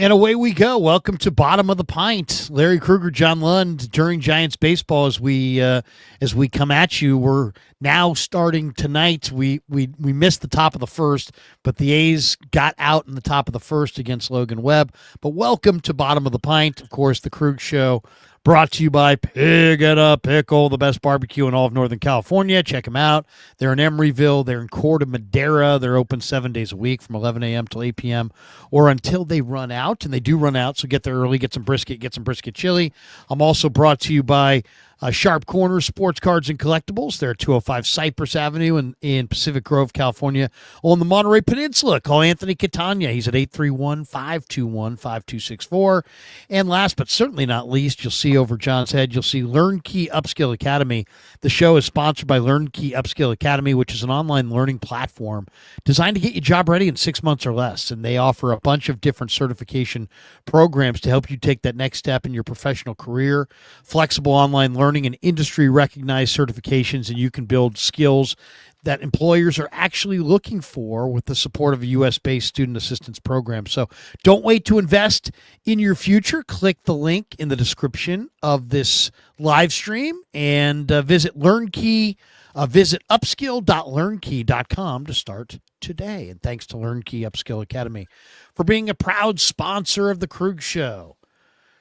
And away we go. Welcome to Bottom of the Pint. Larry Krueger, John Lund during Giants baseball as we come at you. We're now starting tonight. We missed the top of the first, but the A's got out in the top of the first against Logan Webb. But welcome to Bottom of the Pint. Of course, the Krueg Show, brought to you by Pig and a Pickle, the best barbecue in all of Northern California. Check them out. They're in Emeryville. They're in Corte Madera. They're open 7 days a week from 11 a.m. till 8 p.m. or until they run out, and they do run out, so get there early, get some brisket chili. I'm also brought to you by Sharp Corner Sports Cards and Collectibles. They're at 205 Cypress Avenue in Pacific Grove, California, on the Monterey Peninsula. Call Anthony Catania. He's at 831-521-5264. And last but certainly not least, you'll see over John's head, you'll see Learn Key Upskill Academy. The show is sponsored by Learn Key Upskill Academy, which is an online learning platform designed to get you job ready in 6 months or less. And they offer a bunch of different certification programs to help you take that next step in your professional career. Flexible online learning and industry recognized certifications, and you can build skills that employers are actually looking for with the support of a U.S.-based student assistance program. So don't wait to invest in your future. Click the link in the description of this live stream and visit upskill.learnkey.com to start today. And thanks to Learn Key Upskill Academy for being a proud sponsor of the Krueg Show.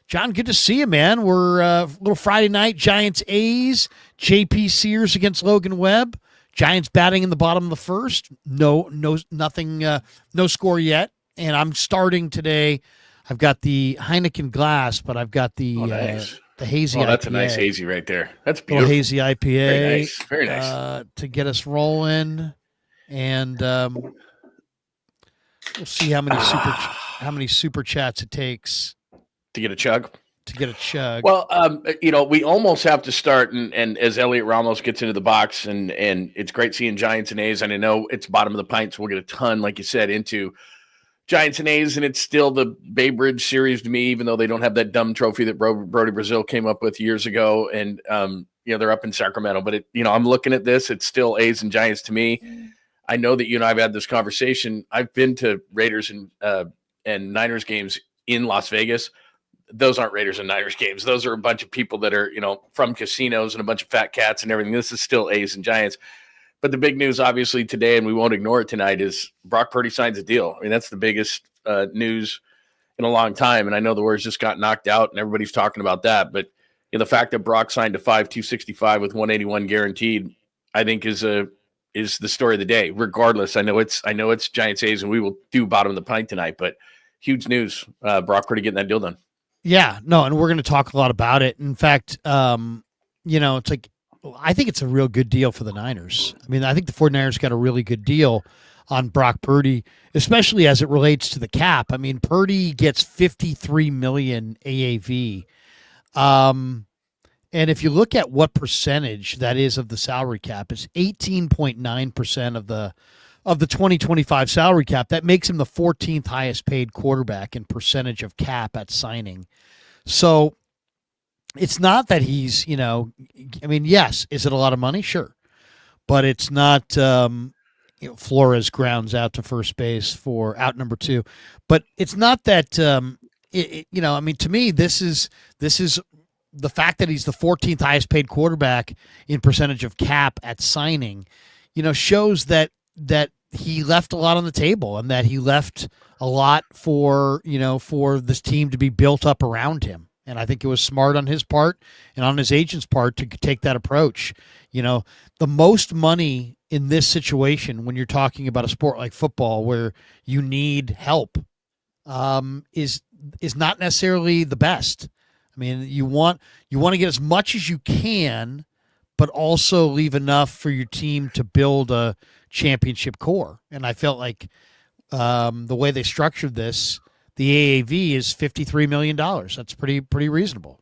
John, good to see you, man. We're a little Friday night, Giants A's, J.P. Sears against Logan Webb. Giants batting in the bottom of the first. Nothing, no score yet. And I'm starting today. I've got the Heineken glass, but I've got the hazy IPA. Oh, that's a nice hazy right there. That's beautiful. Little hazy IPA. Very nice. Very nice. To get us rolling. And we'll see how many super chats it takes. To get a chug? To get a chug. Well, we almost have to start, and as Elliot Ramos gets into the box, and it's great seeing Giants and A's, and I know it's bottom of the pint, so we'll get a ton, like you said, into Giants and A's, and it's still the Bay Bridge series to me, even though they don't have that dumb trophy that Brody Brazil came up with years ago, and they're up in Sacramento. But I'm looking at this, it's still A's and Giants to me. I know that you and I have had this conversation. I've been to Raiders and Niners games in Las Vegas. Those aren't Raiders and Niners games. Those are a bunch of people that are, from casinos and a bunch of fat cats and everything. This is still A's and Giants. But the big news, obviously, today, and we won't ignore it tonight, is Brock Purdy signs a deal. I mean, that's the biggest news in a long time. And I know the Warriors just got knocked out, and everybody's talking about that. But the fact that Brock signed a 5-265 with 181 guaranteed, I think is the story of the day. Regardless, I know it's Giants A's, and we will do bottom of the pint tonight. But huge news, Brock Purdy getting that deal done. Yeah, no, and we're going to talk a lot about it. In fact, it's like I think it's a real good deal for the Niners. I mean, I think the 49ers got a really good deal on Brock Purdy, especially as it relates to the cap. I mean, Purdy gets $53 million AAV. And if you look at what percentage that is of the salary cap, it's 18.9% of the 2025 salary cap. That makes him the 14th highest paid quarterback in percentage of cap at signing. So it's not that he's, yes, is it a lot of money? Sure. But it's not, Flores grounds out to first base for out number 2. But it's not that, to me, this is the fact that he's the 14th highest paid quarterback in percentage of cap at signing, shows that he left a lot on the table and that he left a lot for this team to be built up around him. And I think it was smart on his part and on his agent's part to take that approach. The most money in this situation, when you're talking about a sport like football where you need help, is not necessarily the best. I mean, you want to get as much as you can, but also leave enough for your team to build a championship core. And I felt like the way they structured this, the AAV is $53 million. That's pretty reasonable.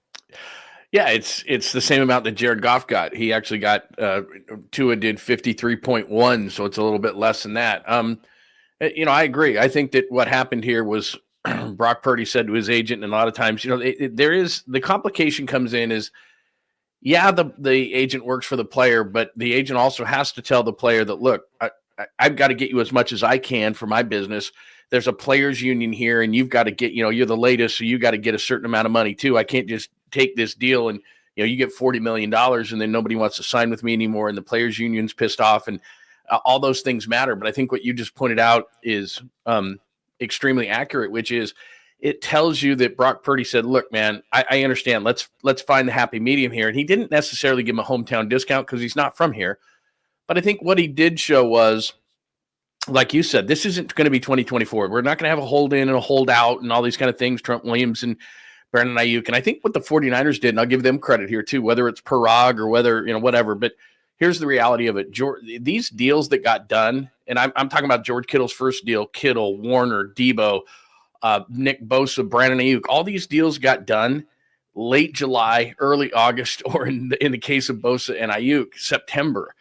Yeah, it's the same amount that Jared Goff got. He actually got Tua did 53.1, so it's a little bit less than that. I agree. I think that what happened here was Brock Purdy said to his agent, and a lot of times, there is the complication comes in is, yeah, the agent works for the player, but the agent also has to tell the player that, look, I've got to get you as much as I can for my business. there's a players union here and you've got to get, you're the latest, so you got to get a certain amount of money too. I can't just take this deal and, you get $40 million and then nobody wants to sign with me anymore. And the players union's pissed off, and all those things matter. But I think what you just pointed out is extremely accurate, which is it tells you that Brock Purdy said, look, man, I understand. Let's find the happy medium here. And he didn't necessarily give him a hometown discount because he's not from here. But I think what he did show was, like you said, this isn't going to be 2024. We're not going to have a hold in and a hold out and all these kind of things, Trent Williams and Brandon Ayuk. And I think what the 49ers did, and I'll give them credit here too, whether it's Parag or whether, whatever, but here's the reality of it. These deals that got done, and I'm talking about George Kittle's first deal, Kittle, Warner, Debo, Nick Bosa, Brandon Ayuk, all these deals got done late July, early August, or in the case of Bosa and Ayuk, September.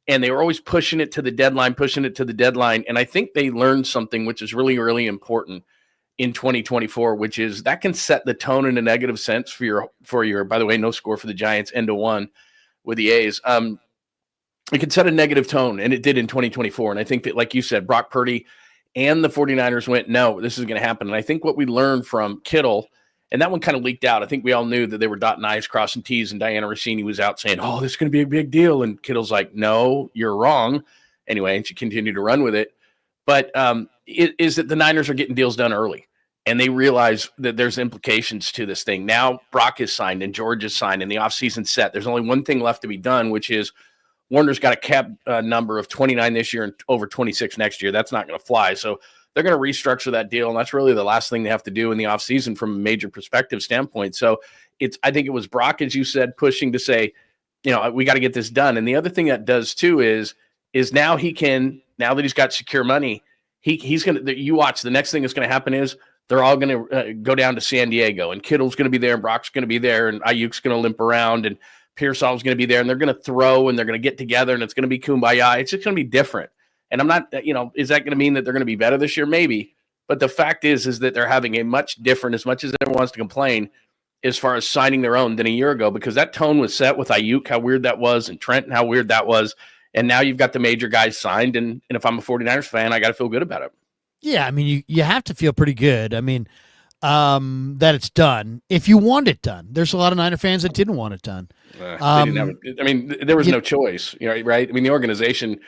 And they were always pushing it to the deadline. And I think they learned something, which is really, really important in 2024, which is that can set the tone in a negative sense for your, by the way, no score for the Giants, end of one with the A's. It can set a negative tone, and it did in 2024. And I think that, like you said, Brock Purdy and the 49ers went, no, this is going to happen. And I think what we learned from Kittle, and that one kind of leaked out. I think we all knew that they were dotting I's, crossing T's, and Diana Rossini was out saying, oh, this is going to be a big deal. And Kittle's like, no, you're wrong. Anyway, and she continued to run with it. But it is that the Niners are getting deals done early, and they realize that there's implications to this thing. Now Brock is signed and George is signed and the offseason set. There's only one thing left to be done, which is Warner's got a cap number of 29 this year and over 26 next year. That's not going to fly. So they're going to restructure that deal, and that's really the last thing they have to do in the offseason from a major perspective standpoint. So I think it was Brock, as you said, pushing to say, we got to get this done. And the other thing that does too is now now that he's got secure money, he's going to, you watch, the next thing that's going to happen is they're all going to go down to San Diego, and Kittle's going to be there, and Brock's going to be there, and Ayuk's going to limp around, and Pearsall's going to be there, and they're going to throw, and they're going to get together, and it's going to be kumbaya. It's just going to be different. And I'm not, is that going to mean that they're going to be better this year? Maybe. But the fact is that they're having a much different, as much as everyone wants to complain, as far as signing their own than a year ago, because that tone was set with Ayuk, how weird that was, and Trent, how weird that was. And now you've got the major guys signed. And if I'm a 49ers fan, I got to feel good about it. Yeah. I mean, you have to feel pretty good. I mean, that it's done. If you want it done, there's a lot of Niner fans that didn't want it done. They didn't have it. I mean, there was no choice, right? I mean, the organization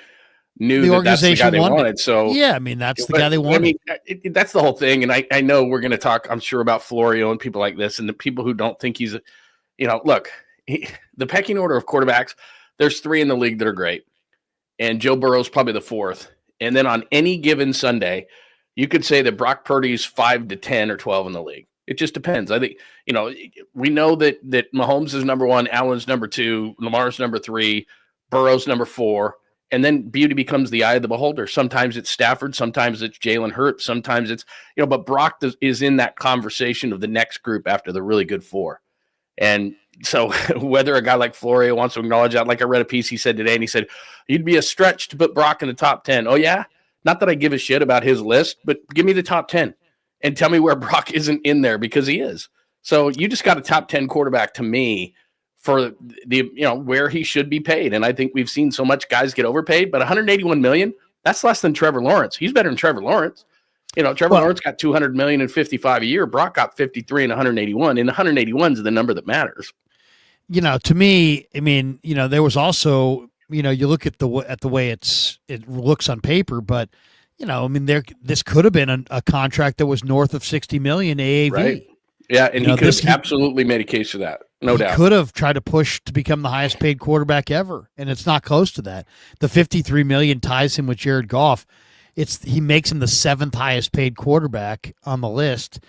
knew that's the guy they wanted. So yeah, I mean, that's the guy they wanted. I mean, that's the whole thing. And I know we're going to talk, I'm sure, about Florio and people like this, and the people who don't think he's, look, the pecking order of quarterbacks, there's 3 in the league that are great, and Joe Burrow's probably the 4th. And then on any given Sunday, you could say that Brock Purdy's 5 to 10 or 12 in the league. It just depends. I think, we know that Mahomes is number 1, Allen's number 2, Lamar's number 3, Burrow's number 4. And then beauty becomes the eye of the beholder. Sometimes it's Stafford, sometimes it's Jalen Hurts, sometimes it's, but Brock is in that conversation of the next group after the really good 4. And so whether a guy like Florio wants to acknowledge that, like I read a piece he said today, and he said, you'd be a stretch to put Brock in the top 10. Oh, yeah? Not that I give a shit about his list, but give me the top 10 and tell me where Brock isn't in there, because he is. So you just got a top 10 quarterback to me for the, where he should be paid. And I think we've seen so much guys get overpaid, but $181 million, that's less than Trevor Lawrence. He's better than Trevor Lawrence. Trevor Lawrence got $200 million and 55 a year. Brock got 53 and 181, and 181 is the number that matters. To me, I mean, there was also, you look at the way it looks on paper, but I mean, this could have been a contract that was north of $60 million AAV. Right. Yeah, and he could have absolutely made a case for that. No doubt. He could have tried to push to become the highest paid quarterback ever, and it's not close to that. The $53 million ties him with Jared Goff. He makes him the 7th highest paid quarterback on the list,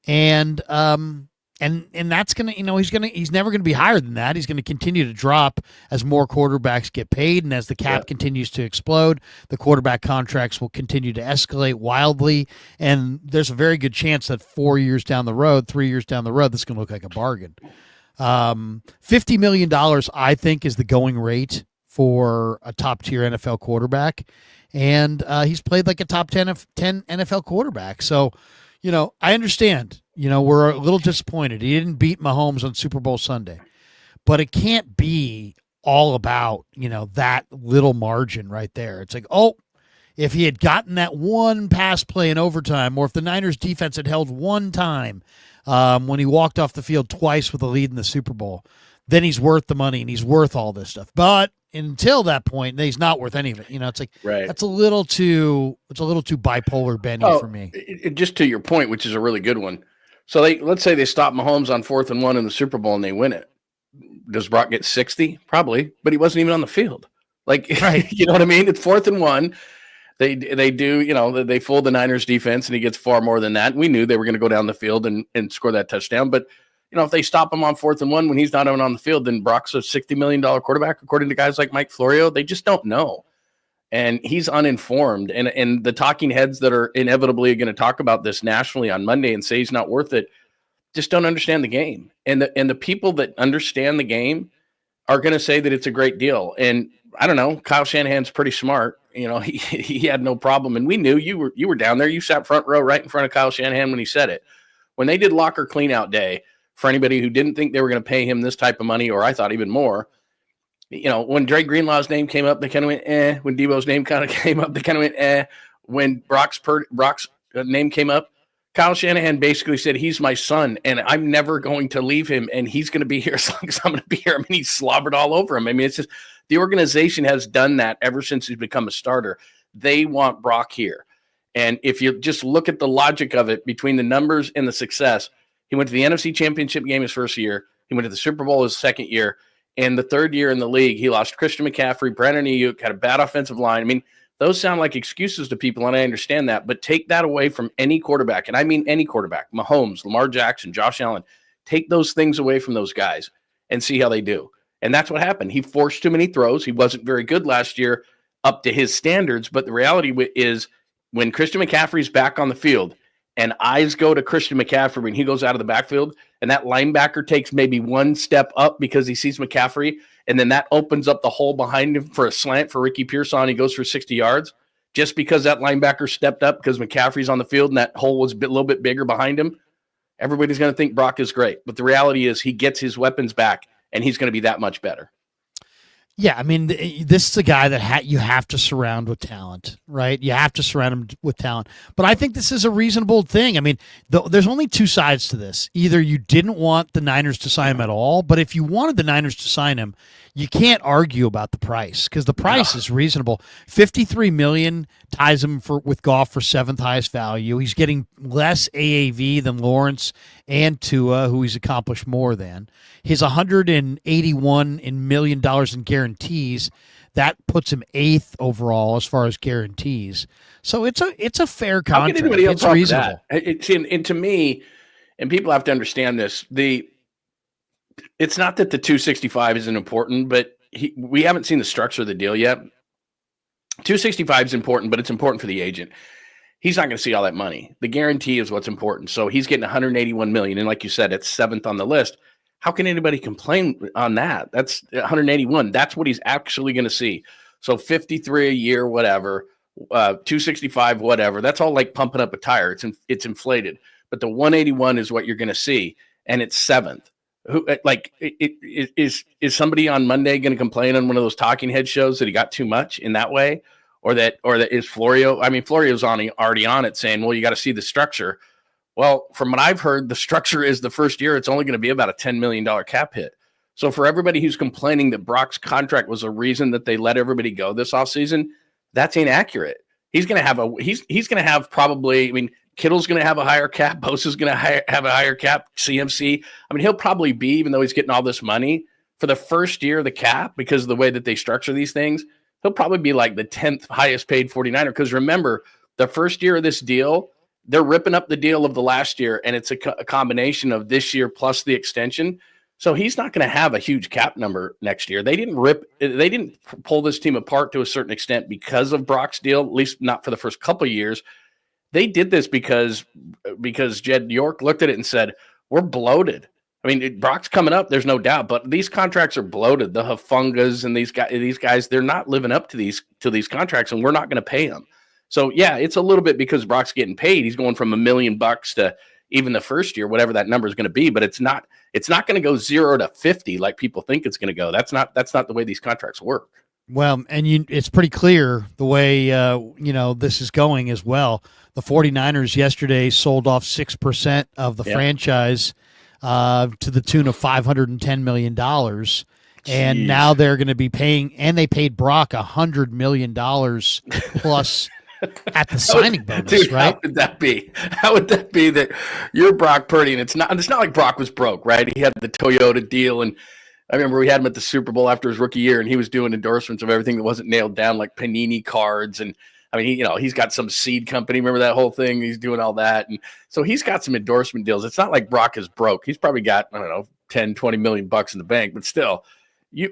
and that's gonna, he's never gonna be higher than that. He's gonna continue to drop as more quarterbacks get paid, and as the cap continues to explode, the quarterback contracts will continue to escalate wildly. And there's a very good chance that 3 years down the road, this is gonna look like a bargain. $50 million, I think, is the going rate for a top tier NFL quarterback, and he's played like a top 10 NFL quarterback. So, I understand. We're a little disappointed. He didn't beat Mahomes on Super Bowl Sunday, but it can't be all about, that little margin right there. It's like, if he had gotten that one pass play in overtime, or if the Niners defense had held one time when he walked off the field twice with a lead in the Super Bowl, then he's worth the money and he's worth all this stuff. But until that point, he's not worth any of it. It's like that's a little too bipolar Benny for me. Just to your point, which is a really good one. So let's say they stop Mahomes on 4th and 1 in the Super Bowl and they win it. Does Brock get 60? Probably, but he wasn't even on the field. Like, right. You know what I mean? It's 4th and 1. They do, they fool the Niners defense and he gets far more than that. We knew they were going to go down the field and score that touchdown. But, if they stop him on 4th and 1 when he's not even on the field, then Brock's a $60 million quarterback, according to guys like Mike Florio. They just don't know. And he's uninformed. And the talking heads that are inevitably going to talk about this nationally on Monday and say he's not worth it just don't understand the game. And the people that understand the game are going to say that it's a great deal. And I don't know, Kyle Shanahan's pretty smart. He had no problem. And we knew you were down there. You sat front row right in front of Kyle Shanahan when he said it. When they did locker cleanout day, for anybody who didn't think they were going to pay him this type of money, or I thought even more, when Dre Greenlaw's name came up, they kind of went, eh. When Debo's name kind of came up, they kind of went, eh. When Brock's name came up, Kyle Shanahan basically said, he's my son, and I'm never going to leave him, and he's going to be here as long as I'm going to be here. I mean, he slobbered all over him. I mean, it's just the organization has done that ever since he's become a starter. They want Brock here. And if you just look at the logic of it between the numbers and the success, he went to the NFC Championship game his first year. He went to the Super Bowl his second year. And the third year in the league, he lost Christian McCaffrey, Brandon Ayuk, had a bad offensive line. I mean, those sound like excuses to people, and I understand that. But take that away from any quarterback, and I mean any quarterback, Mahomes, Lamar Jackson, Josh Allen. Take those things away from those guys and see how they do. And that's what happened. He forced too many throws. He wasn't very good last year up to his standards. But the reality is when Christian McCaffrey's back on the field and eyes go to Christian McCaffrey when he goes out of the backfield, and that linebacker takes maybe one step up because he sees McCaffrey, and then that opens up the hole behind him for a slant for Ricky Pearson. He goes for 60 yards just because that linebacker stepped up because McCaffrey's on the field and that hole was a little bit bigger behind him. Everybody's going to think Brock is great. But the reality is he gets his weapons back, and he's going to be that much better. Yeah, I mean, this is a guy that you have to surround with talent, right? You have to surround him with talent. But I think this is a reasonable thing. I mean, there's only two sides to this. Either you didn't want the Niners to sign him at all, but if you wanted the Niners to sign him, you can't argue about the price because the price is reasonable. $53 million ties him with Goff for seventh highest value. He's getting less AAV than Lawrence and Tua, who he's accomplished more than. His $181 million in guarantees, that puts him 8th overall as far as guarantees. So it's a fair contract. How can anybody else it's reasonable. And to me, and people have to understand this, it's not that the 265 isn't important, but we haven't seen the structure of the deal yet. 265 is important, but it's important for the agent. He's not going to see all that money. The guarantee is what's important. So he's getting $181 million, and like you said, it's 7th on the list. How can anybody complain on that? That's 181. That's what he's actually going to see. So 53 a year, whatever, 265, whatever. That's all like pumping up a tire. It's inflated. But the 181 is what you're going to see, and it's 7th. Is somebody on Monday going to complain on one of those talking head shows that he got too much in that way, or that is Florio? I mean, Florio's already on it saying, well, you got to see the structure. Well, from what I've heard, the structure is the first year it's only going to be about a $10 million cap hit. So for everybody who's complaining that Brock's contract was a reason that they let everybody go this offseason, that's inaccurate. He's going to have probably, I mean, Kittle's going to have a higher cap. Bosa's going to have a higher cap. CMC. I mean, he'll probably be, even though he's getting all this money, for the first year of the cap, because of the way that they structure these things, he'll probably be like the 10th highest paid 49er. Because remember, the first year of this deal, they're ripping up the deal of the last year, and it's a combination of this year plus the extension. So he's not going to have a huge cap number next year. They didn't pull this team apart to a certain extent because of Brock's deal, at least not for the first couple of years. They did this because Jed York looked at it and said, we're bloated. I mean, Brock's coming up, there's no doubt, but these contracts are bloated. The Hufungas and these guys, they're not living up to these contracts, and we're not going to pay them. So yeah, it's a little bit because Brock's getting paid. He's going from $1 million to even the first year, whatever that number is going to be, but it's not going to go 0 to 50 like people think it's going to go. That's not the way these contracts work. Well, and it's pretty clear the way this is going as well. The 49ers yesterday sold off 6% of the franchise to the tune of $510 million. And now they're going to be paying, and they paid Brock $100 million plus at the signing bonus, dude, right? How would that be? How would that be that you're Brock Purdy, and it's not like Brock was broke, right? He had the Toyota deal, and I remember we had him at the Super Bowl after his rookie year, and he was doing endorsements of everything that wasn't nailed down, like Panini cards. And I mean, he's got some seed company. Remember that whole thing? He's doing all that. And so he's got some endorsement deals. It's not like Brock is broke. He's probably got, I don't know, 10, 20 million bucks in the bank, but still, you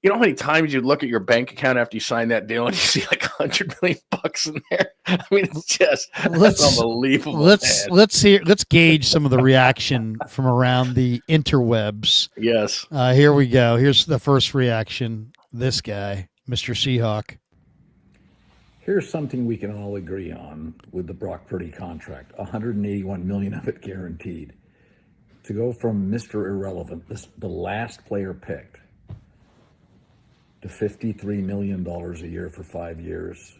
know how many times you look at your bank account after you sign that deal and you see like $100 million in there? I mean, it's just that's unbelievable. Let's gauge some of the reaction from around the interwebs. Yes. Here we go. Here's the first reaction. This guy, Mr. Seahawk. Here's something we can all agree on with the Brock Purdy contract: $181 million of it guaranteed. To go from Mr. Irrelevant, the last player picked, to $53 million a year for 5 years,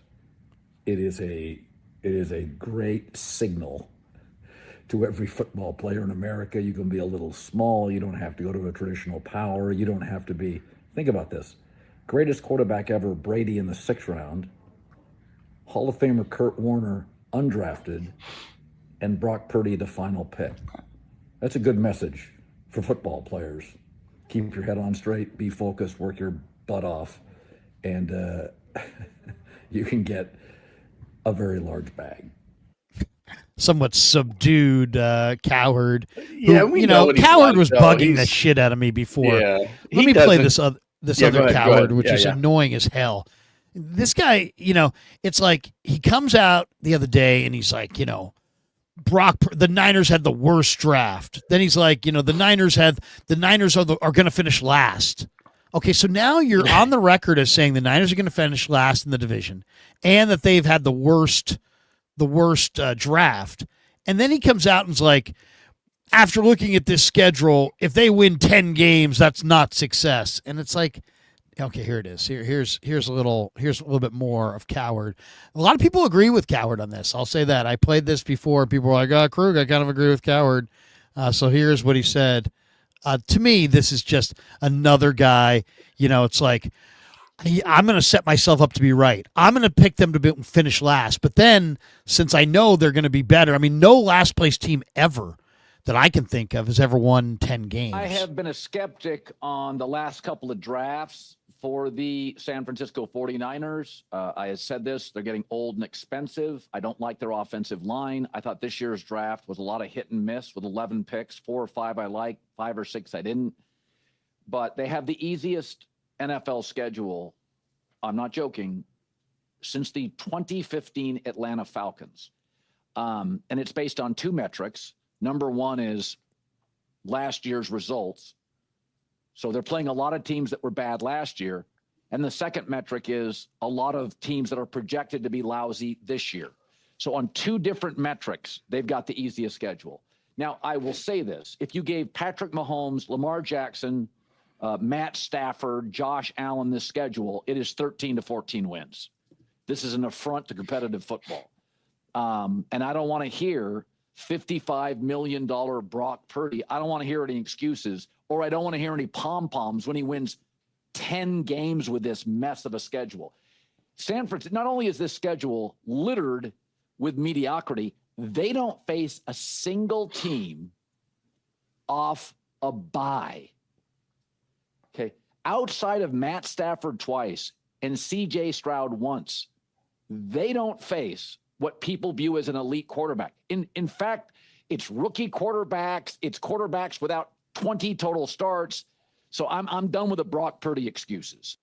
it is a great signal to every football player in America. You can be a little small. You don't have to go to a traditional power. You don't have to be. Think about this: greatest quarterback ever, Brady, in the 6th round. Hall of Famer Kurt Warner, undrafted, and Brock Purdy, the final pick. That's a good message for football players. Keep your head on straight, be focused, work your butt off, and you can get a very large bag. Somewhat subdued Cowherd. Yeah, Cowherd was bugging the shit out of me before. Yeah, Let me play this other Cowherd, which is annoying as hell. This guy, it's like he comes out the other day and he's like, the Niners had the worst draft. Then he's like, the Niners are going to finish last. Okay, so now you're on the record as saying the Niners are going to finish last in the division, and that they've had the worst draft. And then he comes out and is like, after looking at this schedule, if they win 10 games, that's not success. And it's like, okay, here it is. Here's a little bit more of Cowherd. A lot of people agree with Cowherd on this. I'll say that. I played this before. People were like, Krueg, I kind of agree with Cowherd. So here's what he said. To me, this is just another guy. It's like, I'm going to set myself up to be right. I'm going to pick them to finish last. But then, since I know they're going to be better, I mean, no last place team ever that I can think of has ever won 10 games. I have been a skeptic on the last couple of drafts for the San Francisco 49ers. I had said this, they're getting old and expensive. I don't like their offensive line. I thought this year's draft was a lot of hit and miss with 11 picks, 4 or 5 I liked, 5 or 6 I didn't. But they have the easiest NFL schedule, I'm not joking, since the 2015 Atlanta Falcons. And it's based on 2 metrics. Number one is last year's results. So they're playing a lot of teams that were bad last year. And the second metric is a lot of teams that are projected to be lousy this year. So on 2 different metrics, they've got the easiest schedule. Now, I will say this. If you gave Patrick Mahomes, Lamar Jackson, Matt Stafford, Josh Allen this schedule, it is 13 to 14 wins. This is an affront to competitive football. And I don't want to hear $55 million Brock Purdy. I don't want to hear any excuses, or I don't want to hear any pom-poms when he wins 10 games with this mess of a schedule. San Francisco, not only is this schedule littered with mediocrity, they don't face a single team off a bye. Okay. Outside of Matt Stafford twice and CJ Stroud once, they don't face what people view as an elite quarterback. In fact, it's rookie quarterbacks, it's quarterbacks without 20 total starts. So I'm done with the Brock Purdy excuses.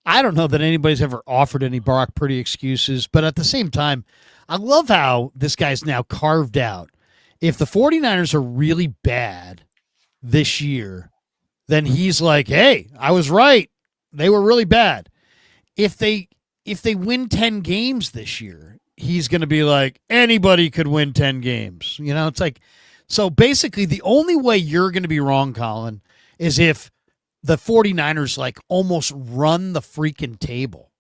I don't know that anybody's ever offered any Brock Purdy excuses, but at the same time, I love how this guy's now carved out. If the 49ers are really bad this year, then he's like, hey, I was right. They were really bad. If they win 10 games this year, he's going to be like, anybody could win 10 games. It's like, so basically the only way you're going to be wrong, Colin, is if the 49ers like almost run the freaking table.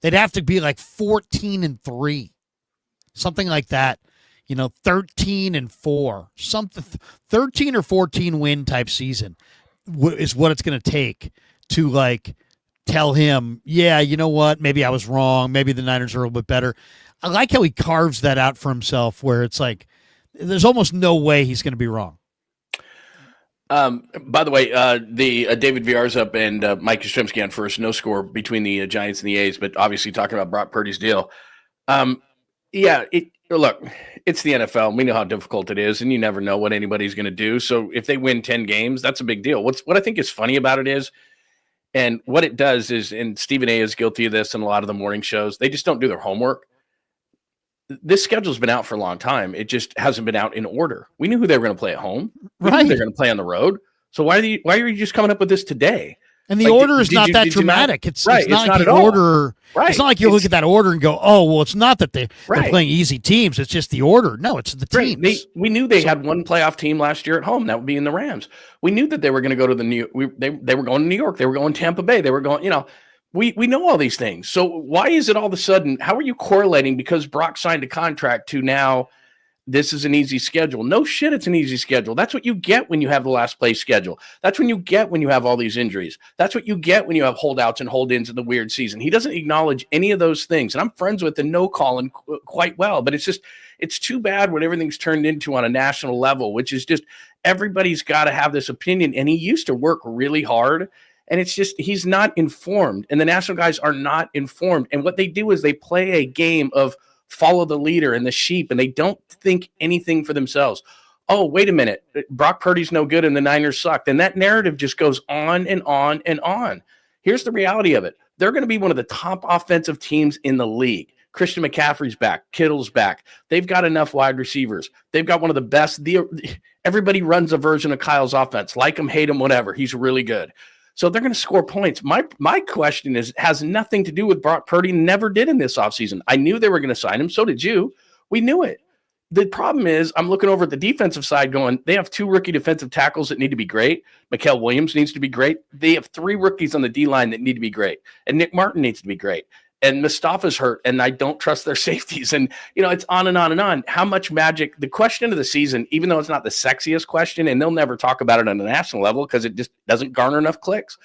They'd have to be like 14-3, something like that. 13-4, something 13 or 14 win type season is what it's going to take to like tell him, yeah, you know what? Maybe I was wrong. Maybe the Niners are a little bit better. I like how he carves that out for himself, where it's like there's almost no way he's going to be wrong. By the way, the David Villar's up and Mike Yastrzemski on first. No score between the Giants and the A's, but obviously talking about Brock Purdy's deal. Look, it's the NFL. We know how difficult it is, and you never know what anybody's going to do. So if they win 10 games, that's a big deal. What I think is funny about it is, and what it does is, and Stephen A. is guilty of this in a lot of the morning shows, they just don't do their homework. This schedule's been out for a long time. It just hasn't been out in order. We knew who they were going to play at home. We knew they're going to play on the road. So why are you just coming up with this today? And the order is not that dramatic. It's not like the order. Right. It's not like you look at that order and go, oh, well, it's not that they're playing easy teams. It's just the order. No, it's the teams. We knew they had one playoff team last year at home. That would be in the Rams. We knew that they were going to go to they were going to New York. They were going to Tampa Bay. They were going, we know all these things. So why is it all of a sudden, how are you correlating because Brock signed a contract to now this is an easy schedule? No shit, it's an easy schedule. That's what you get when you have the last place schedule. That's when you get when you have all these injuries. That's what you get when you have holdouts and hold-ins in the weird season. He doesn't acknowledge any of those things. And I'm friends with the no Colin quite well, but it's too bad what everything's turned into on a national level, which is just everybody's got to have this opinion. And he used to work really hard. And it's just he's not informed. And the national guys are not informed. And what they do is they play a game of follow the leader and the sheep, and they don't think anything for themselves. Oh, wait a minute. Brock Purdy's no good and the Niners sucked. And that narrative just goes on and on and on. Here's the reality of it. They're going to be one of the top offensive teams in the league. Christian McCaffrey's back. Kittle's back. They've got enough wide receivers. They've got one of the best. Everybody runs a version of Kyle's offense. Like him, hate him, whatever. He's really good. So they're going to score points. My question has nothing to do with Brock Purdy. Never did in this offseason. I knew they were going to sign him. So did you. We knew it. The problem is I'm looking over at the defensive side going, they have 2 rookie defensive tackles that need to be great. Mikael Williams needs to be great. They have 3 rookies on the D-line that need to be great. And Nick Martin needs to be great. And Mustafa's hurt, and I don't trust their safeties. And, it's on and on and on. How much magic? The question of the season, even though it's not the sexiest question, and they'll never talk about it on a national level because it just doesn't garner enough clicks,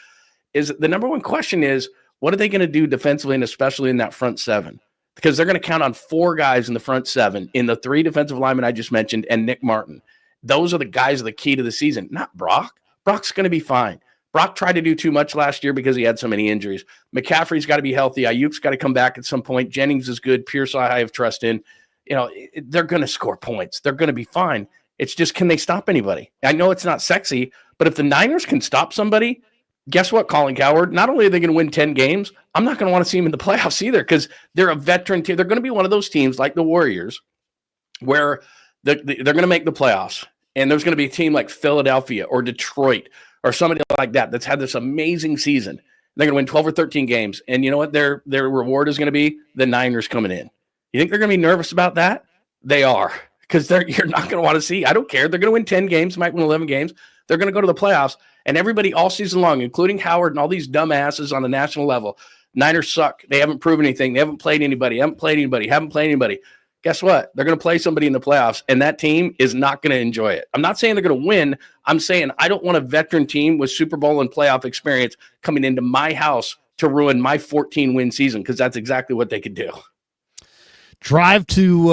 is the number one question is, what are they going to do defensively and especially in that front 7? Because they're going to count on 4 guys in the front 7, in the 3 defensive linemen I just mentioned, and Nick Martin. Those are the guys the key to the season, not Brock. Brock's going to be fine. Brock tried to do too much last year because he had so many injuries. McCaffrey's got to be healthy. Ayuk's got to come back at some point. Jennings is good. Pierce, I have trust in. They're going to score points. They're going to be fine. It's just, can they stop anybody? I know it's not sexy, but if the Niners can stop somebody, guess what, Colin Cowherd? Not only are they going to win 10 games, I'm not going to want to see them in the playoffs either because they're a veteran team. They're going to be one of those teams like the Warriors where they're going to make the playoffs, and there's going to be a team like Philadelphia or Detroit or somebody like that that's had this amazing season. They're going to win 12 or 13 games. And you know what their reward is going to be? The Niners coming in. You think they're going to be nervous about that? They are, because you're not going to want to see. I don't care. They're going to win 10 games, might win 11 games. They're going to go to the playoffs. And everybody all season long, including Howard and all these dumbasses on the national level, Niners suck. They haven't proven anything. They haven't played anybody. Guess what? They're going to play somebody in the playoffs, and that team is not going to enjoy it. I'm not saying they're going to win. I'm saying I don't want a veteran team with Super Bowl and playoff experience coming into my house to ruin my 14-win season, because that's exactly what they could do. Drive to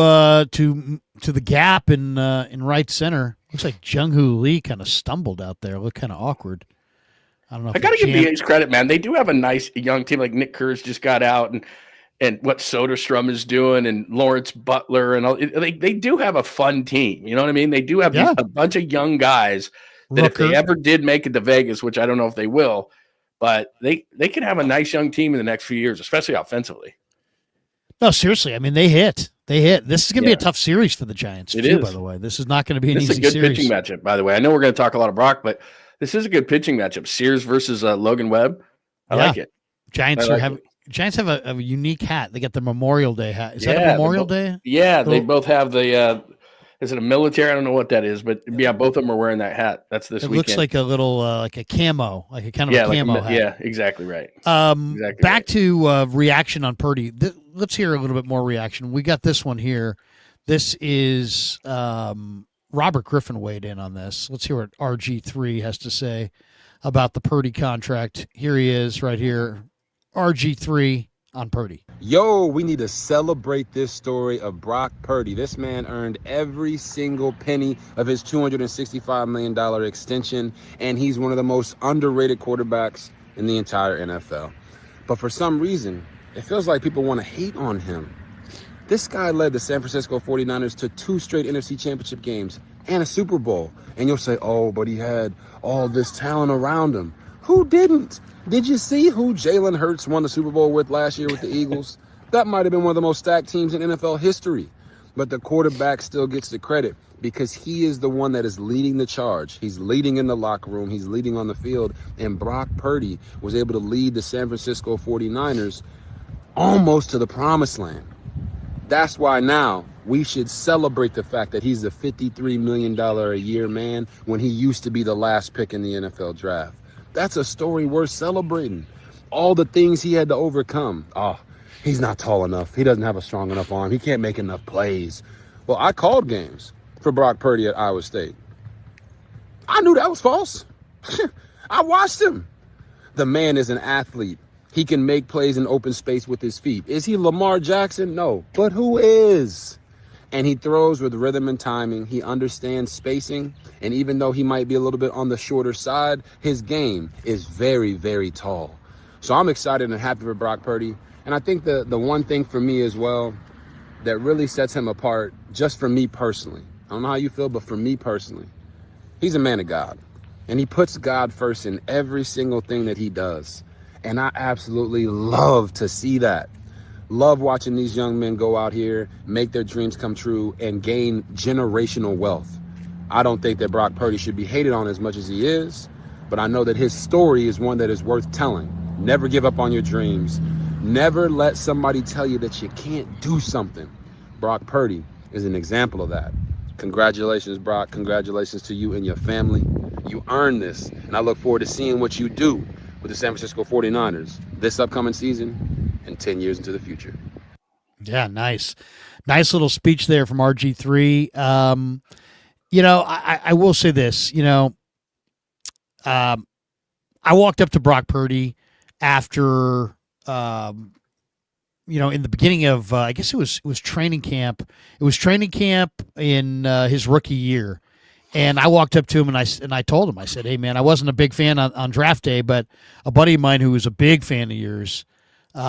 the gap in right center. Looks like Jung-Hoo Lee kind of stumbled out there. Looked kind of awkward. I don't know. I got to give the A's credit, man. They do have a nice young team. Like Nick Kurz just got out, and what Soderstrom is doing, and Lawrence Butler, and all. They do have a fun team. You know what I mean? They do have a bunch of young guys that if they ever did make it to Vegas, which I don't know if they will, but they could have a nice young team in the next few years, especially offensively. No, seriously. I mean, they hit. This is going to be a tough series for the Giants, too, by the way. This is not going to be an easy series. This is a good pitching matchup, by the way. I know we're going to talk a lot of Brock, but this is a good pitching matchup. Sears versus Logan Webb. I like it. Giants have a unique hat. They got the Memorial Day hat. Is that a Memorial Day? Yeah, they both have the Is it a military? I don't know what that is, but yeah, both of them are wearing that hat. That's this weekend. Looks like a little like a camo, like a kind of a camo hat. Yeah, exactly right. Back to reaction on Purdy. Let's hear a little bit more reaction. We got this one here. This is Robert Griffin weighed in on this. Let's hear what RG3 has to say about the Purdy contract. Here he is right here. RG3 on Purdy. Yo, we need to celebrate this story of Brock Purdy. This man earned every single penny of his $265 million extension, and he's one of the most underrated quarterbacks in the entire NFL. But for some reason, it feels like people want to hate on him. This guy led the San Francisco 49ers to 2 straight NFC championship games and a Super Bowl. And you'll say, oh, but he had all this talent around him. Who didn't? Did you see who Jalen Hurts won the Super Bowl with last year with the Eagles? That might have been one of the most stacked teams in NFL history. But the quarterback still gets the credit because he is the one that is leading the charge. He's leading in the locker room. He's leading on the field. And Brock Purdy was able to lead the San Francisco 49ers almost to the promised land. That's why now we should celebrate the fact that he's a $53 million a year man when he used to be the last pick in the NFL draft. That's a story worth celebrating. All the things he had to overcome. Oh, he's not tall enough. He doesn't have a strong enough arm. He can't make enough plays. Well, I called games for Brock Purdy at Iowa State. I knew that was false. I watched him. The man is an athlete. He can make plays in open space with his feet. Is he Lamar Jackson? No. But who is? And he throws with rhythm and timing. He understands spacing. And even though he might be a little bit on the shorter side, his game is very, very tall. So I'm excited and happy for Brock Purdy. And I think the one thing for me as well that really sets him apart, just for me personally, I don't know how you feel, but for me personally, he's a man of God. And he puts God first in every single thing that he does. And I absolutely love to see that. Love watching these young men go out here, make their dreams come true, and gain generational wealth. I don't think that Brock Purdy should be hated on as much as he is, but I know that his story is one that is worth telling. Never give up on your dreams. Never let somebody tell you that you can't do something. Brock Purdy is an example of that. Congratulations, Brock. Congratulations to you and your family. You earned this, and I look forward to seeing what you do with the San Francisco 49ers this upcoming season and 10 years into the future. Yeah, nice. Nice little speech there from RG3. I will say this, I walked up to Brock Purdy after, in the beginning of, I guess it was training camp. It was training camp in his rookie year. And I walked up to him and I told him, I said, hey, man, I wasn't a big fan on draft day, but a buddy of mine who was a big fan of yours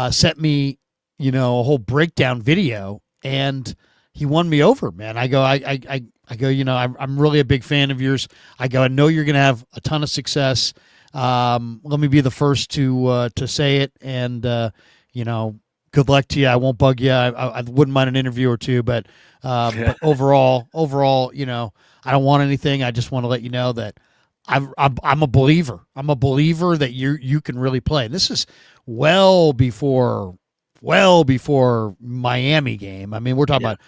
sent me, a whole breakdown video, and he won me over, man. I go, I'm really a big fan of yours. I go, I know you're going to have a ton of success. Let me be the first to say it. And, good luck to you. I won't bug you. I wouldn't mind an interview or two, but overall, I don't want anything. I just want to let you know that I'm a believer. I'm a believer that you can really play. And this is well before Miami game. I mean, we're talking about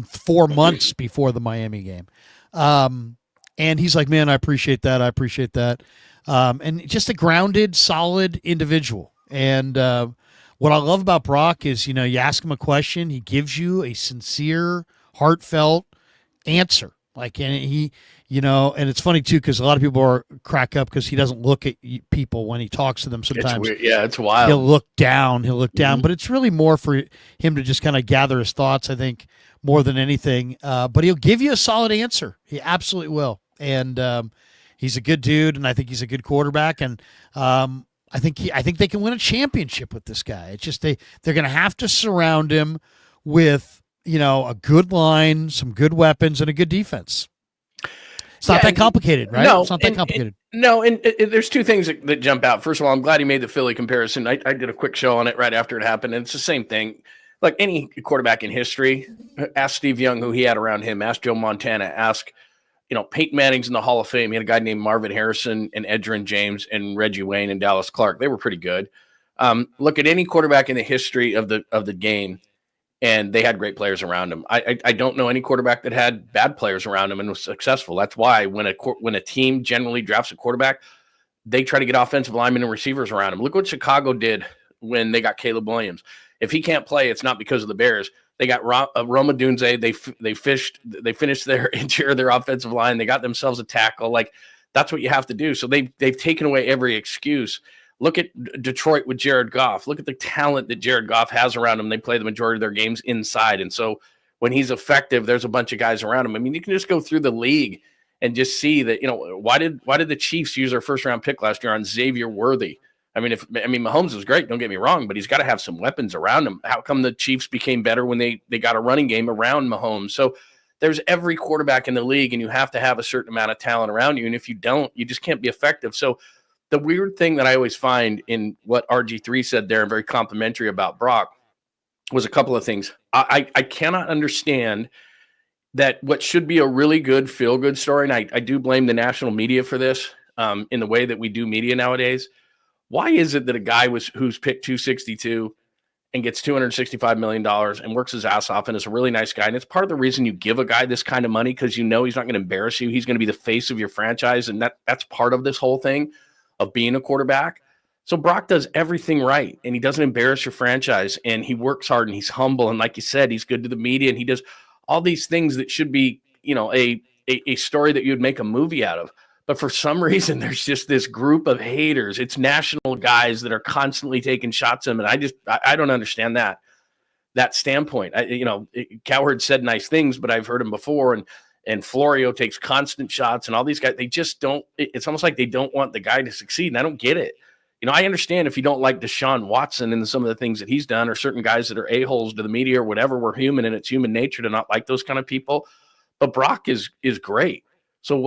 4 months before the Miami game. And he's like, man, I appreciate that. And just a grounded, solid individual. And what I love about Brock is, you ask him a question, he gives you a sincere, heartfelt answer. Like, and he, and it's funny too, because a lot of people crack up because he doesn't look at people when he talks to them. Sometimes, it's wild. He'll look down, but it's really more for him to just kind of gather his thoughts, I think, more than anything. But he'll give you a solid answer. He absolutely will. And he's a good dude, and I think he's a good quarterback. And I think they can win a championship with this guy. It's just they're going to have to surround him with, a good line, some good weapons, and a good defense. It's not that complicated, right? No, it's not that complicated. And there's two things that jump out. First of all, I'm glad he made the Philly comparison. I did a quick show on it right after it happened, and it's the same thing. Like any quarterback in history, ask Steve Young who he had around him, ask Joe Montana, ask, Peyton Manning's in the Hall of Fame. He had a guy named Marvin Harrison and Edgerrin James and Reggie Wayne and Dallas Clark. They were pretty good. Look at any quarterback in the history of the game. and they had great players around him. I don't know any quarterback that had bad players around him and was successful. That's why when a team generally drafts a quarterback, they try to get offensive linemen and receivers around him. Look what Chicago did when they got Caleb Williams. If he can't play, it's not because of the Bears. They got Roma Dunze. They finished their interior of their offensive line. They got themselves a tackle. Like, that's what you have to do. So they've taken away every excuse. Look at Detroit with Jared Goff. Look at the talent that Jared Goff has around him. They play the majority of their games inside. And so when he's effective, there's a bunch of guys around him. I mean, you can just go through the league and just see that, why did the Chiefs use their first round pick last year on Xavier Worthy? I mean, Mahomes was great, don't get me wrong, but he's got to have some weapons around him. How come the Chiefs became better when they got a running game around Mahomes? So there's every quarterback in the league, and you have to have a certain amount of talent around you. And if you don't, you just can't be effective. So the weird thing that I always find in what RG3 said there, and very complimentary about Brock, was a couple of things. I cannot understand that what should be a really good feel-good story, and I do blame the national media for this, in the way that we do media nowadays. Why is it that a guy who's picked 262 and gets $265 million and works his ass off and is a really nice guy, and it's part of the reason you give a guy this kind of money, because he's not going to embarrass you. He's going to be the face of your franchise, and that's part of this whole thing of being a quarterback. So Brock does everything right, and he doesn't embarrass your franchise, and he works hard, and he's humble, and like you said, he's good to the media, and he does all these things that should be, a story that you'd make a movie out of. But for some reason, there's just this group of haters. It's national guys that are constantly taking shots at him, and I don't understand that standpoint. Cowherd said nice things, but I've heard him before, and Florio takes constant shots, and all these guys, they just don't. It's almost like they don't want the guy to succeed, and I don't get it. I understand if you don't like Deshaun Watson and some of the things that he's done, or certain guys that are a-holes to the media or whatever. We're human, and it's human nature to not like those kind of people. But Brock is great. So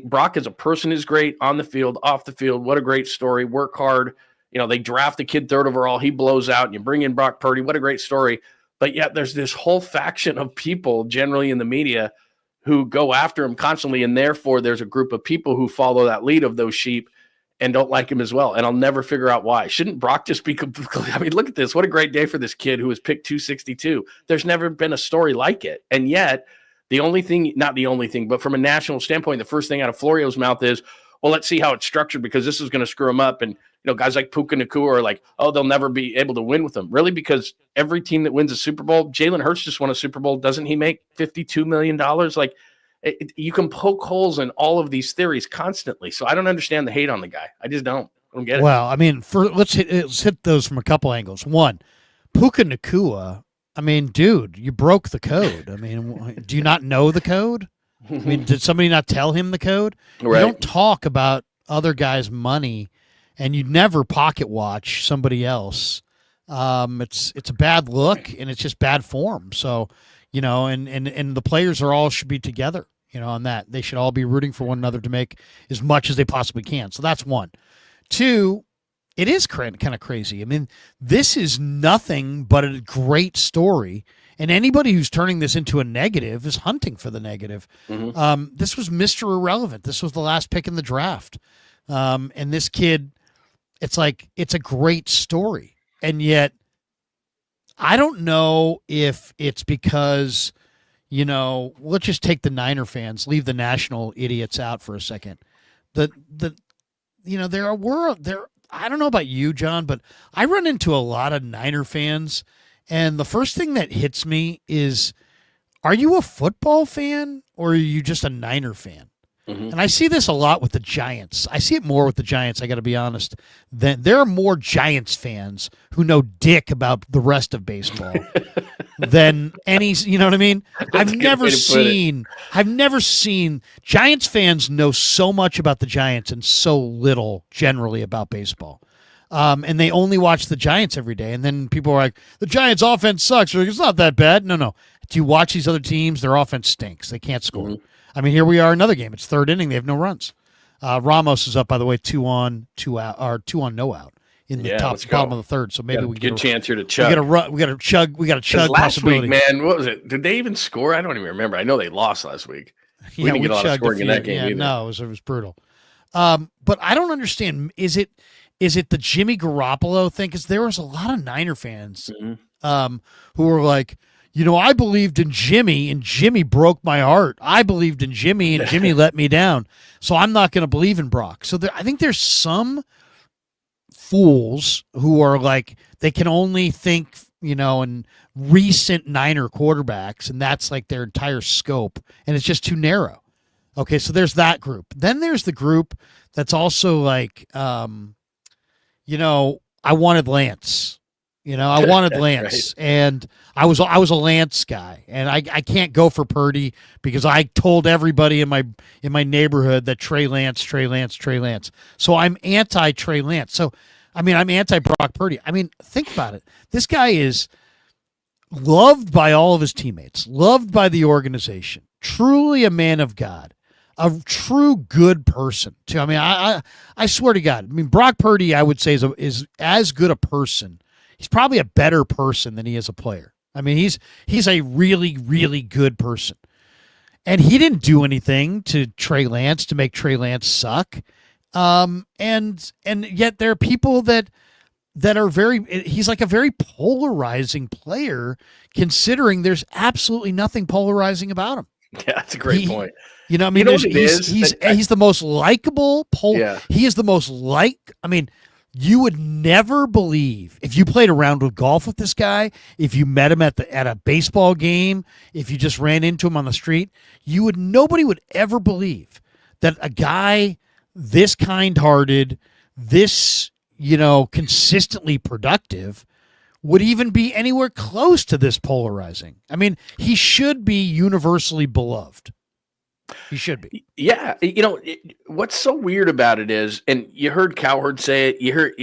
Brock as a person is great on the field, off the field. What a great story. Work hard. They draft the kid 3rd overall. He blows out, and you bring in Brock Purdy. What a great story. But yet there's this whole faction of people generally in the media who go after him constantly, and therefore there's a group of people who follow that lead of those sheep and don't like him as well. And I'll never figure out why. Shouldn't Brock just be completely, look at this. What a great day for this kid who was picked 262. There's never been a story like it. And yet, not the only thing, but from a national standpoint, the first thing out of Florio's mouth is, well, let's see how it's structured, because this is going to screw him up. And, guys like Puka Nacua are like, oh, they'll never be able to win with them. Really? Because every team that wins a Super Bowl, Jalen Hurts just won a Super Bowl. Doesn't he make $52 million? Like, you can poke holes in all of these theories constantly. So I don't understand the hate on the guy. I just don't. I don't get it. Well, let's hit those from a couple angles. One, Puka Nacua. Dude, you broke the code. Do you not know the code? Did somebody not tell him the code? Right. You don't talk about other guys' money, and you never pocket watch somebody else. It's a bad look, and it's just bad form. So, and the players should be together, on that. They should all be rooting for one another to make as much as they possibly can. So that's one. Two, it is kind of crazy. This is nothing but a great story, and anybody who's turning this into a negative is hunting for the negative. Mm-hmm. This was Mr. Irrelevant. This was the last pick in the draft. And this kid, it's a great story. And yet, I don't know if it's because, let's just take the Niner fans, leave the national idiots out for a second. I don't know about you, John, but I run into a lot of Niner fans, and the first thing that hits me is, are you a football fan or are you just a Niner fan? Mm-hmm. And I see this a lot with the Giants. I see it more with the Giants, I got to be honest. There are more Giants fans who know dick about the rest of baseball than any, you know what I mean? I've never seen Giants fans know so much about the Giants and so little generally about baseball. And they only watch the Giants every day. And then people are like, the Giants offense sucks. Like, it's not that bad. No. Do you watch these other teams? Their offense stinks. They can't score. Mm-hmm. Here we are, another game. It's 3rd inning. They have no runs. Ramos is up, by the way, 2 on, no out in the bottom of the 3rd. So maybe we get a chance here to chug. We got a chug last possibility. Week, man, what was it? Did they even score? I don't even remember. I know they lost last week. We didn't get a lot of scoring in that game either. No, it was brutal. But I don't understand. Is it the Jimmy Garoppolo thing? Because there was a lot of Niner fans who were like, I believed in Jimmy, and Jimmy broke my heart. I believed in Jimmy, and Jimmy let me down. So I'm not going to believe in Brock. So I think there's some fools who are like, they can only think, in recent Niner quarterbacks, and that's like their entire scope, and it's just too narrow. Okay, so there's that group. Then there's the group that's also like, I wanted Lance. I wanted Lance, right. and I was a Lance guy, and I can't go for Purdy because I told everybody in my neighborhood that Trey Lance. So I'm anti Trey Lance. So I'm anti Brock Purdy. Think about it. This guy is loved by all of his teammates, loved by the organization, truly a man of God, a true good person too. I swear to God. Brock Purdy, I would say, is as good a person. He's probably a better person than he is a player. He's a really, really good person. And he didn't do anything to Trey Lance to make Trey Lance suck. And yet there are people that are he's like a very polarizing player, considering there's absolutely nothing polarizing about him. Yeah, that's a great point. He's the most likable Yeah. He is the most you would never believe, if you played a round of golf with this guy, if you met him at a baseball game, if you just ran into him on the street, nobody would ever believe that a guy this kind-hearted, this, consistently productive would even be anywhere close to this polarizing. He should be universally beloved. He should be. Yeah. What's so weird about it is, and you heard Cowherd say it, you heard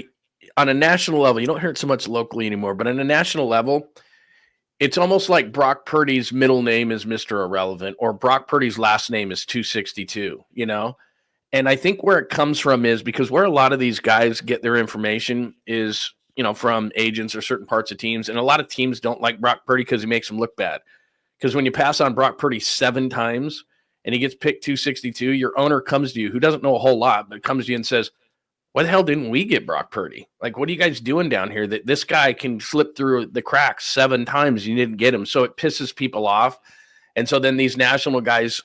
on a national level, you don't hear it so much locally anymore, but on a national level, it's almost like Brock Purdy's middle name is Mr. Irrelevant, or Brock Purdy's last name is 262, And I think where it comes from is because where a lot of these guys get their information is, from agents or certain parts of teams. And a lot of teams don't like Brock Purdy because he makes them look bad. Because when you pass on Brock Purdy 7 times, and he gets picked 262, your owner comes to you, who doesn't know a whole lot, but comes to you and says, why the hell didn't we get Brock Purdy? Like, what are you guys doing down here that this guy can slip through the cracks 7 times and you didn't get him? So it pisses people off. And so then these national guys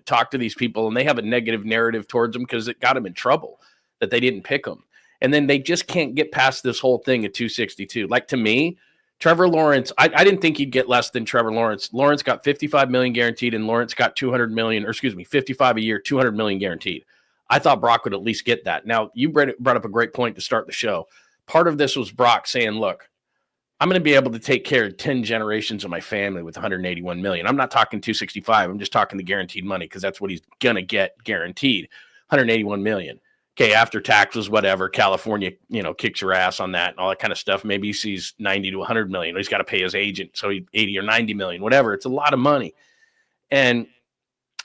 talk to these people, and they have a negative narrative towards them because it got them in trouble that they didn't pick them. And then they just can't get past this whole thing at 262. Like, to me, Trevor Lawrence, I didn't think he'd get less than Trevor Lawrence. Lawrence got $55 million guaranteed, and Lawrence got $200 million, or excuse me, $55 a year, $200 million guaranteed. I thought Brock would at least get that. Now, you brought up a great point to start the show. Part of this was Brock saying, look, I'm going to be able to take care of 10 generations of my family with $181 million. I'm not talking 265. I'm just talking the guaranteed money because that's what he's going to get guaranteed, $181 million. Okay, after taxes, whatever, California, kicks your ass on that and all that kind of stuff. Maybe he sees 90 to 100 million. He's got to pay his agent, so 80 or 90 million, whatever. It's a lot of money. And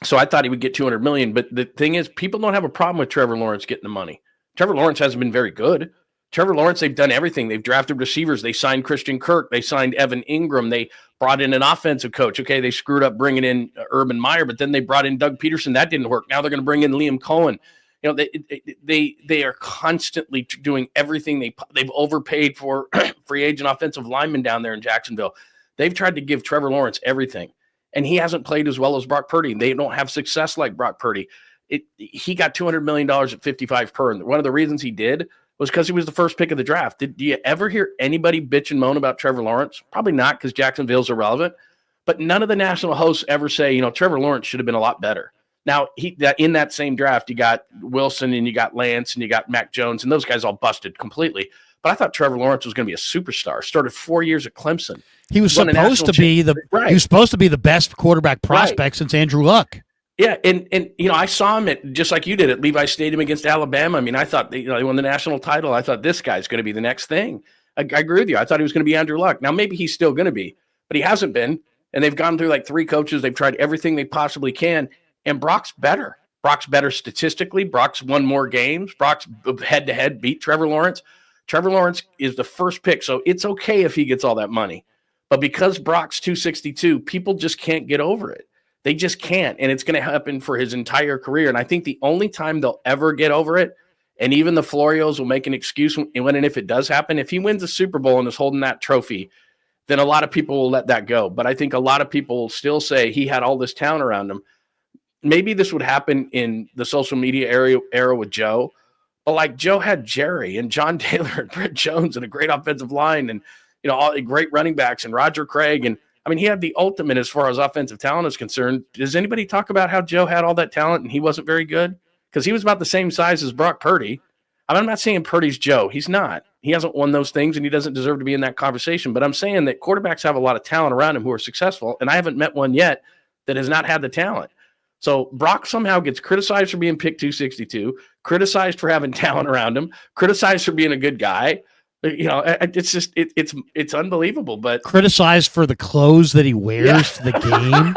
so I thought he would get 200 million. But the thing is, people don't have a problem with Trevor Lawrence getting the money. Trevor Lawrence hasn't been very good. Trevor Lawrence, they've done everything. They've drafted receivers. They signed Christian Kirk. They signed Evan Ingram. They brought in an offensive coach. Okay, they screwed up bringing in Urban Meyer, but then they brought in Doug Peterson. That didn't work. Now they're going to bring in Liam Cohen. They are constantly doing everything. They've overpaid for free agent offensive linemen down there in Jacksonville. They've tried to give Trevor Lawrence everything, and he hasn't played as well as Brock Purdy. They don't have success like Brock Purdy. He got $200 million at 55 per, and one of the reasons he did was because he was the first pick of the draft. Do you ever hear anybody bitch and moan about Trevor Lawrence? Probably not, because Jacksonville's irrelevant. But none of the national hosts ever say, Trevor Lawrence should have been a lot better. Now, in that same draft, you got Wilson and you got Lance and you got Mac Jones, and those guys all busted completely. But I thought Trevor Lawrence was going to be a superstar. Started 4 years at Clemson. He was supposed to be the best quarterback prospect since Andrew Luck. Yeah, and I saw him just like you did at Levi Stadium against Alabama. I thought they won the national title. I thought this guy's going to be the next thing. I agree with you. I thought he was going to be Andrew Luck. Now maybe he's still going to be, but he hasn't been. And they've gone through like 3 coaches. They've tried everything they possibly can. And Brock's better. Brock's better statistically. Brock's won more games. Brock's head-to-head beat Trevor Lawrence. Trevor Lawrence is the first pick, so it's okay if he gets all that money. But because Brock's 262, people just can't get over it. They just can't, and it's going to happen for his entire career. And I think the only time they'll ever get over it, and even the Florios will make an excuse when and if it does happen, if he wins the Super Bowl and is holding that trophy, then a lot of people will let that go. But I think a lot of people still say he had all this talent around him. Maybe this would happen in the social media era with Joe, but like Joe had Jerry and John Taylor and Brett Jones and a great offensive line and, all great running backs and Roger Craig. And I mean, he had the ultimate as far as offensive talent is concerned. Does anybody talk about how Joe had all that talent and he wasn't very good? Because he was about the same size as Brock Purdy. I'm not saying Purdy's Joe. He's not. He hasn't won those things, and he doesn't deserve to be in that conversation. But I'm saying that quarterbacks have a lot of talent around him who are successful, and I haven't met one yet that has not had the talent. So Brock somehow gets criticized for being picked 262, criticized for having talent around him, criticized for being a good guy. It's just it's unbelievable. But criticized for the clothes that he wears to the game.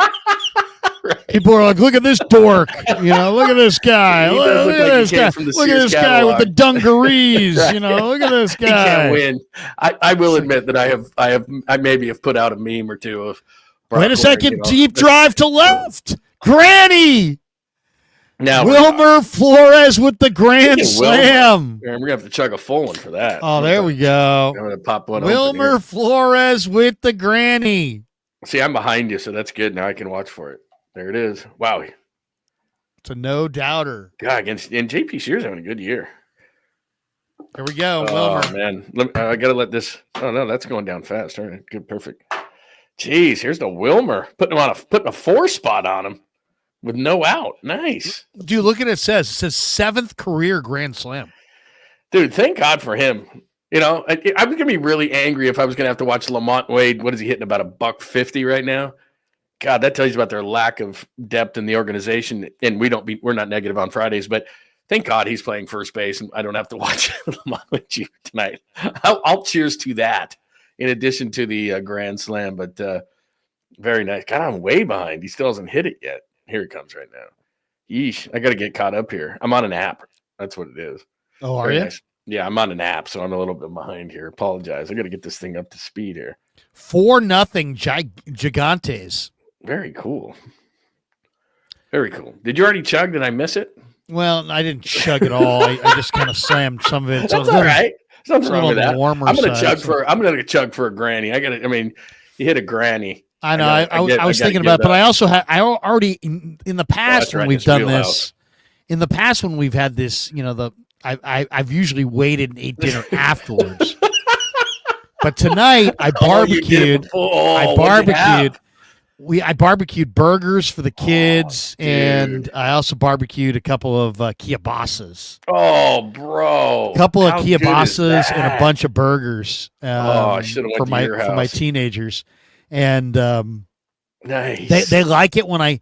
Right. People are like, look at this dork. Look at this guy. Look at this guy. Look at this guy with the dungarees. Right. Look at this guy. He can't win. I will admit that I maybe have put out a meme or two of Brock Wait a second. Purdy, Deep drive to left. Granny. Now Wilmer Flores with the grand slam. We're gonna have to chug a full one for that. Oh, there we go. I'm gonna pop one. Wilmer Flores with the granny. See, I'm behind you, so that's good. Now I can watch for it. There it is. Wow. It's a no doubter. God, and JP Shear's having a good year. Here we go, Oh, Wilmer. man. I got to let this. Oh, no, that's going down fast. All right. Good. Perfect. Jeez, here's the Wilmer. Putting a 4 spot on him with no out. Nice. Dude, look at it. It says 7th career grand slam. Dude, thank God for him. I'm going to be really angry if I was going to have to watch Lamont Wade. What is he hitting, about $150 right now? God, that tells you about their lack of depth in the organization. And we're not negative on Fridays, but thank God he's playing first base and I don't have to watch Lamont Wade tonight. I'll cheers to that in addition to the grand slam, but very nice. God, I'm way behind. He still hasn't hit it yet. Here it comes right now. Yeesh, I got to get caught up here. I'm on an app. That's what it is. Oh, are you? Nice. Yeah, I'm on an app, so I'm a little bit behind here. Apologize. I got to get this thing up to speed here. 4-0 Gigantes. Very cool. Very cool. Did you already chug? Did I miss it? Well, I didn't chug it all. I just kind of slammed some of it. That's all right. There's nothing wrong with that. I'm gonna chug for a granny. You hit a granny. I know. I was thinking about it, but I also had. I already in the past when we've done this. In the past when we've had this, I've usually waited and ate dinner afterwards. But tonight I barbecued. I barbecued burgers for the kids, and I also barbecued a couple of kielbasa's. Oh, bro! A couple of kielbasa's and a bunch of burgers. I should have went to your house. For my teenagers, and nice. They like it when I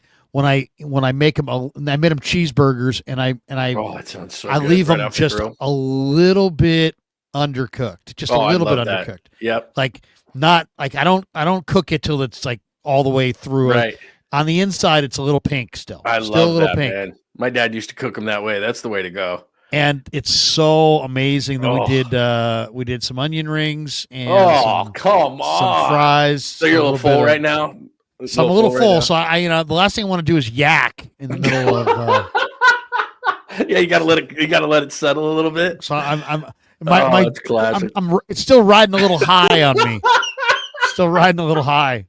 make them. I made them cheeseburgers, and I that sounds so I good. leave them just a little bit undercooked, just a little bit undercooked. Yep. Like not like I don't cook it till it's like all the way through. Right. On the inside, it's a little pink still. I still love a little that, pink. man. My dad used to cook them that way. That's the way to go. And it's so amazing that we did some onion rings and come on, some fries. So you're a little full right now. So I'm a little full. So I the last thing I want to do is yak in the middle of. Yeah, you gotta let it settle a little bit. So that's classic. It's still riding a little high on me. Still riding a little high.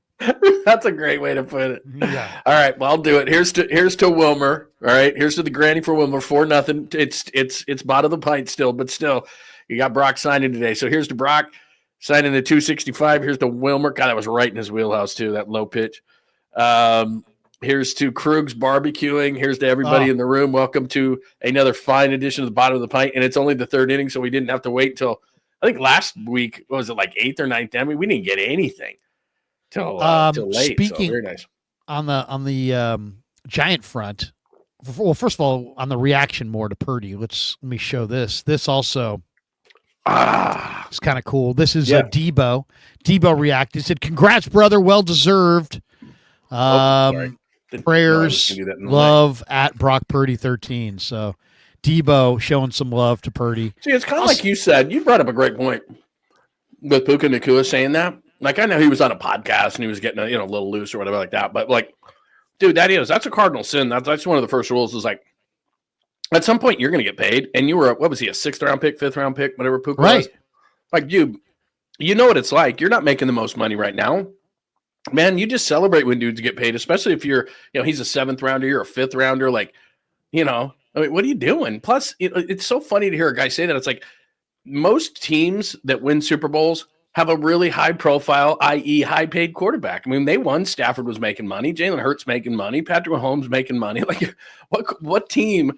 That's a great way to put it. Yeah. All right, well, I'll do it. Here's to Wilmer. All right, here's to the granny for Wilmer. 4-0. It's bottom of the pint still, but still, you got Brock signing today. So here's to Brock signing the 265. Here's to Wilmer. God, that was right in his wheelhouse too. That low pitch. Here's to Krueg's barbecuing. Here's to everybody in the room. Welcome to another fine edition of the bottom of the pint. And it's only the third inning, so we didn't have to wait until I think last week. What was it, like 8th or 9th? I mean, we didn't get anything. Till late. Speaking so very nice. on the Giant front. Well, first of all, on the reaction more to Purdy, let me show this. This also is kind of cool. This is Debo. Debo reacted. He said, "Congrats, brother. Well deserved. Prayers, love at Brock Purdy 13." So Debo showing some love to Purdy. See, it's kind of like you said. You brought up a great point with Puka Nacua saying that. Like, I know he was on a podcast and he was getting a little loose or whatever like that. But, like, dude, that's a cardinal sin. That's one of the first rules is, like, at some point you're going to get paid. And you were, what was he, a 6th-round pick, 5th-round pick, whatever Puka was? Right. Like, dude, you know what it's like. You're not making the most money right now. Man, you just celebrate when dudes get paid, especially if you're, he's a 7th rounder, you're a 5th rounder. Like, I mean, what are you doing? Plus, it's so funny to hear a guy say that. It's like most teams that win Super Bowls have a really high profile, i.e. high paid quarterback. I mean, they won. Stafford was making money. Jalen Hurts making money. Patrick Mahomes making money. Like, what team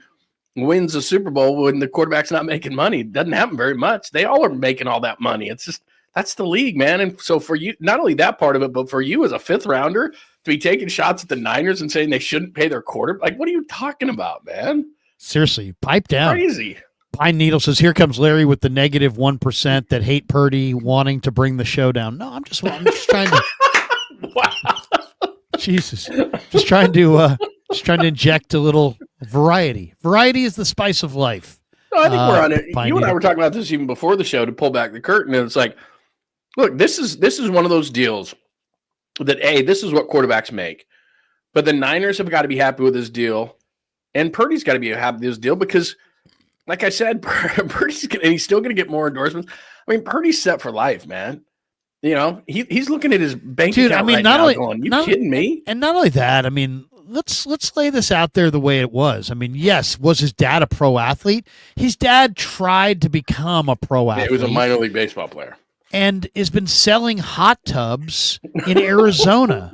wins a Super Bowl when the quarterback's not making money? It doesn't happen very much. They all are making all that money. It's just, that's the league, man. And so for you, not only that part of it, but for you as a 5th rounder to be taking shots at the Niners and saying they shouldn't pay their quarterback, like, what are you talking about, man? Seriously, pipe down. Crazy. Pine Needle says, here comes Larry with the negative 1% that hate Purdy wanting to bring the show down. No, I'm just trying to. Wow. Jesus. Just trying to inject a little variety. Variety is the spice of life. No, I think we're on it. Pine You and I Needle. were talking about this even before the show to pull back the curtain. And it's like, look, this is one of those deals that, this is what quarterbacks make. But the Niners have got to be happy with this deal. And Purdy's got to be happy with this deal because, like I said, Purdy's and he's still going to get more endorsements. I mean, Purdy's set for life, man. He's looking at his bank account right now going, you kidding me? And not only that, I mean, let's lay this out there the way it was. I mean, yes, was his dad a pro athlete? His dad tried to become a pro athlete. He was a minor league baseball player. And has been selling hot tubs in Arizona.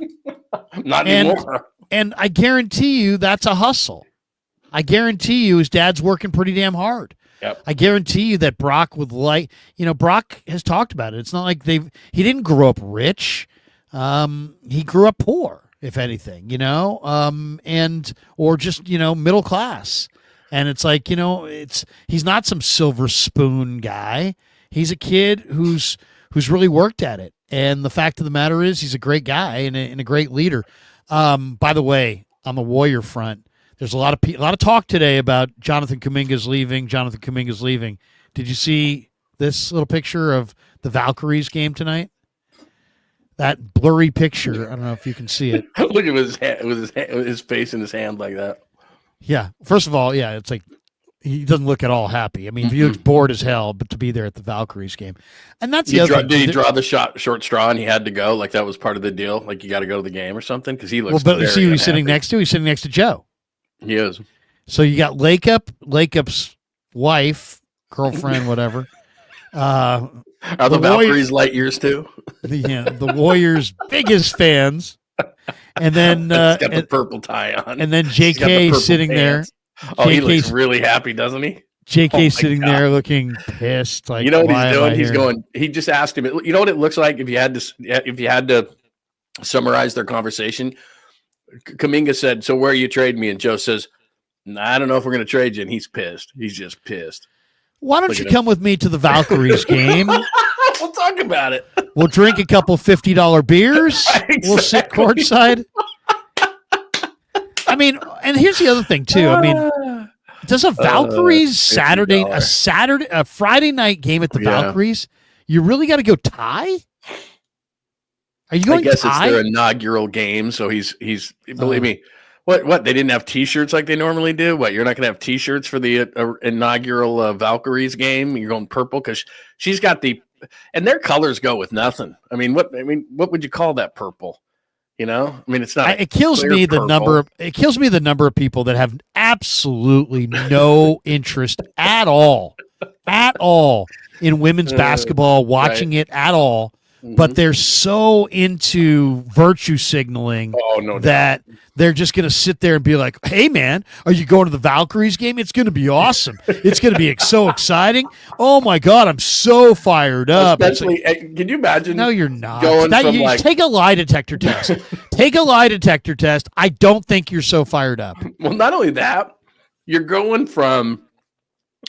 Not anymore. And I guarantee you that's a hustle. I guarantee you his dad's working pretty damn hard. Yep. I guarantee you that Brock would Brock has talked about it. It's not like he didn't grow up rich. He grew up poor, if anything, or just, middle class. And it's like, he's not some silver spoon guy. He's a kid who's really worked at it. And the fact of the matter is he's a great guy and a great leader. By the way, on the Warrior front, there's a lot of talk today about Jonathan Kuminga's leaving. Did you see this little picture of the Valkyries game tonight? That blurry picture. I don't know if you can see it. Look at his hand, with his face in his hand like that. Yeah. First of all, it's like he doesn't look at all happy. I mean, he looks bored as hell, but to be there at the Valkyries game, and that's the other thing. Did he draw the short straw and he had to go? Like that was part of the deal. Like you got to go to the game or something because he looks. Well, but you see who he's sitting next to? He's sitting next to Joe. He is. So you got Lakeup's wife, girlfriend, whatever. Are the Valkyries light years too? The Warriors' biggest fans. And then got the purple tie on. And then JK sitting pants. there. Oh, he looks really happy, doesn't he? JK sitting there looking pissed. Like, you know what he's doing? He's going. He just asked him. You know what it looks like if you had to summarize their conversation. Kuminga said, "So where are you trading me?" And Joe says, "I don't know if we're going to trade you." And he's pissed. He's just pissed. Why don't you come with me to the Valkyries game? We'll talk about it. We'll drink a couple $50 beers. Exactly. We'll sit courtside. I mean, and here's the other thing too. I mean, does a Valkyries a Friday night game at the Valkyries? You really got to go tie? Are you going? I guess tie? It's their inaugural game, so he's believe me. What they didn't have T-shirts like they normally do. What, you're not going to have T-shirts for the inaugural Valkyries game? You're going purple because she's got and their colors go with nothing. I mean, what would you call that purple? I mean, it's not. It kills me the number of people that have absolutely no interest at all in women's basketball, watching it at all. But they're so into virtue signaling that they're just going to sit there and be like, hey, man, are you going to the Valkyries game? It's going to be awesome. It's going to be so exciting. Oh, my God, I'm so fired up. Especially, can you imagine? No, you're not. Take a lie detector test. Take a lie detector test. I don't think you're so fired up. Well, not only that, you're going from,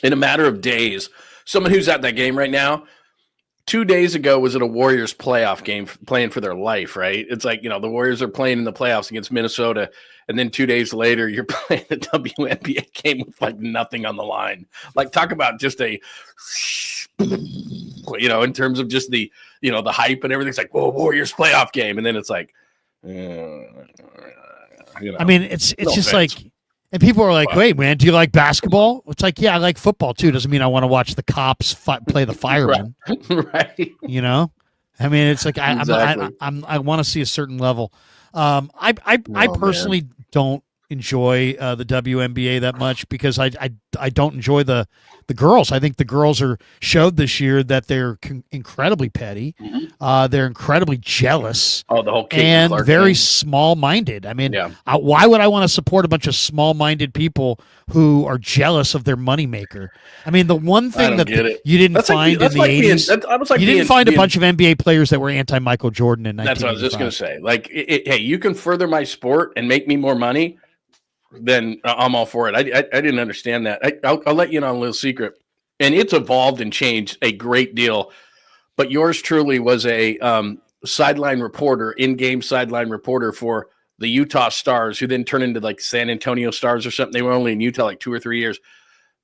in a matter of days, someone who's at that game right now, 2 days ago was at a Warriors playoff game playing for their life, right? It's like, the Warriors are playing in the playoffs against Minnesota. And then 2 days later, you're playing a WNBA game with like nothing on the line. Like talk about just a, in terms of just the, the hype and everything's like, whoa, Warriors playoff game. And then it's like, I mean, it's just like, And people are like, "Wait, man, do you like basketball?" It's like, yeah, I like football too. Doesn't mean I want to watch the cops play the firemen. Right. You know, I mean, it's like Exactly. I want to see a certain level. I personally don't enjoy the WNBA that much because I don't enjoy the girls. I think the girls showed this year that they're incredibly petty. They're incredibly jealous. Oh, the whole Kate and Clark very thing. small-minded. I mean, Yeah. why would I want to support a bunch of small-minded people who are jealous of their moneymaker? I mean, the one thing that you didn't find in the 80s, you didn't find a bunch of NBA players that were anti-Michael Jordan in 1985. That's what I was just going to say. Like, hey, you can further my sport and make me more money, then I'm all for it. I didn't understand that. I'll let you in on a little secret. And it's evolved and changed a great deal. But yours truly was a sideline reporter, in-game sideline reporter for the Utah Stars, who then turned into like San Antonio Stars or something. They were only in Utah like 2 or 3 years.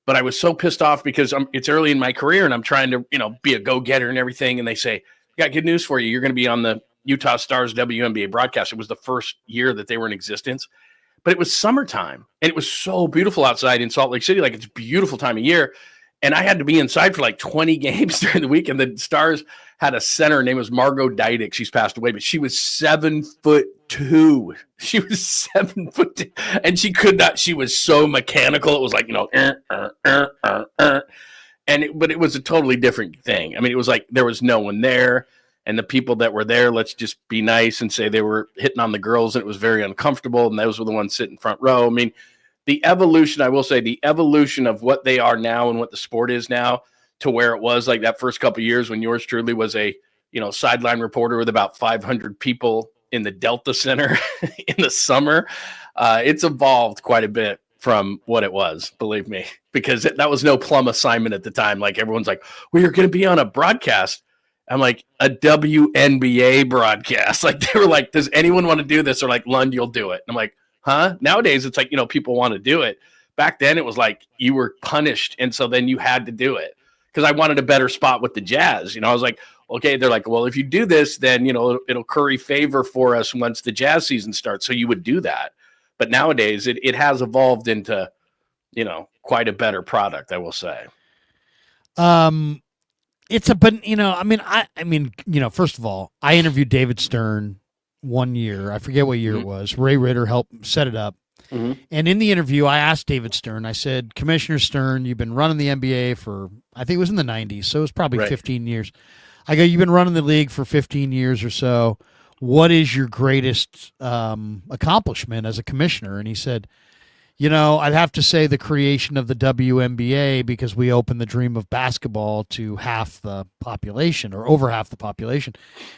But I was so pissed off because it's early in my career and I'm trying to, be a go-getter and everything. And they say, got good news for you. You're going to be on the Utah Stars WNBA broadcast. It was the first year that they were in existence. But it was summertime, and it was so beautiful outside in Salt Lake City. Like, it's a beautiful time of year. And I had to be inside for like 20 games during the week. And the Stars had a center. Her name was Margot Dydick. She's passed away, but she was 7'2". She was 7'2", and she could not. She was so mechanical. It was like, but it was a totally different thing. I mean, it was like there was no one there. And the people that were there, let's just be nice and say they were hitting on the girls, and it was very uncomfortable. And those were the ones sitting front row. I mean, the evolution, I will say, the evolution of what they are now and what the sport is now to where it was like that first couple of years when yours truly was a, sideline reporter with about 500 people in the Delta Center in the summer. It's evolved quite a bit from what it was, believe me, because that was no plum assignment at the time. Like, everyone's like, well, you're going to be on a broadcast. I'm like, a WNBA broadcast. Like, they were like, does anyone want to do this? Or like, Lund, you'll do it. And I'm like, huh? Nowadays, it's like, people want to do it. Back then, it was like you were punished. And so then you had to do it because I wanted a better spot with the Jazz. I was like, okay, they're like, well, if you do this, then, it'll curry favor for us once the Jazz season starts. So you would do that. But nowadays, it has evolved into, quite a better product, I will say. First of all, I interviewed David Stern one year. I forget what year it was. Ray Ritter helped set it up. And in the interview, I asked David Stern, I said, Commissioner Stern, you've been running the NBA for, I think it was in the 90s, so it was probably 15 years. I go, you've been running the league for 15 years or so. What is your greatest accomplishment as a commissioner? And he said, I'd have to say the creation of the WNBA, because we opened the dream of basketball to half the population or over half the population.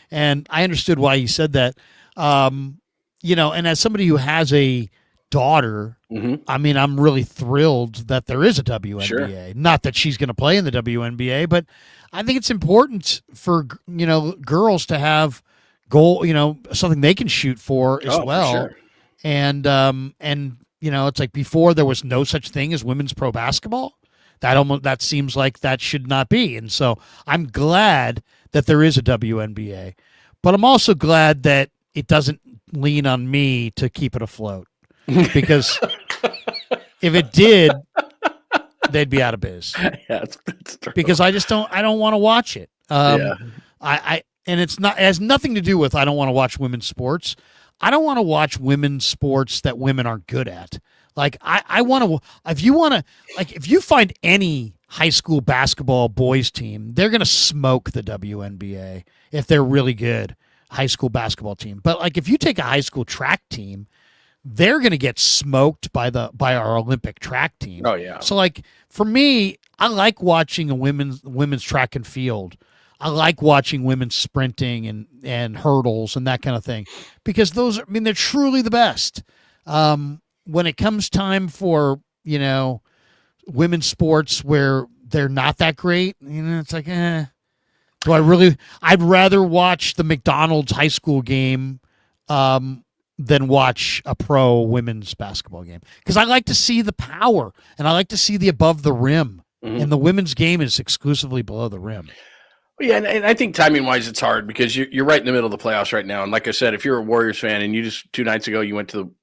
And I understood why he said that. And as somebody who has a daughter, I mean, I'm really thrilled that there is a WNBA. Sure. Not that she's going to play in the WNBA, but I think it's important for, girls to have goal, something they can shoot for as well. For sure. And it's like before there was no such thing as women's pro basketball. That seems like that should not be. And so I'm glad that there is a WNBA, but I'm also glad that it doesn't lean on me to keep it afloat, because if it did, they'd be out of biz. Yeah, it's because I don't want to watch it. And it has nothing to do with, I don't want to watch women's sports. I don't want to watch women's sports that women aren't good at. Like, I want to, if you find any high school basketball boys team, they're going to smoke the WNBA if they're really good high school basketball team. But like, if you take a high school track team, they're going to get smoked by our Olympic track team. Oh yeah. So like, for me, I like watching a women's track and field. I like watching women sprinting and hurdles and that kind of thing, because they're truly the best. When it comes time for, women's sports where they're not that great, it's like, I'd rather watch the McDonald's high school game, than watch a pro women's basketball game. Cause I like to see the power and I like to see the above the rim, and the women's game is exclusively below the rim. Yeah, and I think timing-wise, it's hard because you're right in the middle of the playoffs right now. And like I said, if you're a Warriors fan and you just 2 nights ago you went to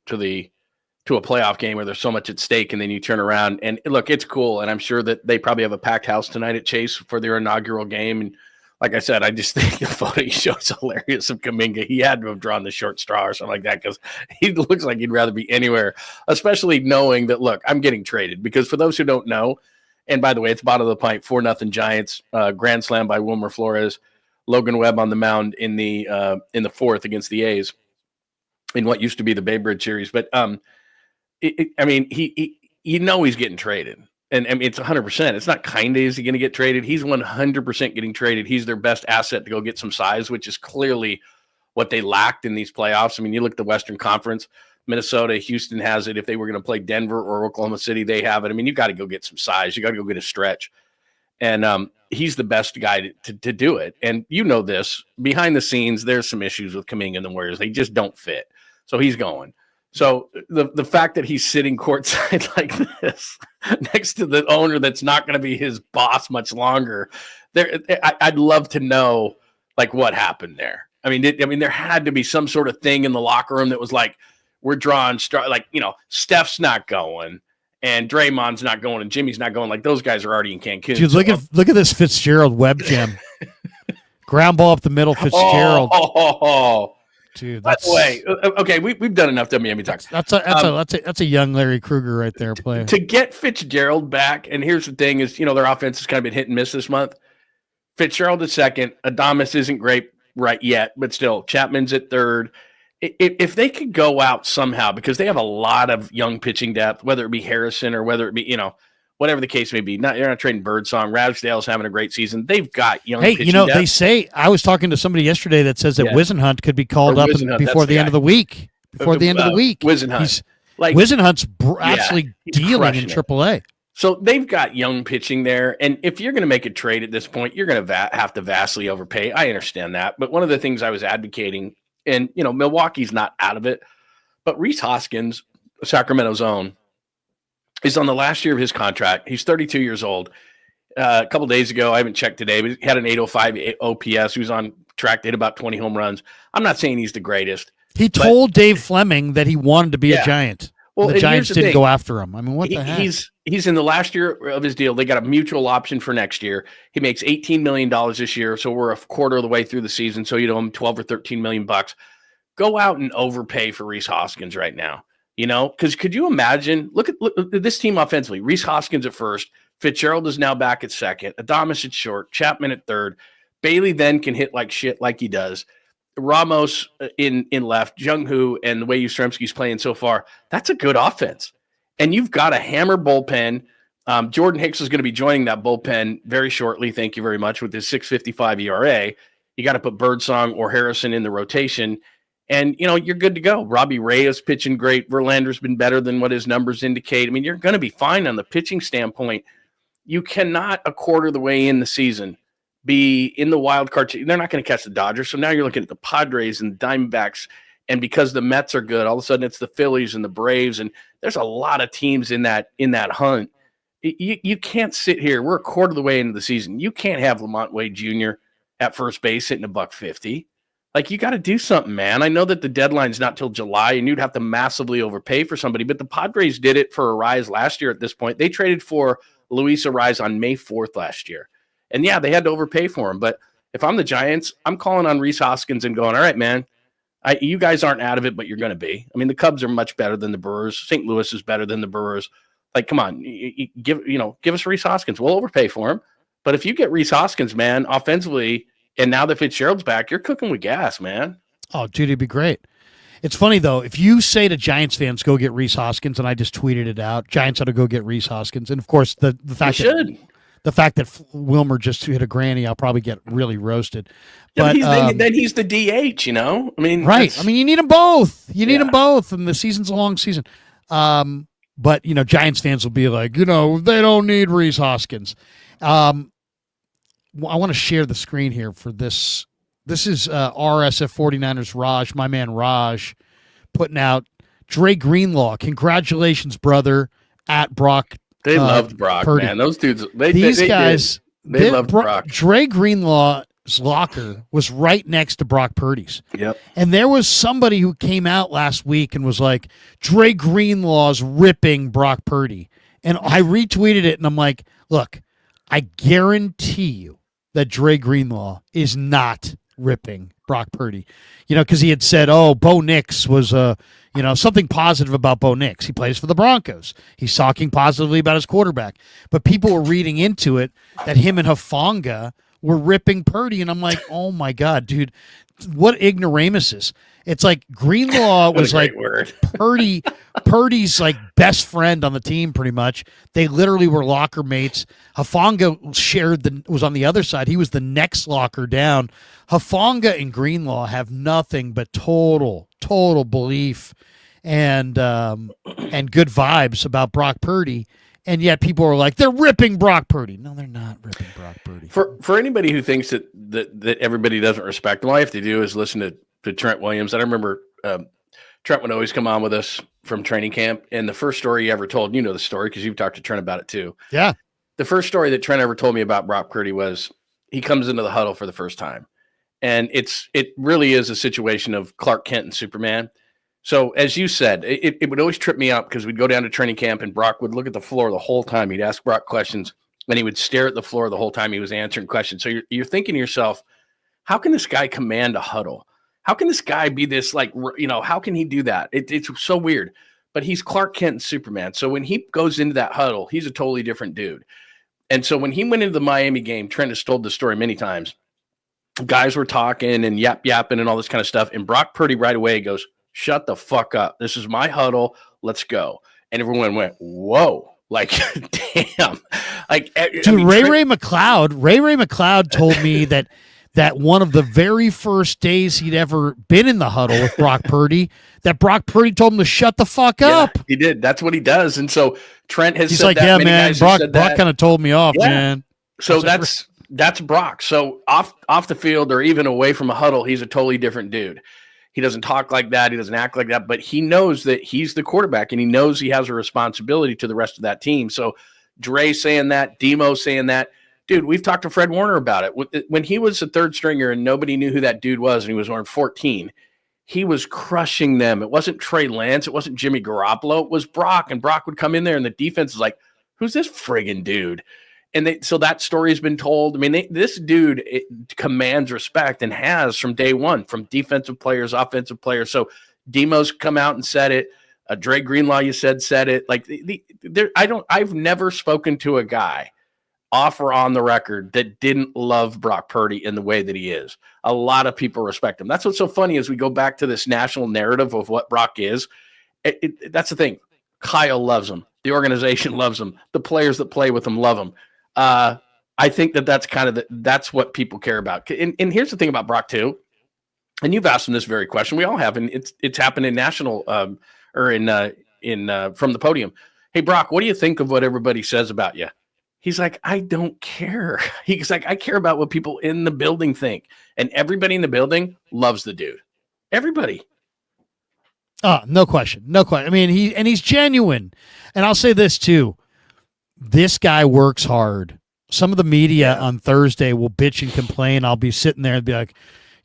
to a playoff game where there's so much at stake, and then you turn around and look, it's cool. And I'm sure that they probably have a packed house tonight at Chase for their inaugural game. And like I said, I just think the photo he shows hilarious of Kuminga. He had to have drawn the short straw or something like that, because he looks like he'd rather be anywhere, especially knowing that, look, I'm getting traded. Because for those who don't know, and by the way, it's bottom of the pint, 4-0 Giants, grand slam by Wilmer Flores, Logan Webb on the mound in the fourth against the A's in what used to be the Bay Bridge series. But he he's getting traded. And I mean, it's 100%. It's not kind of is he going to get traded. He's 100% getting traded. He's their best asset to go get some size, which is clearly what they lacked in these playoffs. I mean, you look at the Western Conference, Minnesota, Houston has it. If they were going to play Denver or Oklahoma City, they have it. I mean, you got to go get some size. You got to go get a stretch. And he's the best guy to do it. And you know this. Behind the scenes, there's some issues with Kuminga and the Warriors. They just don't fit. So he's going. So the fact that he's sitting courtside like this next to the owner that's not going to be his boss much longer, I'd love to know like what happened there. I mean, there had to be some sort of thing in the locker room that was like, we're drawing Steph's not going and Draymond's not going and Jimmy's not going. Like those guys are already in Cancun. Dude, look at this Fitzgerald web gem. Ground ball up the middle, Fitzgerald. Dude, by the way, okay, we've done enough WNBA talks. That's a young Larry Krueger right there playing. To get Fitzgerald back, and here's the thing: is their offense has kind of been hit and miss this month. Fitzgerald at second, Adamas isn't great right yet, but still, Chapman's at third. If they could go out somehow, because they have a lot of young pitching depth, whether it be Harrison or whether it be whatever the case may be. You're not trading Birdsong. Ragsdale's having a great season. They've got young pitching depth. They say, I was talking to somebody yesterday that says that Wisenhunt could be called up before the end of the week. Wisenhunt. Wisenhunt's absolutely dealing in AAA. So they've got young pitching there. And if you're going to make a trade at this point, you're going to have to vastly overpay. I understand that. But one of the things I was advocating, and, Milwaukee's not out of it, but Rhys Hoskins, Sacramento's own, is on the last year of his contract. He's 32 years old. A couple days ago, I haven't checked today, but he had an 805 OPS. He was on track to hit about 20 home runs. I'm not saying he's the greatest. He told Dave Fleming that he wanted to be a Giant. Well, the Giants didn't go after him. I mean, what the heck? He's in the last year of his deal. They got a mutual option for next year. He makes $18 million this year, so we're a quarter of the way through the season, so you owe him $12 or $13 million. Go out and overpay for Rhys Hoskins right now. Because could you imagine? Look at this team offensively. Rhys Hoskins at first. Fitzgerald is now back at second. Adames at short. Chapman at third. Bailey then can hit like shit like he does. Ramos in left. Jung-Hoo and the way Yastrzemski's playing so far. That's a good offense. And you've got a hammer bullpen. Jordan Hicks is going to be joining that bullpen very shortly. Thank you very much. With his 6.55 ERA. You got to put Birdsong or Harrison in the rotation. And, you're good to go. Robbie Ray is pitching great. Verlander's been better than what his numbers indicate. I mean, you're going to be fine on the pitching standpoint. You cannot, a quarter of the way in the season, be in the wild card. They're not going to catch the Dodgers. So now you're looking at the Padres and the Diamondbacks. And because the Mets are good, all of a sudden it's the Phillies and the Braves. And there's a lot of teams in that hunt. You can't sit here. We're a quarter of the way into the season. You can't have Lamont Wade Jr. at first base hitting $150. Like, you got to do something, man. I know that the deadline's not till July, and you'd have to massively overpay for somebody, but the Padres did it for Arise last year at this point. They traded for Luis Arise on May 4th last year. And, yeah, they had to overpay for him. But if I'm the Giants, I'm calling on Rhys Hoskins and going, all right, man, you guys aren't out of it, but you're going to be. I mean, the Cubs are much better than the Brewers. St. Louis is better than the Brewers. Like, come on, give us Rhys Hoskins. We'll overpay for him. But if you get Rhys Hoskins, man, offensively, and now that Fitzgerald's back, you're cooking with gas, man. Oh, dude, it'd be great. It's funny, though. If you say to Giants fans, go get Rhys Hoskins, and I just tweeted it out, Giants ought to go get Rhys Hoskins. And, of course, the fact that Wilmer just hit a granny, I'll probably get really roasted. But then he's the DH, I mean, right. I mean, you need them both. You need them both, and the season's a long season. But, Giants fans will be like, they don't need Rhys Hoskins. I want to share the screen here for this. This is RSF 49ers Raj, my man Raj, putting out Dre Greenlaw. Congratulations, brother, at Brock. They loved Brock, Purdy. Man. Those dudes, these guys loved Brock. Dre Greenlaw locker was right next to Brock Purdy's. Yep. And there was somebody who came out last week and was like, Dre Greenlaw's ripping Brock Purdy. And I retweeted it, and I'm like, look, I guarantee you that Dre Greenlaw is not ripping Brock Purdy. Because he had said, Bo Nix was something positive about Bo Nix. He plays for the Broncos. He's talking positively about his quarterback. But people were reading into it that him and Hufanga were ripping Purdy, and I'm like, oh my God, dude, what ignoramuses. It's like Greenlaw was like Purdy's like best friend on the team, pretty much. They literally were locker mates. Hufanga was on the other side. He was the next locker down. Hufanga and Greenlaw have nothing but total belief and good vibes about Brock Purdy. And yet people are like, they're ripping Brock Purdy. No, they're not ripping Brock Purdy. For anybody who thinks that everybody doesn't respect him, all you have to do is listen to Trent Williams. And I remember Trent would always come on with us from training camp. And the first story he ever told, the story because you've talked to Trent about it too. Yeah. The first story that Trent ever told me about Brock Purdy was he comes into the huddle for the first time. And it really is a situation of Clark Kent and Superman. So as you said, it would always trip me up because we'd go down to training camp and Brock would look at the floor the whole time. He'd ask Brock questions and he would stare at the floor the whole time he was answering questions. So you're thinking to yourself, how can this guy command a huddle? How can this guy be this how can he do that? It's so weird, but he's Clark Kent and Superman. So when he goes into that huddle, he's a totally different dude. And so when he went into the Miami game, Trent has told the story many times. Guys were talking and yapping and all this kind of stuff. And Brock Purdy right away goes, shut the fuck up. This is my huddle. Let's go. And everyone went, whoa. Like, damn. Like, dude, Ray McLeod told me that one of the very first days he'd ever been in the huddle with Brock Purdy, that Brock Purdy told him to shut the fuck up. He did. That's what he does. And so Trent has He's said like, that. yeah, Many man, guys Brock kind of told me off, man. So that's Brock. So off the field or even away from a huddle, he's a totally different dude. He doesn't talk like that. He doesn't act like that, but he knows that he's the quarterback and he knows he has a responsibility to the rest of that team. So Dre saying that, Demo saying that, dude, we've talked to Fred Warner about it. When he was a third stringer and nobody knew who that dude was and he was wearing 14, he was crushing them. It wasn't Trey Lance. It wasn't Jimmy Garoppolo. It was Brock, and Brock would come in there and the defense is like, who's this friggin' dude? And so that story has been told. I mean, this dude commands respect and has from day one, from defensive players, offensive players. So Demo's come out and said it. Dre Greenlaw, you said it. Like I've never spoken to a guy off or on the record that didn't love Brock Purdy in the way that he is. A lot of people respect him. That's what's so funny as we go back to this national narrative of what Brock is. That's the thing. Kyle loves him. The organization loves him. The players that play with him love him. I think that's kind of that's what people care about. And here's the thing about Brock too. And you've asked him this very question. We all have, and it's happened in national or in from the podium. Hey Brock, what do you think of what everybody says about you? He's like, I don't care. He's like, I care about what people in the building think, and everybody in the building loves the dude. Everybody. No question. I mean, he's genuine. And I'll say this too. This guy works hard. Some of the media on Thursday will bitch and complain. I'll be sitting there and be like,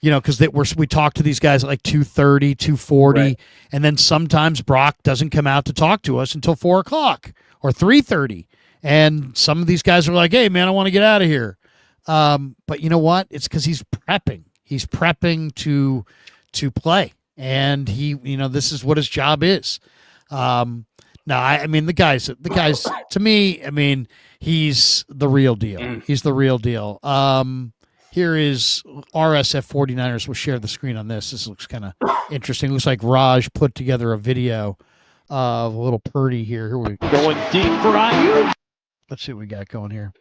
because we talk to these guys at like 2:30, 2:40, right. And then sometimes Brock doesn't come out to talk to us until 4:00 or 3:30. And some of these guys are like, hey, man, I want to get out of here. But you know what? It's because he's prepping. He's prepping to play. And this is what his job is. No, I mean, the guys, to me, I mean, he's the real deal. He's the real deal. Here is RSF 49ers. We'll share the screen on this. This looks kind of interesting. Looks like Raj put together a video of a little Purdy here. Here we go. Going deep for IU. Let's see what we got going here.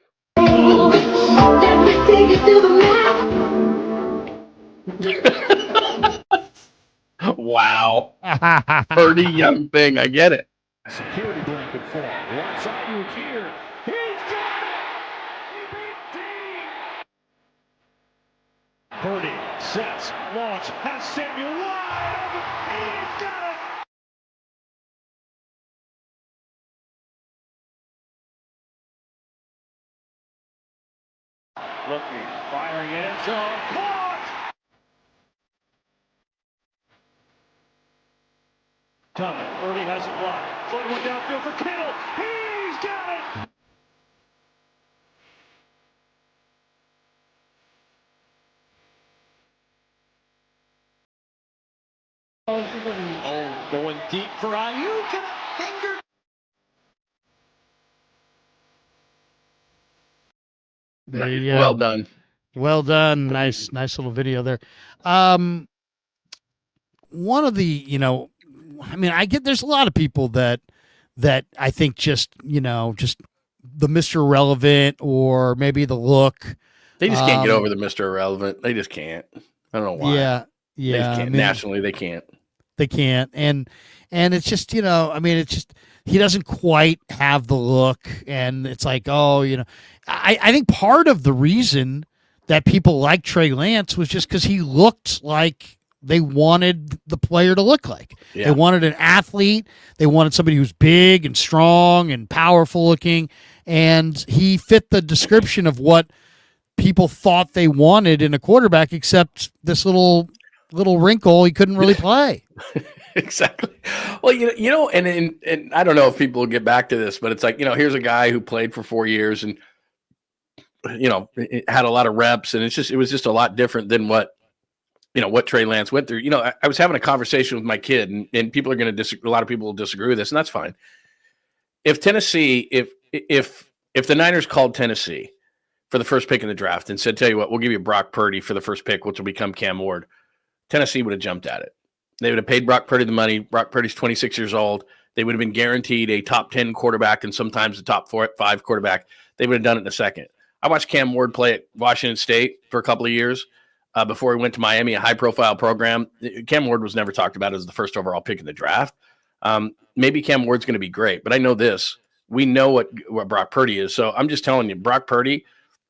Wow. Purdy, young thing. I get it. Security blanket for what's IU here. He's got it. He beat Dean. Purdy sets, launch, has Samuel wide open. He's got it. Looking, firing in, So caught. Coming. Purdy has it blocked. Floating one downfield for Kittle. He's got it. Oh, going deep for Ayuk. And a finger. There you go. Well done. Well done. Nice little video there. One of the, I get there's a lot of people that I think just the Mr. Irrelevant or maybe the look. They just can't get over the Mr. Irrelevant. They just can't. I don't know why. Yeah. They just can't. Nationally, they can't. They can't. And it's just, it's just he doesn't quite have the look. And it's like, I think part of the reason that people like Trey Lance was just because he looked like they wanted the player to look like. Yeah. They wanted an athlete. They wanted somebody who's big and strong and powerful looking. And he fit the description of what people thought they wanted in a quarterback, except this little wrinkle he couldn't really play. Exactly. Well, and I don't know if people will get back to this, but it's like, here's a guy who played for 4 years and, had a lot of reps, and it was just a lot different than what Trey Lance went through. I was having a conversation with my kid, and people are going to a lot of people will disagree with this, and that's fine. If Tennessee, if the Niners called Tennessee for the first pick in the draft and said, tell you what, we'll give you Brock Purdy for the first pick, which will become Cam Ward, Tennessee would have jumped at it. They would have paid Brock Purdy the money. Brock Purdy's 26 years old. They would have been guaranteed a top 10 quarterback and sometimes a top 5 quarterback. They would have done it in a second. I watched Cam Ward play at Washington State for a couple of years before he went to Miami, a high-profile program. Cam Ward was never talked about as the first overall pick in the draft. Maybe Cam Ward's going to be great, but I know this. We know what Brock Purdy is. So I'm just telling you, Brock Purdy,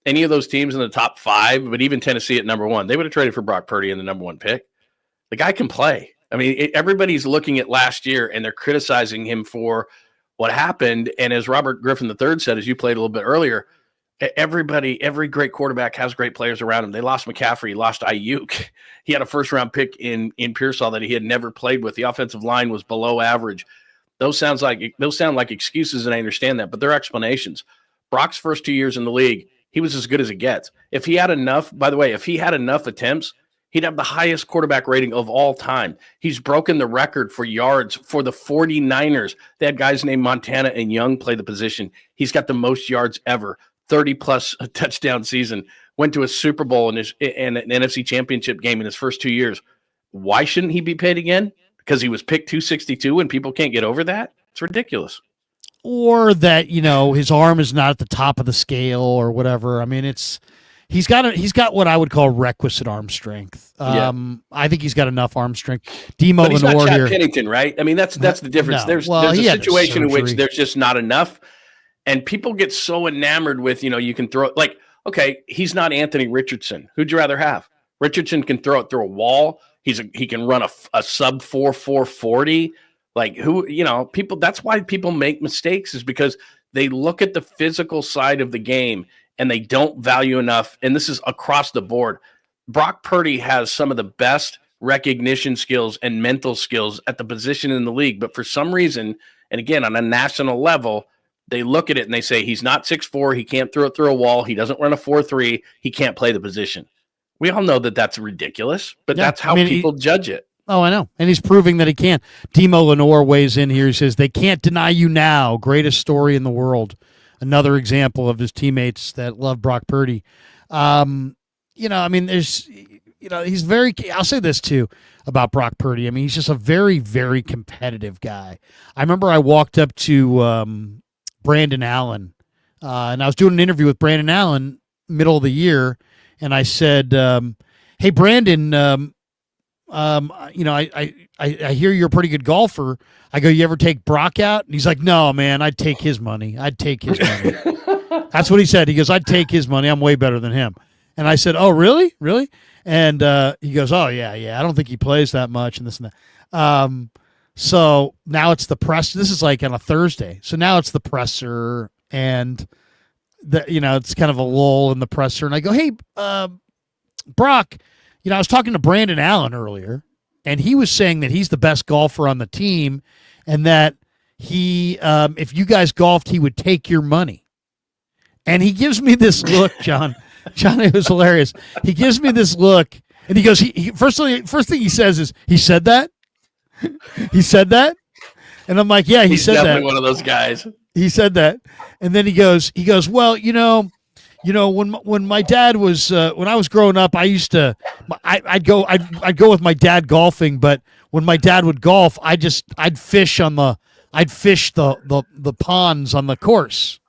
any of those teams in the top 5, but even Tennessee at number 1, they would have traded for Brock Purdy in the number 1 pick. The guy can play. I mean, everybody's looking at last year, and they're criticizing him for what happened. And as Robert Griffin III said, as you played a little bit earlier, every great quarterback has great players around him. They lost McCaffrey, he lost Ayuk. He had a first-round pick in Pearsall that he had never played with. The offensive line was below average. Those sound like excuses, and I understand that, but they're explanations. Brock's first 2 years in the league, he was as good as it gets. If he had enough attempts, he'd have the highest quarterback rating of all time. He's broken the record for yards for the 49ers. They had guys named Montana and Young play the position. He's got the most yards ever, 30-plus touchdown season. Went to a Super Bowl and an NFC Championship game in his first 2 years. Why shouldn't he be paid again? Because he was picked 262 and people can't get over that? It's ridiculous. Or that, his arm is not at the top of the scale or whatever. I mean, he's got what I would call requisite arm strength. I think he's got enough arm strength. Demo but he's not Lenore Chad here. Pennington, right? I mean, that's the difference. No. There's a situation in which there's just not enough, and people get so enamored with, you can throw it. Like, okay, he's not Anthony Richardson. Who'd you rather have? Richardson can throw it through a wall. He can run a sub 4.40. Like people. That's why people make mistakes, is because they look at the physical side of the game and they don't value enough. And this is across the board. Brock Purdy has some of the best recognition skills and mental skills at the position in the league. But for some reason, and again, on a national level, they look at it and they say, he's not 6'4", he can't throw it through a wall, he doesn't run a 4.3, he can't play the position. We all know that that's ridiculous, but that's how people judge it. Oh, I know. And he's proving that he can. Demo Lenore weighs in here. He says, they can't deny you now. Greatest story in the world. Another example of his teammates that love Brock Purdy. There's, he's very, I'll say this too about Brock Purdy. I mean, he's just a very, very competitive guy. I remember I walked up to Brandon Allen, and I was doing an interview with Brandon Allen middle of the year, and I said, hey, Brandon, I hear you're a pretty good golfer. I go, you ever take Brock out? And he's like, no, man, I'd take his money. That's what he said. He goes, I'd take his money. I'm way better than him. And I said, oh, really? Really? And he goes, oh, yeah. I don't think he plays that much and this and that. So now it's the press. This is like on a Thursday. So now it's the presser, and it's kind of a lull in the presser. And I go, hey, Brock, I was talking to Brandon Allen earlier, and he was saying that he's the best golfer on the team, and that he, if you guys golfed, he would take your money. And he gives me this look, John. John, it was hilarious. He gives me this look, and he goes, first thing he says is, he said that? He said that? And I'm like, yeah, he said that. He's definitely one of those guys. He said that. And then he goes, well, when my dad was, when I was growing up, I used to, I'd go with my dad golfing, but when my dad would golf, I'd fish the ponds on the course.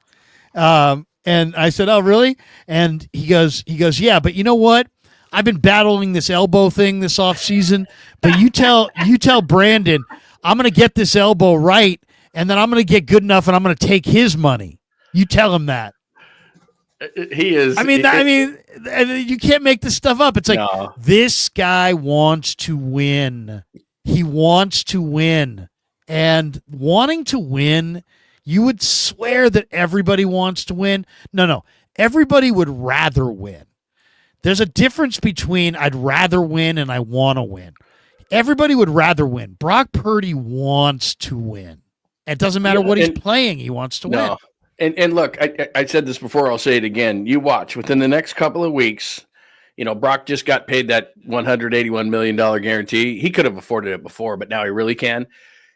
And I said, oh, really? And he goes, yeah, but you know what? I've been battling this elbow thing this off season, but you tell Brandon, I'm going to get this elbow right, and then I'm going to get good enough, and I'm going to take his money. You tell him that. He is. I mean, you can't make this stuff up. It's like, no. This guy wants to win. He wants to win. And wanting to win, you would swear that everybody wants to win. No. Everybody would rather win. There's a difference between I'd rather win and I want to win. Everybody would rather win. Brock Purdy wants to win. It doesn't matter what he's playing. He wants to win. And look, I said this before. I'll say it again. You watch within the next couple of weeks. Brock just got paid that $181 million guarantee. He could have afforded it before, but now he really can.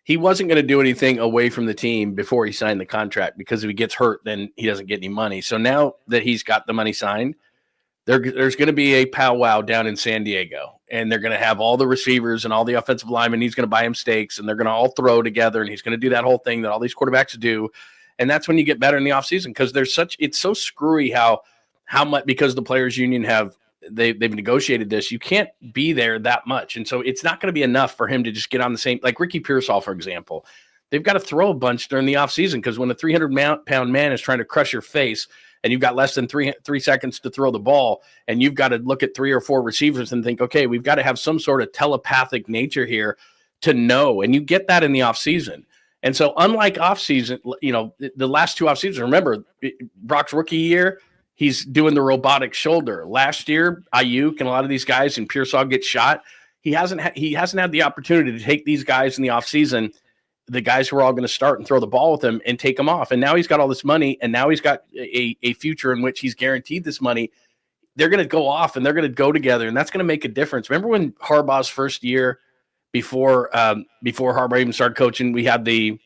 He wasn't going to do anything away from the team before he signed the contract, because if he gets hurt, then he doesn't get any money. So now that he's got the money signed, there's going to be a powwow down in San Diego, and they're going to have all the receivers and all the offensive linemen. He's going to buy him steaks, and they're going to all throw together, and he's going to do that whole thing that all these quarterbacks do. And that's when you get better in the offseason, because it's so screwy how much, because the players union they've negotiated this, you can't be there that much. And so it's not going to be enough for him to just get on the same, like Ricky Pearsall, for example. They've got to throw a bunch during the offseason, because when a 300-pound man is trying to crush your face and you've got less than three seconds to throw the ball, and you've got to look at 3 or 4 receivers and think, okay, we've got to have some sort of telepathic nature here to know. And you get that in the offseason. And so unlike offseason, the last 2 offseasons, remember, Brock's rookie year, he's doing the robotic shoulder. Last year, Ayuk and a lot of these guys, and Pearsall get shot. He hasn't had the opportunity to take these guys in the offseason, the guys who are all going to start and throw the ball with him, and take them off. And now he's got all this money, and now he's got a future in which he's guaranteed this money. They're going to go off, and they're going to go together, and that's going to make a difference. Remember when Harbaugh's first year, before Harbaugh even started coaching, we had an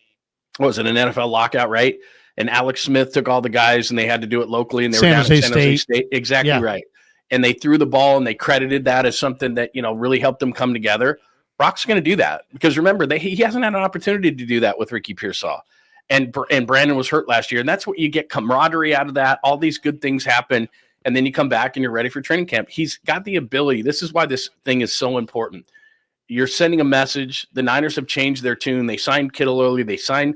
NFL lockout, right? And Alex Smith took all the guys, and they had to do it locally, and they were down in San Jose State. Exactly, yeah. Right. And they threw the ball, and they credited that as something that, really helped them come together. Brock's going to do that, because remember, he hasn't had an opportunity to do that with Ricky Pearsall. And Brandon was hurt last year, and that's what you get, camaraderie out of that. All these good things happen, and then you come back and you're ready for training camp. He's got the ability. This is why this thing is so important. You're sending a message. The Niners have changed their tune. They signed Kittle early. They signed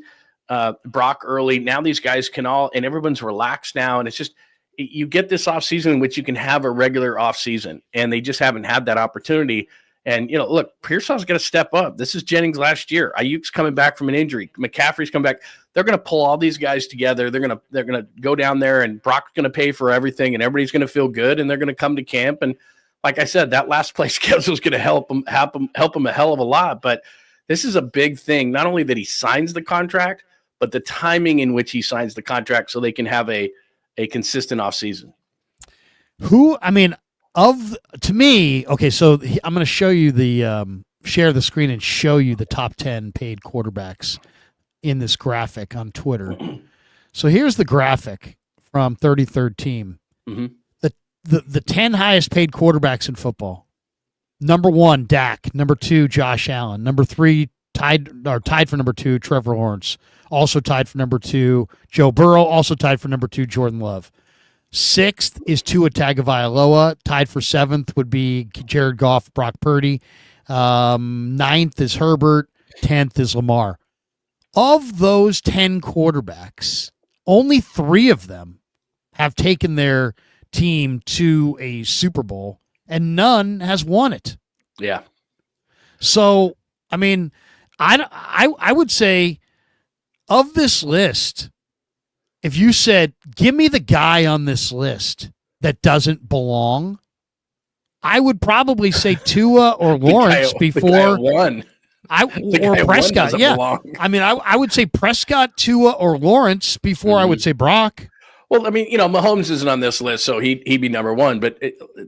Brock early. Now these guys can all, and everyone's relaxed now. And it's just, you get this offseason in which you can have a regular offseason, and they just haven't had that opportunity. And, look, Pearsall's going to step up. This is Jennings last year. Ayuk's coming back from an injury. McCaffrey's coming back. They're going to pull all these guys together. They're going to go down there, and Brock's going to pay for everything, and everybody's going to feel good, and they're going to come to camp. And like I said, that last place schedule is going to help him a hell of a lot. But this is a big thing, not only that he signs the contract, but the timing in which he signs the contract, so they can have a consistent offseason. To me, okay, so I'm going to show you share the screen and show you the top 10 paid quarterbacks in this graphic on Twitter. So here's the graphic from 33rd Team. Mm-hmm. The 10 highest paid quarterbacks in football. Number 1, Dak. Number 2, Josh Allen. Number 3, tied for number 2, Trevor Lawrence. Also tied for number 2, Joe Burrow. Also tied for number 2, Jordan Love. 6th is Tua Tagovailoa. Tied for 7th would be Jared Goff, Brock Purdy. 9th is Herbert. 10th is Lamar. Of those 10 quarterbacks, only 3 of them have taken their team to a Super Bowl, and none has won it. Yeah. So, I would say, of this list, if you said, give me the guy on this list that doesn't belong, I would probably say Tua or Lawrence The guy at one. or Prescott. Yeah. I mean, I would say Prescott, Tua, or Lawrence before I would say Brock. Well, I mean, Mahomes isn't on this list, so he'd be number one. But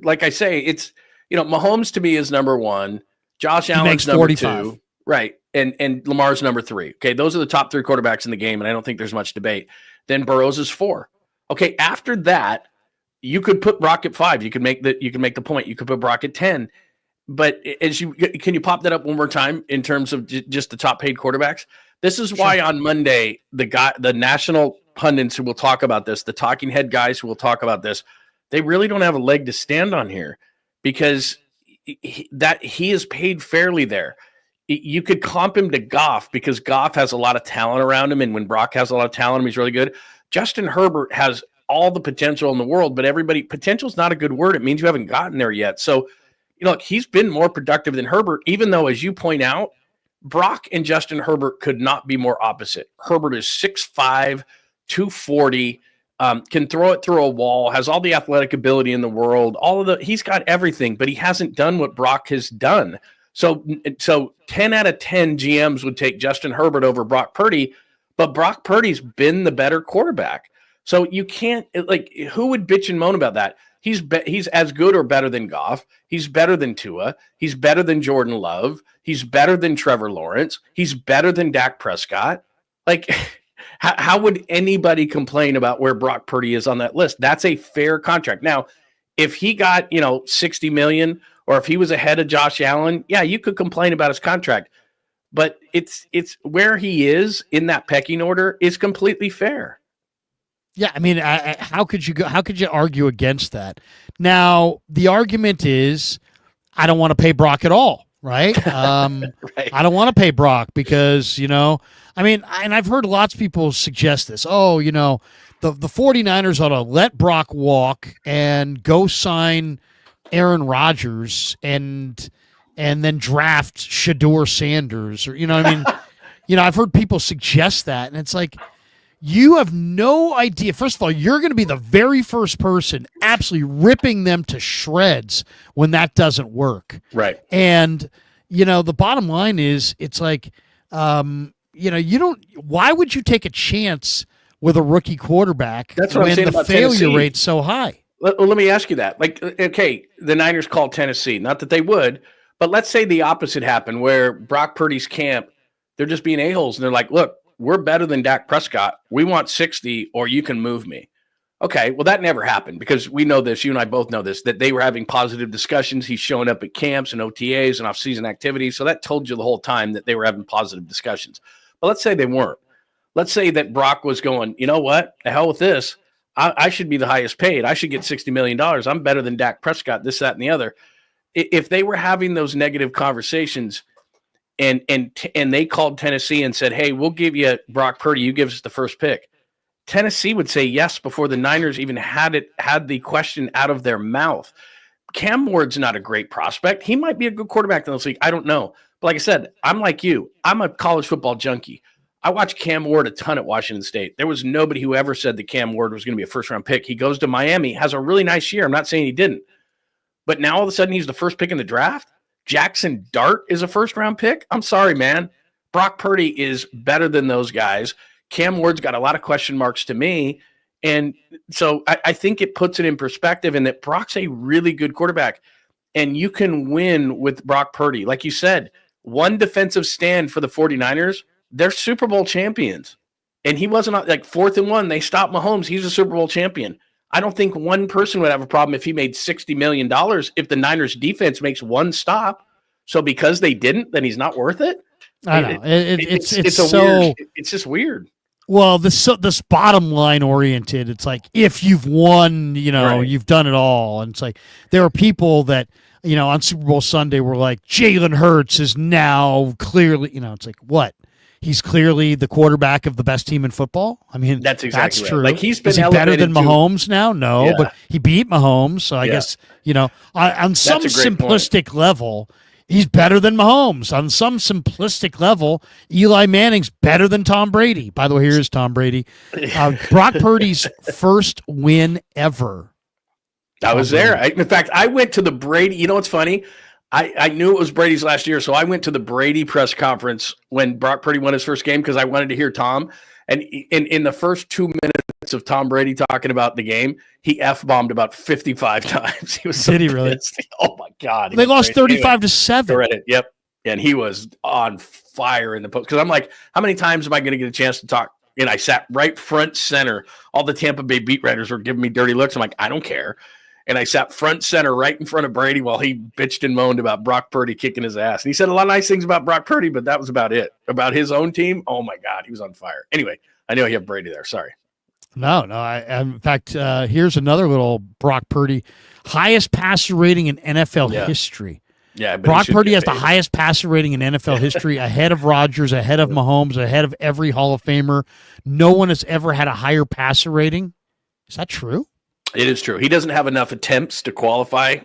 like I say, it's Mahomes to me is number one. Josh Allen's number 45. two, right? And Lamar's number three. Okay, those are the top three quarterbacks in the game, and I don't think there's much debate. Then Burrows is four. Okay, after that, you could put Brock at 5. You could make the point. You could put Brock at 10. But can you pop that up one more time in terms of just the top paid quarterbacks? This is why on Monday the national pundits who will talk about this, the talking head guys who will talk about this, they really don't have a leg to stand on here because he is paid fairly there. You could comp him to Goff because Goff has a lot of talent around him, and when Brock has a lot of talent, he's really good. Justin Herbert has all the potential in the world, but potential is not a good word. It means you haven't gotten there yet. So, look, he's been more productive than Herbert, even though, as you point out, Brock and Justin Herbert could not be more opposite. Herbert is 6'5", 240, can throw it through a wall, has all the athletic ability in the world. He's got everything, but he hasn't done what Brock has done. So 10 out of 10 GMs would take Justin Herbert over Brock Purdy, but Brock Purdy's been the better quarterback. So you can't who would bitch and moan about that? He's as good or better than Goff. He's better than Tua. He's better than Jordan Love. He's better than Trevor Lawrence. He's better than Dak Prescott. How would anybody complain about where Brock Purdy is on that list? That's a fair contract. Now, if he got, $60 million, or if he was ahead of Josh Allen, yeah, you could complain about his contract. But it's where he is in that pecking order is completely fair. Yeah, I mean, how could you argue against that? Now, the argument is, I don't want to pay Brock at all, right? Right. I don't want to pay Brock because, I mean, and I've heard lots of people suggest this. Oh, the 49ers ought to let Brock walk and go sign Aaron Rodgers and then draft Shedeur Sanders, or, I mean, I've heard people suggest that, and it's like, you have no idea. First of all, you're going to be the very first person absolutely ripping them to shreds when that doesn't work. Right. And, the bottom line is, it's like, why would you take a chance with a rookie quarterback That's what I'm saying the about failure Tennessee. rate's so high? Let me ask you that. Okay, the Niners called Tennessee. Not that they would, but let's say the opposite happened where Brock Purdy's camp, they're just being a-holes, and they're like, look, we're better than Dak Prescott. We want 60, or you can move me. Okay, well, that never happened because we know this. You and I both know this, that they were having positive discussions. He's showing up at camps and OTAs and off-season activities. So that told you the whole time that they were having positive discussions. But let's say they weren't. Let's say that Brock was going, you know what? The hell with this. I should be the highest paid. I should get $60 million. I'm better than Dak Prescott, this, that, and the other. If they were having those negative conversations and they called Tennessee and said, hey, we'll give you Brock Purdy. You give us the first pick. Tennessee would say yes before the Niners even had the question out of their mouth. Cam Ward's not a great prospect. He might be a good quarterback in this league. I don't know. But like I said, I'm like you. I'm a college football junkie. I watched Cam Ward a ton at Washington State. There was nobody who ever said that Cam Ward was going to be a first-round pick. He goes to Miami, has a really nice year. I'm not saying he didn't. But now all of a sudden he's the first pick in the draft? Jackson Dart is a first-round pick? I'm sorry, man. Brock Purdy is better than those guys. Cam Ward's got a lot of question marks to me. And so I think it puts it in perspective in that Brock's a really good quarterback. And you can win with Brock Purdy. Like you said, one defensive stand for the 49ers, they're Super Bowl champions. And he wasn't like 4th and 1. They stopped Mahomes. He's a Super Bowl champion. I don't think one person would have a problem if he made $60 million if the Niners defense makes one stop. So because they didn't, then he's not worth it. I know. It's just weird. Well, this bottom line oriented, it's like, if you've won, Right. you've done it all. And it's like, there are people that, on Super Bowl Sunday were like, Jalen Hurts is now clearly, it's like, what? He's clearly the quarterback of the best team in football. I mean, That's exactly right. true. Like, he's been Is he better than elevated to- Mahomes now? No, Yeah. but he beat Mahomes. So I Yeah. guess, on some a great point. simplistic level, he's better than Mahomes. On some simplistic level, Eli Manning's better than Tom Brady. By the way, here's Tom Brady. Brock Purdy's first win ever I was there. In fact, I went to the Brady. You know what's funny? I knew it was Brady's last year, so I went to the Brady press conference when Brock Purdy won his first game because I wanted to hear Tom. And in the first 2 minutes of Tom Brady talking about the game, he F-bombed about 55 times. He was so Did he really? pissed. Oh, my God. They lost 35-7. Anyway, yep. And he was on fire in the post. Because I'm like, how many times am I going to get a chance to talk? And I sat right front center. All the Tampa Bay beat writers were giving me dirty looks. I'm like, I don't care. And I sat front center right in front of Brady while he bitched and moaned about Brock Purdy kicking his ass. And he said a lot of nice things about Brock Purdy, but that was about it. About his own team, oh, my God, he was on fire. Anyway, I know you have Brady there. Sorry. No. In fact, here's another little Brock Purdy. Highest passer rating in NFL history. Yeah, but Brock Purdy has the highest passer rating in NFL history, ahead of Rodgers, ahead of Mahomes, ahead of every Hall of Famer. No one has ever had a higher passer rating. Is that true? It is true. He doesn't have enough attempts to qualify,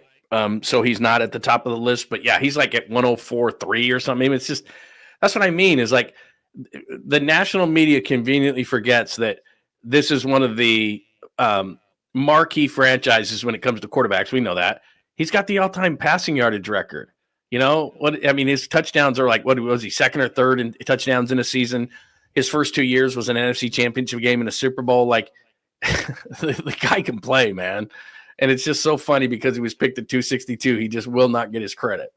so he's not at the top of the list. But, yeah, he's like at 104.3 or something. It's just that's what I mean is like the national media conveniently forgets that this is one of the marquee franchises when it comes to quarterbacks. We know that. He's got the all-time passing yardage record. You know, his touchdowns are like, what was he, second or third in touchdowns in a season? His first 2 years was an NFC championship game and a Super Bowl. Like, the guy can play, man. And it's just so funny because he was picked at 262. He just will not get his credit.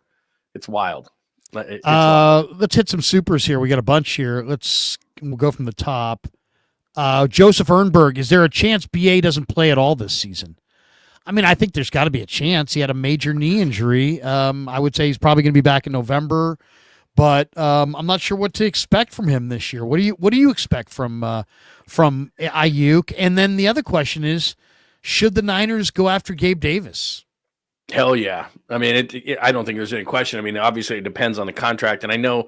It's wild. Let's hit some supers here. We got a bunch here. We'll go from the top. Joseph Ernberg, is there a chance BA doesn't play at all this season? I mean, I think there's got to be a chance. He had a major knee injury. I would say he's probably going to be back in November, but I'm not sure what to expect from him this year. What do you expect from Ayuk? And then the other question is, should the Niners go after Gabe Davis? Hell yeah. I mean, I don't think there's any question. I mean, obviously it depends on the contract, and I know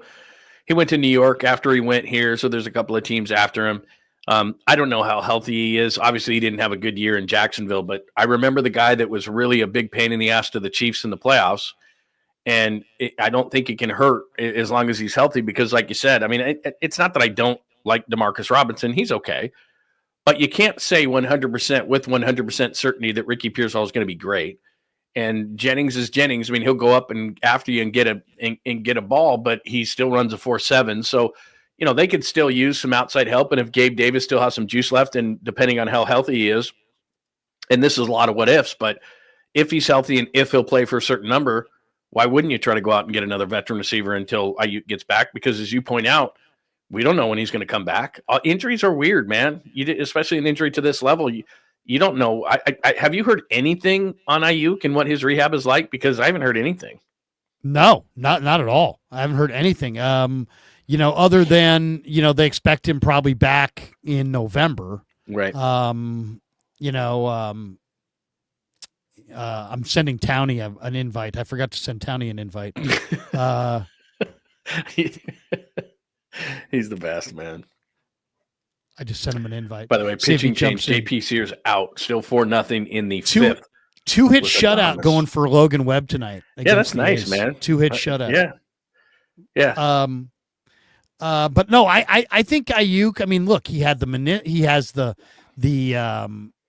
he went to New York after he went here, so there's a couple of teams after him. I don't know how healthy he is. Obviously, he didn't have a good year in Jacksonville, but I remember the guy that was really a big pain in the ass to the Chiefs in the playoffs, and I don't think it can hurt as long as he's healthy because, like you said, I mean, it's not that I don't like Demarcus Robinson. He's okay, but you can't say 100% with 100% certainty that Ricky Pearsall is going to be great. And Jennings is Jennings. I mean, he'll go up and after you and get a ball, but he still runs a 4.7. So, you know, they could still use some outside help. And if Gabe Davis still has some juice left, and depending on how healthy he is, and this is a lot of what ifs, but if he's healthy and if he'll play for a certain number, why wouldn't you try to go out and get another veteran receiver until Ayuk gets back? Because as you point out, we don't know when he's going to come back. Injuries are weird, man. Especially an injury to this level. You don't know. Have you heard anything on Ayuk and what his rehab is like? Because I haven't heard anything. No, not at all. I haven't heard anything. Other than, they expect him probably back in November. Right. I'm sending Towney an invite. I forgot to send Towney an invite. He's the best, man. I just sent him an invite. By the way, pitching change. JP Sears out. Still 4-0 in the fifth. Two-hit shutout going for Logan Webb tonight. Yeah, that's nice, man. 2-hit shutout. Yeah. Yeah. But no, I think Ayuk. I mean, look, he has the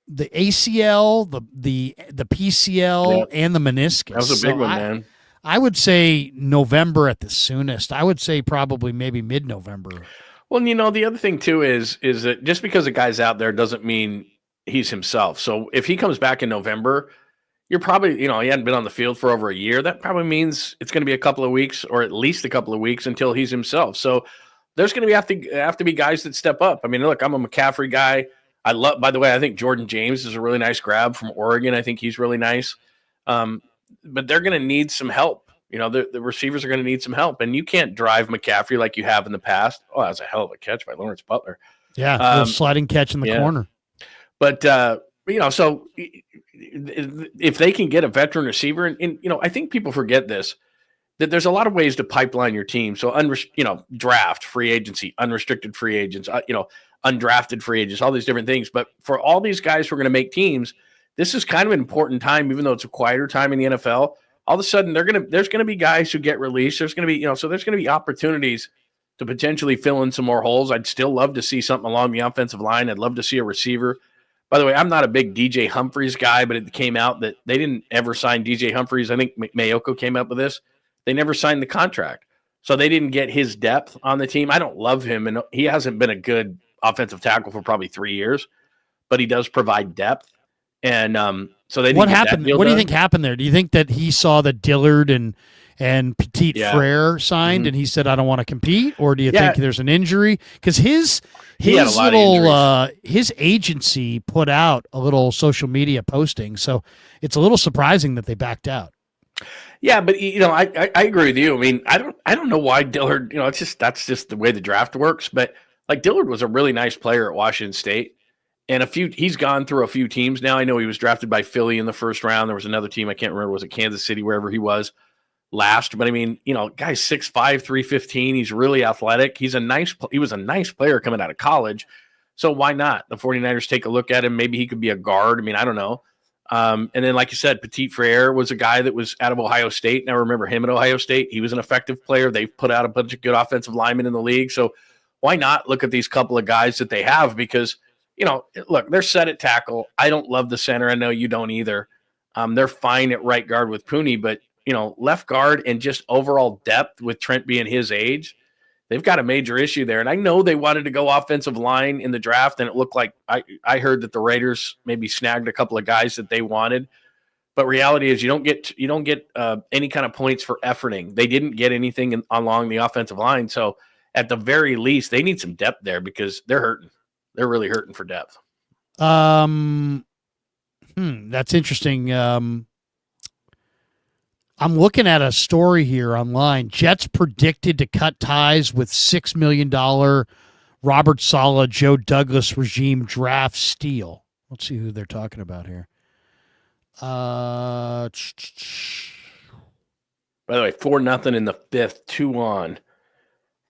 ACL, the PCL, and the meniscus. That was a big one, man. I would say November at the soonest. I would say probably maybe mid-November. Well, the other thing too is that just because a guy's out there doesn't mean he's himself. So if he comes back in November, you're probably, he hadn't been on the field for over a year. That probably means it's going to be a couple of weeks or at least a couple of weeks until he's himself. So there's going to have to be guys that step up. I mean, look, I'm a McCaffrey guy. By the way, I think Jordan James is a really nice grab from Oregon. I think he's really nice. But they're going to need some help. The receivers are going to need some help, and you can't drive McCaffrey like you have in the past. Oh, that was a hell of a catch by Lawrence Butler. Yeah, sliding catch in the corner. But, so if they can get a veteran receiver, and I think people forget this, that there's a lot of ways to pipeline your team. So, draft, free agency, unrestricted free agents, undrafted free agents, all these different things. But for all these guys who are going to make teams, this is kind of an important time, even though it's a quieter time in the NFL. All of a sudden, there's going to be guys who get released. There's going to be, so there's going to be opportunities to potentially fill in some more holes. I'd still love to see something along the offensive line. I'd love to see a receiver. By the way, I'm not a big DJ Humphries guy, but it came out that they didn't ever sign DJ Humphries. I think Mayoko came up with this. They never signed the contract. So they didn't get his depth on the team. I don't love him, and he hasn't been a good offensive tackle for probably 3 years, but he does provide depth. And so they didn't What get happened? that deal What do you done. think happened there? Do you think that he saw that Dillard and Petit Frere signed, and he said, "I don't want to compete," or do you think there's an injury? Because his had a lot of little his agency put out a little social media posting, so it's a little surprising that they backed out. Yeah, but I agree with you. I mean, I don't know why Dillard. That's just the way the draft works. But like Dillard was a really nice player at Washington State, and he's gone through a few teams now. I know he was drafted by Philly in the first round. There was another team I can't remember. Was it Kansas City, wherever he was last? But I mean, guy's 6'5", 315. He's really athletic. He was a nice player coming out of college. So why not? The 49ers take a look at him. Maybe he could be a guard. I mean, I don't know. And then, like you said, Petit Frere was a guy that was out of Ohio State. And I remember him at Ohio State. He was an effective player. They've put out a bunch of good offensive linemen in the league. So why not look at these couple of guys that they have? Because, look, they're set at tackle. I don't love the center. I know you don't either. They're fine at right guard with Pooney, but, left guard and just overall depth with Trent being his age, they've got a major issue there. And I know they wanted to go offensive line in the draft, and it looked like I heard that the Raiders maybe snagged a couple of guys that they wanted. But reality is you don't get any kind of points for efforting. They didn't get anything along the offensive line. So at the very least, they need some depth there because they're hurting. They're really hurting for depth. That's interesting. I'm looking at a story here online. Jets predicted to cut ties with $6 million Robert Saleh, Joe Douglas regime draft steal. Let's see who they're talking about here. By the way, 4-0 in the fifth, 2-on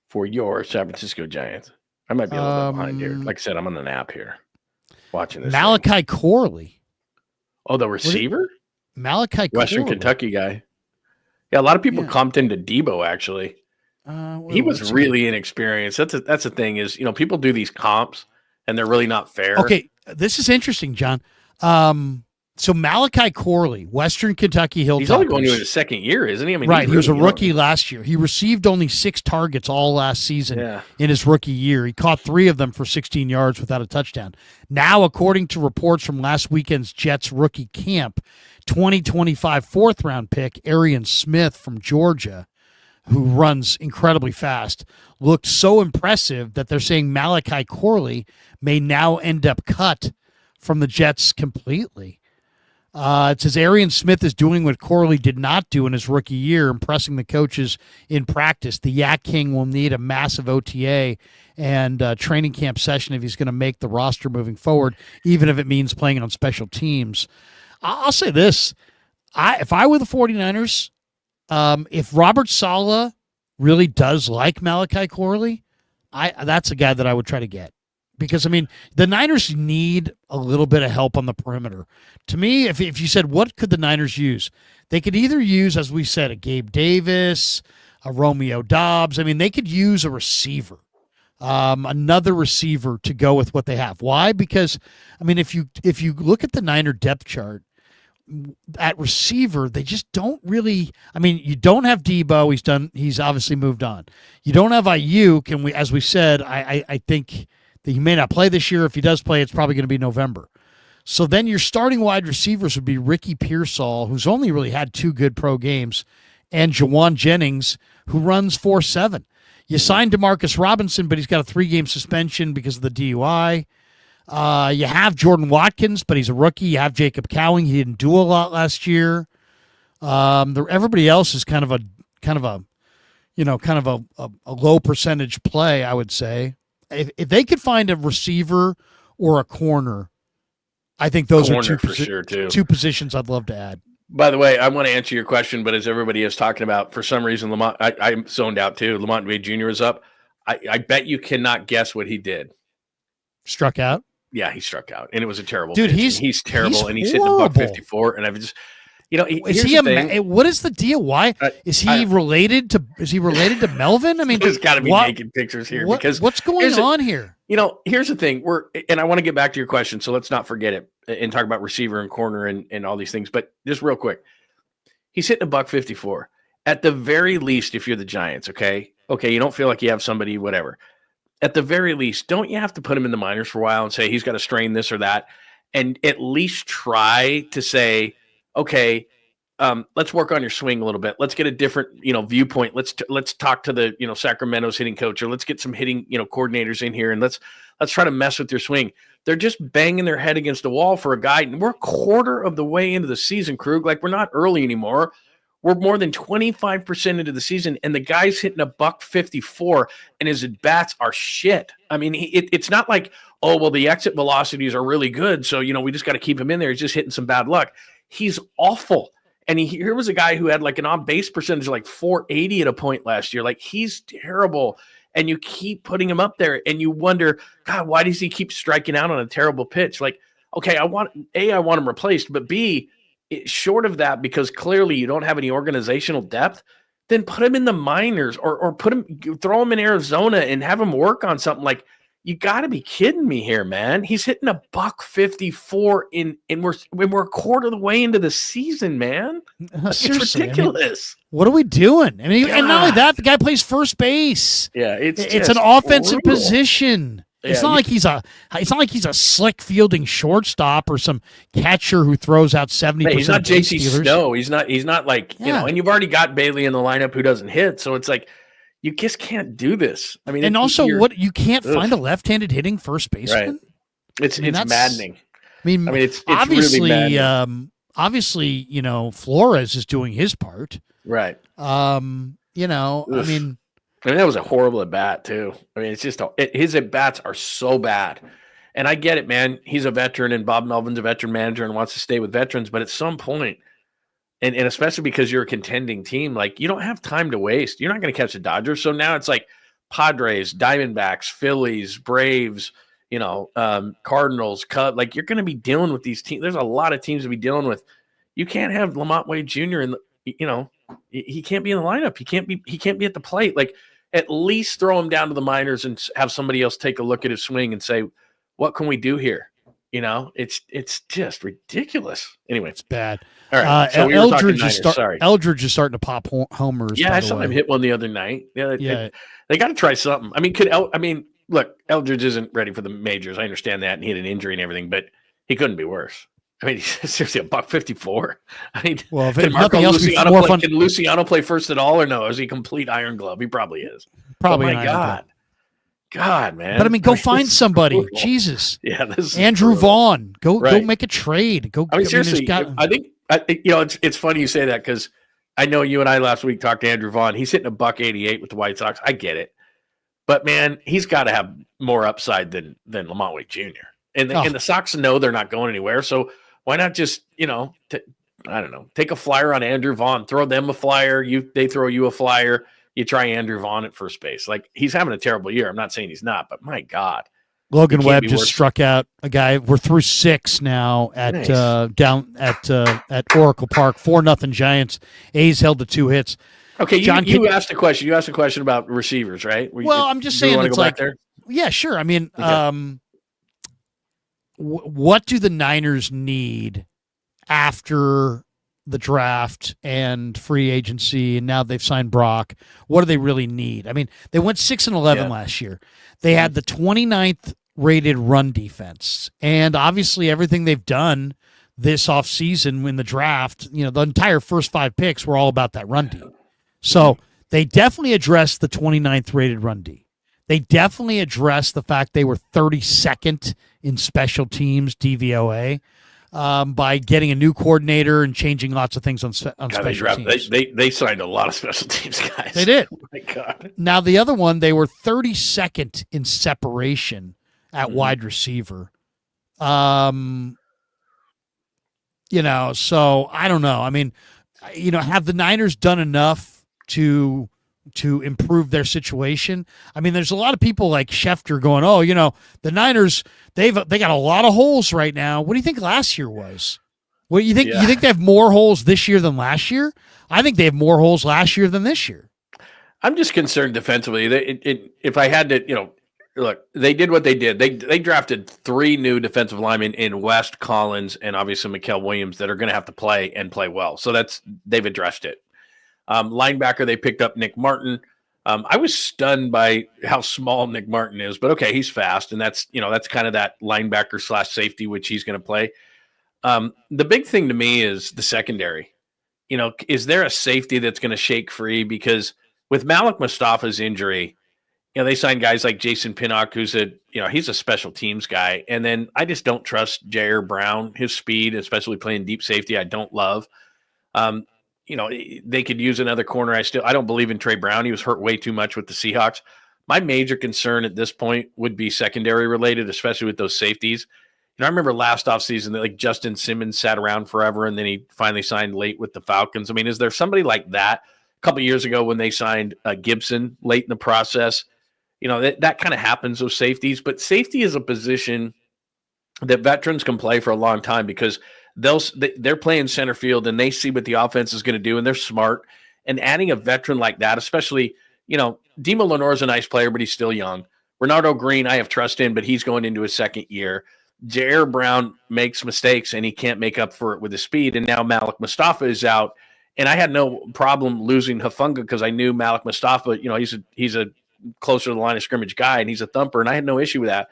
for your San Francisco Giants. I might be a little bit behind here. Like I said, I'm on an app here watching this. Malachi Corley. Oh, the receiver? Malachi Western Corley. Kentucky guy. Yeah, a lot of people comped into Debo, actually. He was really inexperienced. That's the thing is, people do these comps, and they're really not fair. Okay, this is interesting, John. So Malachi Corley, Western Kentucky Hilltoppers. He's only going into his second year, isn't he? I mean, right. He was a rookie last year. He received only 6 targets all last season in his rookie year. He caught 3 of them for 16 yards without a touchdown. Now, according to reports from last weekend's Jets rookie camp, 2025 4th-round pick Arian Smith from Georgia, who runs incredibly fast, looked so impressive that they're saying Malachi Corley may now end up cut from the Jets completely. It says Arian Smith is doing what Corley did not do in his rookie year, impressing the coaches in practice. The Yak King will need a massive OTA and training camp session if he's going to make the roster moving forward, even if it means playing on special teams. I'll say this. If I were the 49ers, if Robert Saleh really does like Malachi Corley, that's a guy that I would try to get. Because, I mean, the Niners need a little bit of help on the perimeter. To me, if you said, what could the Niners use? They could either use, as we said, a Gabe Davis, a Romeo Doubs. I mean, they could use a receiver, another receiver to go with what they have. Why? Because, I mean, if you look at the Niner depth chart, at receiver, they just don't really. I mean, you don't have Debo. He's obviously moved on. You don't have Ayuk, and as we said, I think that he may not play this year. If he does play, it's probably going to be November. So then your starting wide receivers would be Ricky Pearsall, who's only really had 2 good pro games, and Jawan Jennings, who runs 4.7. You signed DeMarcus Robinson, but he's got a 3-game suspension because of the DUI. You have Jordan Watkins, but he's a rookie. You have Jacob Cowing. He didn't do a lot last year. Everybody else is kind of a low percentage play, I would say. If they could find a receiver or a corner, I think those are two positions I'd love to add. By the way, I want to answer your question, but as everybody is talking about, for some reason, Lamont, I'm zoned out too. Lamont Wade Jr. is up. I bet you cannot guess what he did. Struck out? Yeah, he struck out, and it was a terrible. Dude, pitch. He's terrible, and he's horrible. hitting the $154, and I've just, is he what is the deal? Why is he related to? Is he related to Melvin? I mean, there's got to be naked pictures here because what's going on here? Here's the thing. And I want to get back to your question, so let's not forget it and talk about receiver and corner and all these things. But just real quick, he's hitting $154. At the very least, if you're the Giants, okay, you don't feel like you have somebody, whatever. At the very least, don't you have to put him in the minors for a while and say he's got to strain this or that, and at least try to say, okay, let's work on your swing a little bit. Let's get a different, viewpoint. Let's talk to the, Sacramento's hitting coach, or let's get some hitting, coordinators in here, and let's try to mess with your swing. They're just banging their head against the wall for a guy, and we're a quarter of the way into the season, Krug. Like, we're not early anymore. We're more than 25% into the season, and the guy's hitting $154, and his at-bats are shit. I mean, it's not like, oh, well, the exit velocities are really good, so, we just got to keep him in there. He's just hitting some bad luck. He's awful. And here was a guy who had like an on-base percentage of like 480 at a point last year. Like, he's terrible. And you keep putting him up there, and you wonder, God, why does he keep striking out on a terrible pitch? Like, okay, I want him replaced, but B, short of that, because clearly you don't have any organizational depth, then put him in the minors or throw him in Arizona and have him work on something. Like, you got to be kidding me here, man. He's hitting $154 and we're a quarter of the way into the season, man. It's ridiculous. What are we doing? I mean, and not only that, the guy plays first base. Yeah, it's an offensive position. Yeah, it's not like he's a slick fielding shortstop or some catcher who throws out 70%. He's not JC Snow. He's not like, and you've already got Bailey in the lineup who doesn't hit. So it's like, you just can't do this. I mean, and also you can't find a left-handed hitting first baseman. Right. It's maddening. I mean, it's obviously, really maddening. Flores is doing his part. Right. I mean, that was a horrible at bat too. I mean, it's just his at bats are so bad, and I get it, man. He's a veteran, and Bob Melvin's a veteran manager and wants to stay with veterans. But at some point, and especially because you're a contending team, like, you don't have time to waste. You're not going to catch the Dodgers, so now it's like Padres, Diamondbacks, Phillies, Braves, Cardinals, Cubs. Like, you're going to be dealing with these teams. There's a lot of teams to be dealing with. You can't have Lamont Wade Jr. He can't be in the lineup. He can't be at the plate. Like, at least throw him down to the minors and have somebody else take a look at his swing and say, what can we do here? It's just ridiculous. Anyway, it's bad. All right. So Eldridge is starting to pop homers. Yeah, I saw him hit one the other night. Yeah. They got to try something. I mean, look, Eldridge isn't ready for the majors. I understand that, and he had an injury and everything, but he couldn't be worse. I mean, seriously, $154. I mean, well, if nothing else, can Luciano play first at all, or no? Is he a complete iron glove? He probably is. Probably. Oh my God, man. But I mean, go find somebody. Brutal. Jesus. Yeah, this is Andrew brutal. Vaughn. Go make a trade. Go. I mean, seriously, I think it's funny you say that, because I know you and I last week talked to Andrew Vaughn. He's hitting $188 with the White Sox. I get it, but man, he's got to have more upside than Lamont Wade Jr. And the Sox know they're not going anywhere. So why not just I don't know, take a flyer on Andrew Vaughn, throw them a flyer. They throw you a flyer. You try Andrew Vaughn at first base. Like, he's having a terrible year. I'm not saying he's not, but my God. Logan Webb just struck out a guy. We're through 6 now at down at Oracle Park. 4-0 Giants. A's held to 2 hits. Okay, you asked a question. You asked a question about receivers, right? I'm just saying, it's like, yeah, sure. I mean, okay. What do the Niners need after the draft and free agency, and now they've signed Brock? What do they really need? I mean, they went 6-11 last year. They had the 29th rated run defense, and obviously everything they've done this offseason in the draft, the entire first 5 picks were all about that run D. So they definitely addressed the 29th rated run D. They definitely addressed the fact they were 32nd in special teams DVOA. By getting a new coordinator and changing lots of things on special teams. They signed a lot of special teams guys. They did. Oh my God. Now, the other one, they were 32nd in separation at wide receiver. So I don't know. I mean, have the Niners done enough to improve their situation? I mean, there's a lot of people like Schefter going, the Niners, they got a lot of holes right now. What do you think last year was? What you think? You think they have more holes this year than last year? I think they have more holes last year than this year. I'm just concerned defensively. If I had to, look, they did what they did. They drafted 3 new defensive linemen in West, Collins, and obviously Mikael Williams that are going to have to play and play well. So they've addressed it. Linebacker, they picked up Nick Martin. I was stunned by how small Nick Martin is, but okay, he's fast, and that's kind of that linebacker / safety, which he's going to play. The big thing to me is the secondary. Is there a safety that's going to shake free? Because with Malik Mustafa's injury, they signed guys like Jason Pinnock, who's he's a special teams guy. And then I just don't trust Jair Brown, his speed, especially playing deep safety. I don't love. They could use another corner. I don't believe in Trey Brown. He was hurt way too much with the Seahawks. My major concern at this point would be secondary related, especially with those safeties. I remember last offseason that Justin Simmons sat around forever and then he finally signed late with the Falcons. I mean, is there somebody like that a couple of years ago when they signed Gibson late in the process? That kind of happens with safeties, but safety is a position that veterans can play for a long time because they're playing center field and they see what the offense is going to do and they're smart. And adding a veteran like that, especially, Demo Lenore is a nice player, but he's still young. Renardo Green, I have trust in, but he's going into his second year. Jair Brown makes mistakes and he can't make up for it with his speed. And now Malik Mustafa is out. And I had no problem losing Hufanga because I knew Malik Mustafa, he's a closer to the line of scrimmage guy and he's a thumper. And I had no issue with that.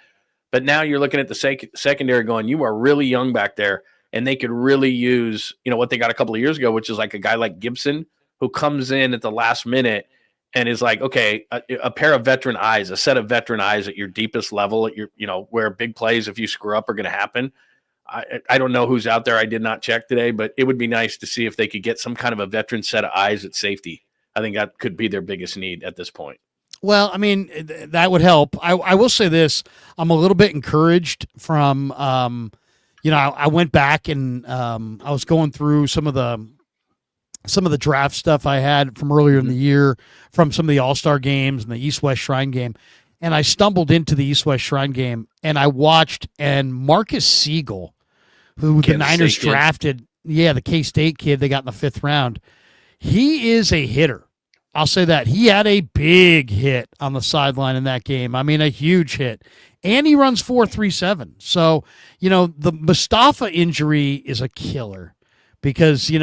But now you're looking at the secondary going, you are really young back there. And they could really use, what they got a couple of years ago, which is like a guy like Gibson who comes in at the last minute and is like, okay, a pair of veteran eyes, a set of veteran eyes at your deepest level, at your, where big plays, if you screw up, are going to happen. I don't know who's out there. I did not check today, but it would be nice to see if they could get some kind of a veteran set of eyes at safety. I think that could be their biggest need at this point. Well, I mean, that would help. I will say this. I'm a little bit encouraged from, I went back and I was going through some of the draft stuff I had from earlier in the year, from some of the All-Star games and the East-West Shrine game. And I stumbled into the East-West Shrine game and I watched, and Marcus Siegel, who the Niners drafted, the K-State kid they got in the 5th round, he is a hitter. I'll say that. He had a big hit on the sideline in that game. I mean, a huge hit. And he runs 4.37. So, the Mustafa injury is a killer because, he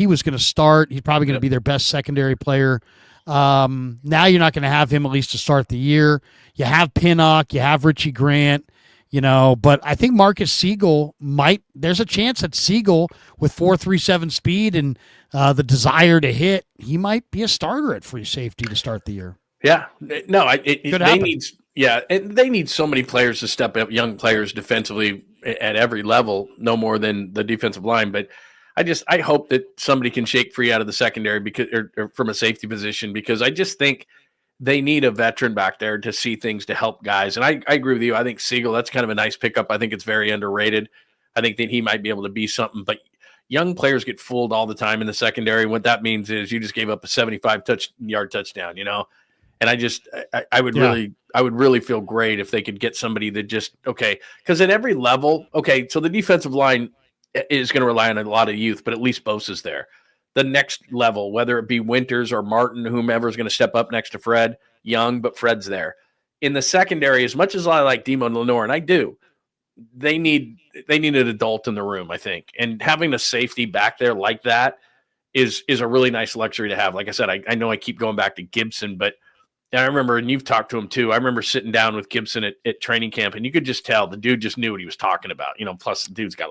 was going to start. He's probably going to be their best secondary player. Now you're not going to have him at least to start the year. You have Pinnock, you have Richie Grant, but I think Marcus Siegel there's a chance that Siegel with 4.37 speed and the desire to hit, he might be a starter at free safety to start the year. Yeah, no, they need so many players to step up, young players defensively at every level, no more than the defensive line. But I hope that somebody can shake free out of the secondary because or from a safety position, because I just think they need a veteran back there to see things to help guys. And I agree with you. I think Siegel, that's kind of a nice pickup. I think it's very underrated. I think that he might be able to be something, but young players get fooled all the time in the secondary. What that means is you just gave up a 75-yard touchdown, And I would really feel great if they could get somebody that because at every level, so the defensive line is going to rely on a lot of youth, but at least Bosa's there. The next level, whether it be Winters or Martin, whomever is going to step up next to Fred, young, but Fred's there. In the secondary, as much as I like Demo Lenore, and I do, they need an adult in the room, I think. And having a safety back there like that is a really nice luxury to have. Like I said, I know I keep going back to Gibson, but I remember, and you've talked to him too, I remember sitting down with Gibson at training camp, and you could just tell the dude just knew what he was talking about. Plus the dude's got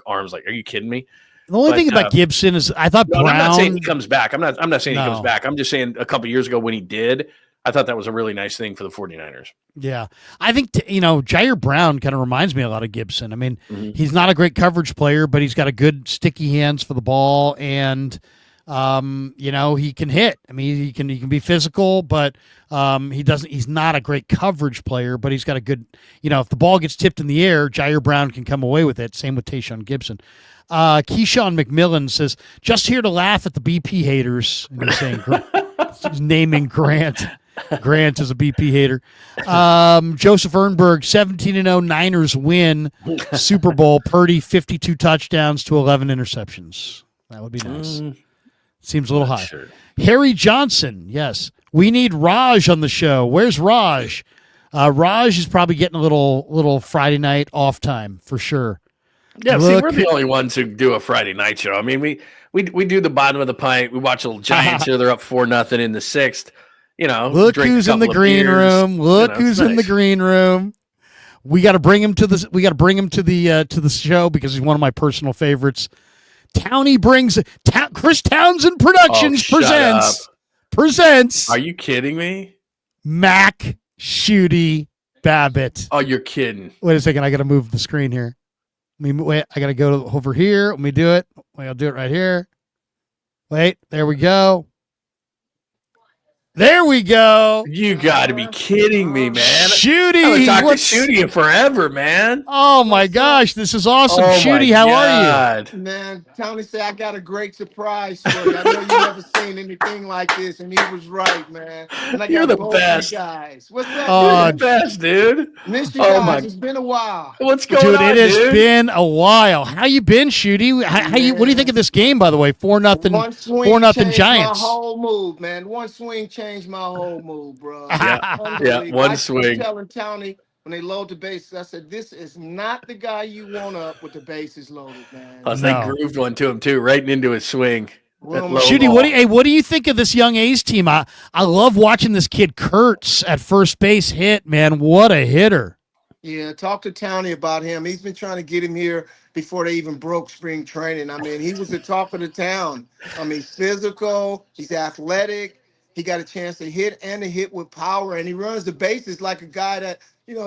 arms like, are you kidding me? The only thing about Gibson is I thought Brown. I'm not saying he comes back. I'm not saying he comes back. I'm just saying a couple years ago when he did, I thought that was a really nice thing for the 49ers. Yeah. I think, Jair Brown kind of reminds me a lot of Gibson. I mean, he's not a great coverage player, but he's got a good sticky hands for the ball, and he can hit. I mean, he can be physical, but he's not a great coverage player, but he's got a good, if the ball gets tipped in the air, Jair Brown can come away with it. Same with Tayshaun Gibson. Keyshawn McMillan says, just here to laugh at the BP haters. And he's saying, he's naming Grant. Grant is a BP hater. Joseph Ernberg, 17-0 Niners win Super Bowl. Purdy, 52 touchdowns to 11 interceptions. That would be nice. Seems a little high. Sure. Harry Johnson, yes. We need Raj on the show. Where's Raj? Raj is probably getting a little Friday night off time for sure. Yeah, see, we're the only ones who do a Friday night show. I mean, we do the bottom of the pint. We watch the Giants here. They're up 4-0 in the sixth. You know, look who's in the green room. Look who's in the green room. We got to bring him to this. We got to bring him to the show because he's one of my personal favorites. Townie brings Chris Townsend Productions presents. Are you kidding me? Mac Shooty Babbitt. Oh, you're kidding. Wait a second. I got to move the screen here. Wait, I got to go over here. Let me do it. Wait, I'll do it right here. Wait, there we go. There we go. You got to be kidding me, man. Shooty. I've talked to Shooty forever, man. Oh, my gosh. This is awesome. Shooty, how are you? Man, Tony said I got a great surprise for you. I know you never seen anything like this, and he was right, man. And I You're got the best. Guys. What's up, You're the best, dude. Missed you guys. It's been a while. What's going on, dude? It has been a while. How you been, Shooty? How you? What do you think of this game, by the way? 4-0. 4-0 Giants. My whole move, man. One swing changed my whole move, bro. Yeah, one swing. I was telling Townie when they load the bases, I said, this is not the guy you want up with the bases loaded, man. Plus, they grooved one to him, too, right into his swing. Shooty, what do you think of this young A's team? I love watching this kid Kurtz at first base hit, man. What a hitter. Yeah, talk to Townie about him. He's been trying to get him here before they even broke spring training. I mean, he was the talk of the town. I mean, physical, he's athletic. He got a chance to hit and to hit with power, and he runs the bases like a guy that,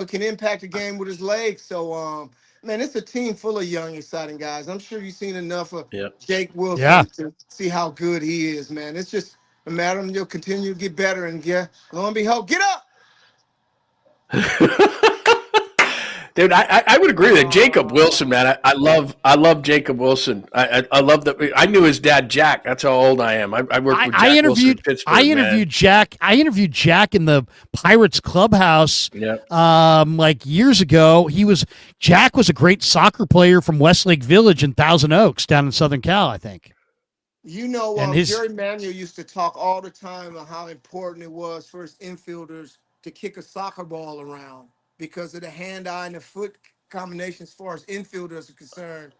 can impact the game with his legs. So, man, it's a team full of young, exciting guys. I'm sure you've seen enough of Jake Wilson to see how good he is, man. It's just a matter of he'll continue to get better, and lo and behold, get up. Dude, I would agree with that. Jacob Wilson, man. I love Jacob Wilson. I love that. I knew his dad, Jack. That's how old I am. I worked with Jack Wilson in Pittsburgh. I interviewed Jack. I interviewed Jack in the Pirates clubhouse. Like years ago. Jack was a great soccer player from Westlake Village in Thousand Oaks down in Southern Cal, I think. Jerry Manuel used to talk all the time about how important it was for his infielders to kick a soccer ball around, because of the hand-eye and the foot combination as far as infielders are concerned.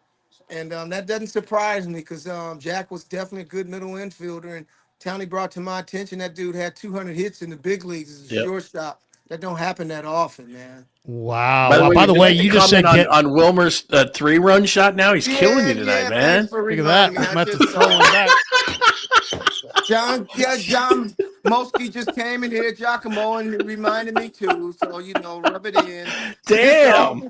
And that doesn't surprise me, because Jack was definitely a good middle infielder. And Townie brought to my attention that dude had 200 hits in the big leagues as a shortstop. That don't happen that often, man. Wow. By the way, you just said on Wilmer's 3-run shot now. He's killing you tonight, man. Look at that. I'm about to throw one back. John Mosky just came in here, Giacomo, and reminded me too. So, rub it in. Damn.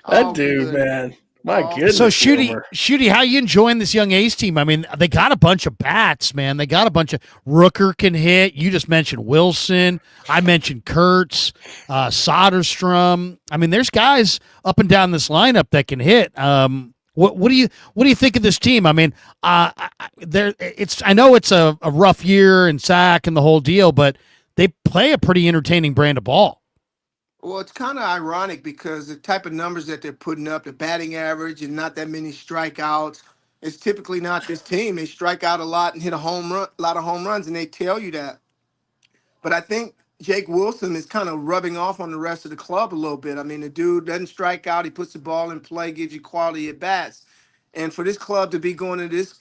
That dude, man. My goodness. So, Shooty, how you enjoying this young A's team? I mean, they got a bunch of bats, man. They got a bunch of Rooker can hit. You just mentioned Wilson. I mentioned Kurtz, Soderstrom. I mean, there's guys up and down this lineup that can hit. What do you think of this team? I mean, I know it's a rough year and sack and the whole deal, but they play a pretty entertaining brand of ball. Well, it's kind of ironic because the type of numbers that they're putting up, the batting average and not that many strikeouts, it's typically not this team. They strike out a lot and hit a lot of home runs, and they tell you that. But I think Jake Wilson is kind of rubbing off on the rest of the club a little bit. I mean, the dude doesn't strike out. He puts the ball in play, gives you quality at bats. And for this club to be going to this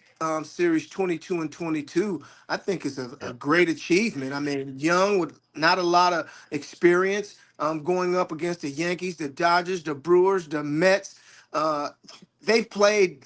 series 22-22, I think is a great achievement. I mean, young with not a lot of experience, going up against the Yankees, the Dodgers, the Brewers, the Mets. They've played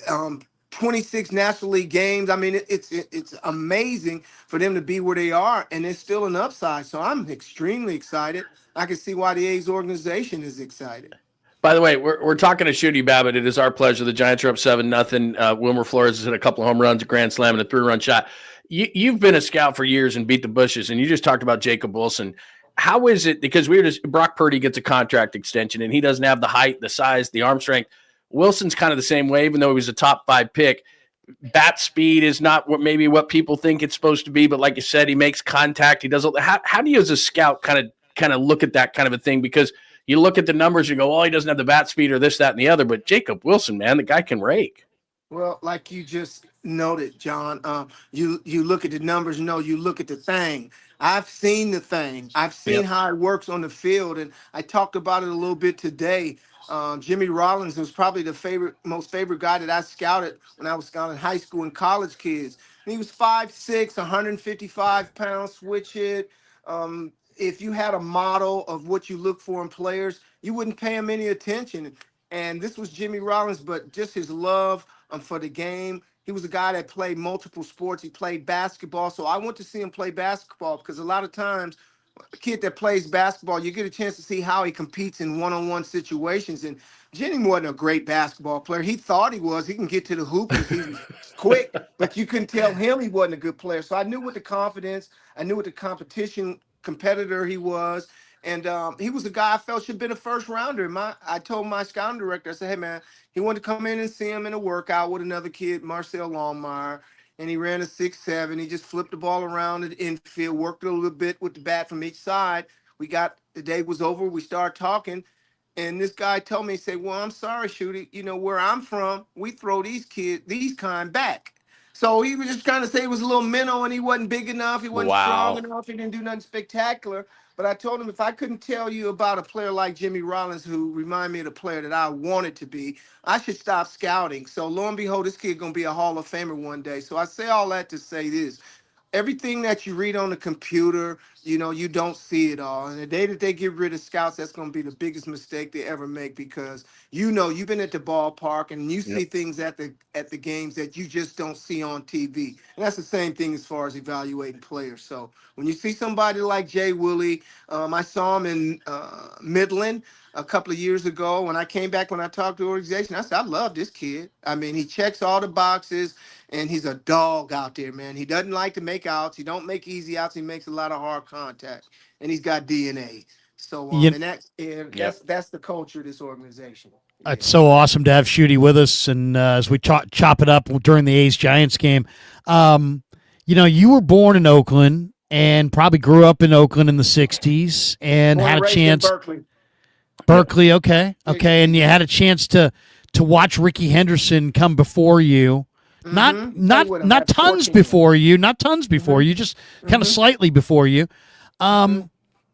26 National League games. I mean, it's amazing for them to be where they are, and there's still an upside. So I'm extremely excited. I can see why the A's organization is excited. By the way, we're talking to Shooty Babbitt. It is our pleasure. The Giants are up 7-0. Wilmer Flores has hit a couple of home runs, a grand slam, and a 3-run shot. You've been a scout for years and beat the bushes, and you just talked about Jacob Wilson. How is it, because Brock Purdy gets a contract extension, and he doesn't have the height, the size, the arm strength. Wilson's kind of the same way, even though he was a top 5 pick. Bat speed is not what people think it's supposed to be, but like you said, he makes contact. He does. How do you as a scout kind of look at that kind of a thing? Because you look at the numbers, you go, oh, he doesn't have the bat speed or this, that, and the other. But Jacob Wilson, man, the guy can rake. Well, like you just Noted, John. You look at the numbers. No, you look at the thing. I've seen the thing. I've seen Yep. how it works on the field, and I talked about it a little bit today. Jimmy Rollins was probably the most favorite guy that I scouted when I was scouting high school and college kids. And he was 5'6", 155 pounds, switch hit. If you had a model of what you look for in players, you wouldn't pay him any attention. And this was Jimmy Rollins, but just his love for the game. He was a guy that played multiple sports. He played basketball. So I went to see him play basketball because a lot of times a kid that plays basketball, you get a chance to see how he competes in one-on-one situations. And Jimmy wasn't a great basketball player. He thought he was. He can get to the hoop because he was quick, but you couldn't tell him he wasn't a good player. So I knew what the confidence, I knew what the competitor he was. And he was a guy I felt should have been a first rounder. I told my scouting director, I said, hey, man, he wanted to come in and see him in a workout with another kid, Marcel Longmire, and he ran a 6'7". He just flipped the ball around the infield, worked a little bit with the bat from each side. The day was over. We started talking. And this guy told me, he said, well, I'm sorry, Shooty. You know, where I'm from, we throw these kind back. So he was just trying to say he was a little minnow and he wasn't big enough. He wasn't strong Wow. enough. He didn't do nothing spectacular. But I told him if I couldn't tell you about a player like Jimmy Rollins, who reminded me of the player that I wanted to be, I should stop scouting. So lo and behold, this kid going to be a Hall of Famer one day. So I say all that to say this. Everything that you read on the computer, you don't see it all. And the day that they get rid of scouts, that's going to be the biggest mistake they ever make because you've been at the ballpark and you Yep. see things at the games that you just don't see on TV. And that's the same thing as far as evaluating players. So when you see somebody like Jay Willie, I saw him in Midland a couple of years ago. When I came back, when I talked to the organization, I said, I love this kid. I mean, he checks all the boxes. And he's a dog out there, man. He doesn't like to make outs. He don't make easy outs. He makes a lot of hard contact, and he's got DNA. So, You, and Yep. that's the culture of this organization. it's Yeah. so awesome to have Shooty with us, and as we chop it up during the A's Giants game, you were born in Oakland and probably grew up in Oakland in the '60s, and Born had and a raised in chance. Berkeley. Berkeley, okay, Big and you city. had a chance to watch Ricky Henderson come before you. Not Play not with him not at tons 14. before you, not tons before you, just kind of slightly before you. And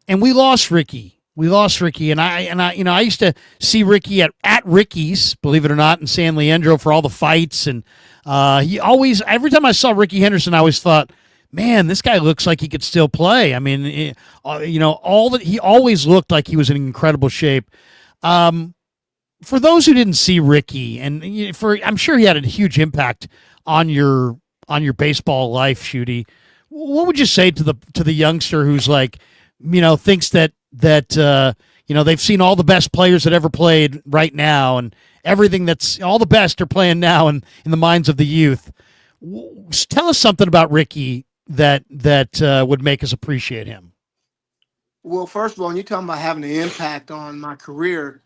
we lost Ricky. We lost Ricky, and I used to see Ricky at Ricky's, believe it or not, in San Leandro for all the fights, and he always, every time I saw Ricky Henderson, I always thought, man, this guy looks like he could still play. I mean, all that, he always looked like he was in incredible shape. For those who didn't see Ricky, and I'm sure he had a huge impact on your baseball life, Shooty. What would you say to the youngster who's like, thinks that they've seen all the best players that ever played right now, and everything that's all the best are playing now in the minds of the youth. Tell us something about Ricky that would make us appreciate him. Well, first of all, when you're talking about having an impact on my career,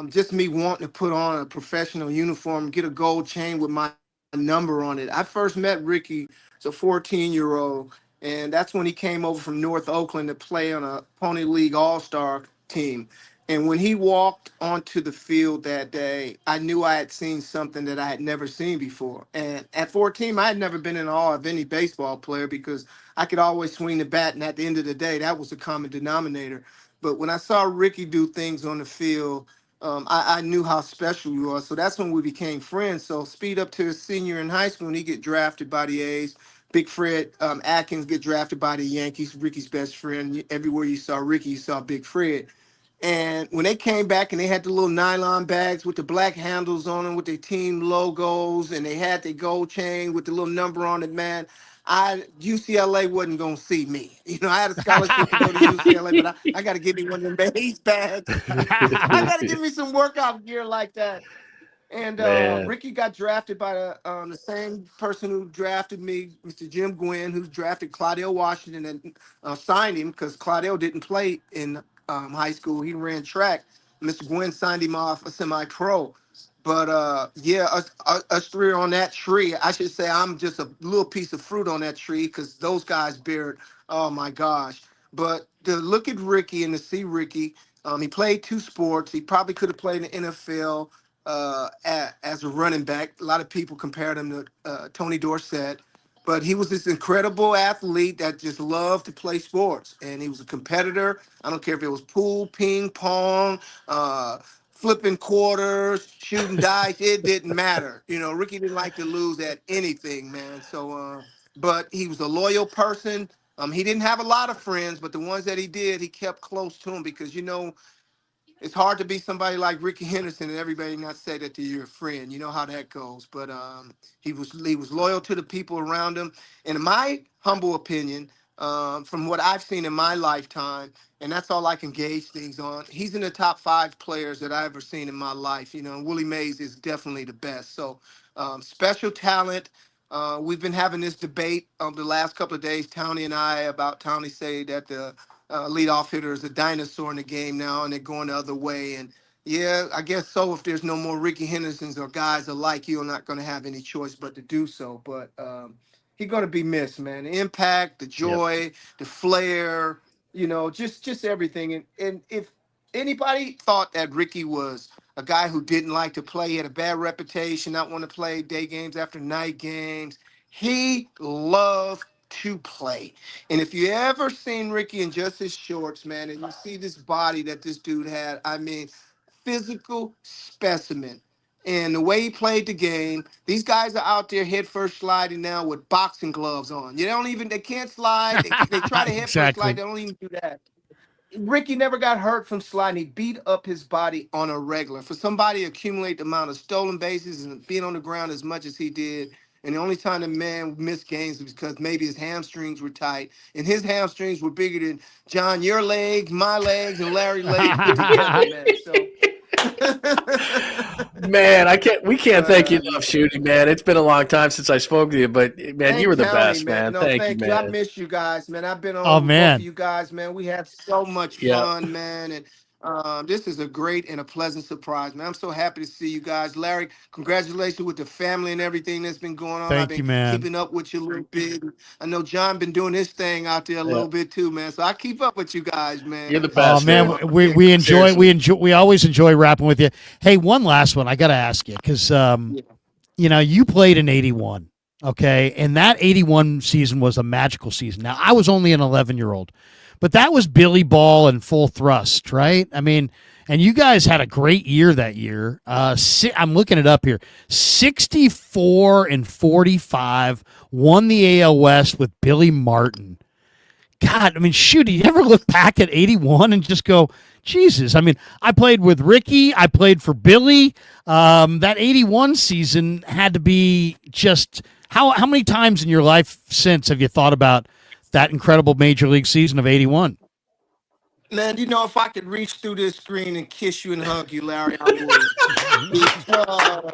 just me wanting to put on a professional uniform, get a gold chain with my number on it. I first met Ricky as a 14-year-old, and that's when he came over from North Oakland to play on a Pony League All-Star team. And when he walked onto the field that day, I knew I had seen something that I had never seen before. And at 14, I had never been in awe of any baseball player because I could always swing the bat, and at the end of the day, that was the common denominator. But when I saw Ricky do things on the field, I knew how special he was. So that's when we became friends. So speed up to his senior in high school, and he get drafted by the A's. Big Fred Atkins get drafted by the Yankees, Ricky's best friend. Everywhere you saw Ricky, you saw Big Fred. And when they came back and they had the little nylon bags with the black handles on them with their team logos, and they had their gold chain with the little number on it, man, UCLA wasn't gonna see me. I had a scholarship to go to UCLA, but I got to give me one of them base bags. I got to give me some workout gear like that. And Man. Ricky got drafted by the same person who drafted me, Mr. Jim Gwynn, who drafted Claudell Washington and signed him because Claudell didn't play in high school. He ran track. Mr. Gwynn signed him off a semi-pro. But yeah, us three are on that tree. I should say I'm just a little piece of fruit on that tree because those guys bear it. Oh my gosh. But to look at Ricky and to see Ricky, he played two sports. He probably could have played in the NFL. as a running back. A lot of people compared him to Tony Dorsett, but he was this incredible athlete that just loved to play sports, and he was a competitor. I don't care if it was pool, ping pong, flipping quarters, shooting dice. It didn't matter. You know, Ricky didn't like to lose at anything, man. So, but he was a loyal person. He didn't have a lot of friends, but the ones that he did, he kept close to him because, you know, it's hard to be somebody like Ricky Henderson and everybody not say that to your friend. You know how that goes. But he was loyal to the people around him. And in my humble opinion, from what I've seen in my lifetime, and that's all I can gauge things on, he's in the top 5 players that I ever seen in my life. You know, and Willie Mays is definitely the best. So special talent. We've been having this debate the last couple of days, Townie and I, about Townie say that the leadoff hitter is a dinosaur in the game now, and they're going the other way. And yeah, I guess so. If there's no more Ricky Hendersons or guys alike, you're not going to have any choice but to do so. But he's going to be missed, man. The impact, the joy, the flair, you know, just everything. And if anybody thought that Ricky was a guy who didn't like to play, he had a bad reputation, not want to play day games after night games, he loved to play. And if you ever seen Ricky in just his shorts, man, and you see this body that this dude had, I mean, physical specimen. And the way he played the game, these guys are out there head first sliding now with boxing gloves on. They can't slide. They try to head first slide. Exactly. They don't even do that. Ricky never got hurt from sliding. He beat up his body on a regular. For somebody to accumulate the amount of stolen bases and being on the ground as much as he did, and the only time the man missed games was because maybe his hamstrings were tight, and his hamstrings were bigger than John, your legs, my legs, and Larry legs put together, man. So, Man, we can't but thank you enough, Shooting, man. It's been a long time since I spoke to you, but man, you thank were the County, best, man. man. No, Thank you, thank you. I man. miss you guys, man. I've been Oh on with both of man. you guys, man. We have so much Yeah. fun, man. And this is a great and a pleasant surprise, man. I'm so happy to see you guys. Larry, congratulations with the family and everything that's been going on. I've Thank you, been man. keeping up with you a little bit. I know John been doing his thing out there a Yeah. little bit too, man. So I keep up with you guys, man. You're the Oh best, man, man. we enjoy Seriously. we always enjoy rapping with you. Hey, one last one I got to ask you because Yeah. you know, you played in 81, okay? And that 81 season was a magical season. Now, I was only an 11-year-old, but that was Billy Ball in full thrust, right? I mean, and you guys had a great year that year. I'm looking it up here. 64-45, won the AL West with Billy Martin. God, I mean, shoot, do you ever look back at 81 and just go, Jesus? I mean, I played with Ricky. I played for Billy. That 81 season had to be just how many times in your life since have you thought about that incredible Major League season of 81? Man, you know, if I could reach through this screen and kiss you and hug you, Larry, I would. Because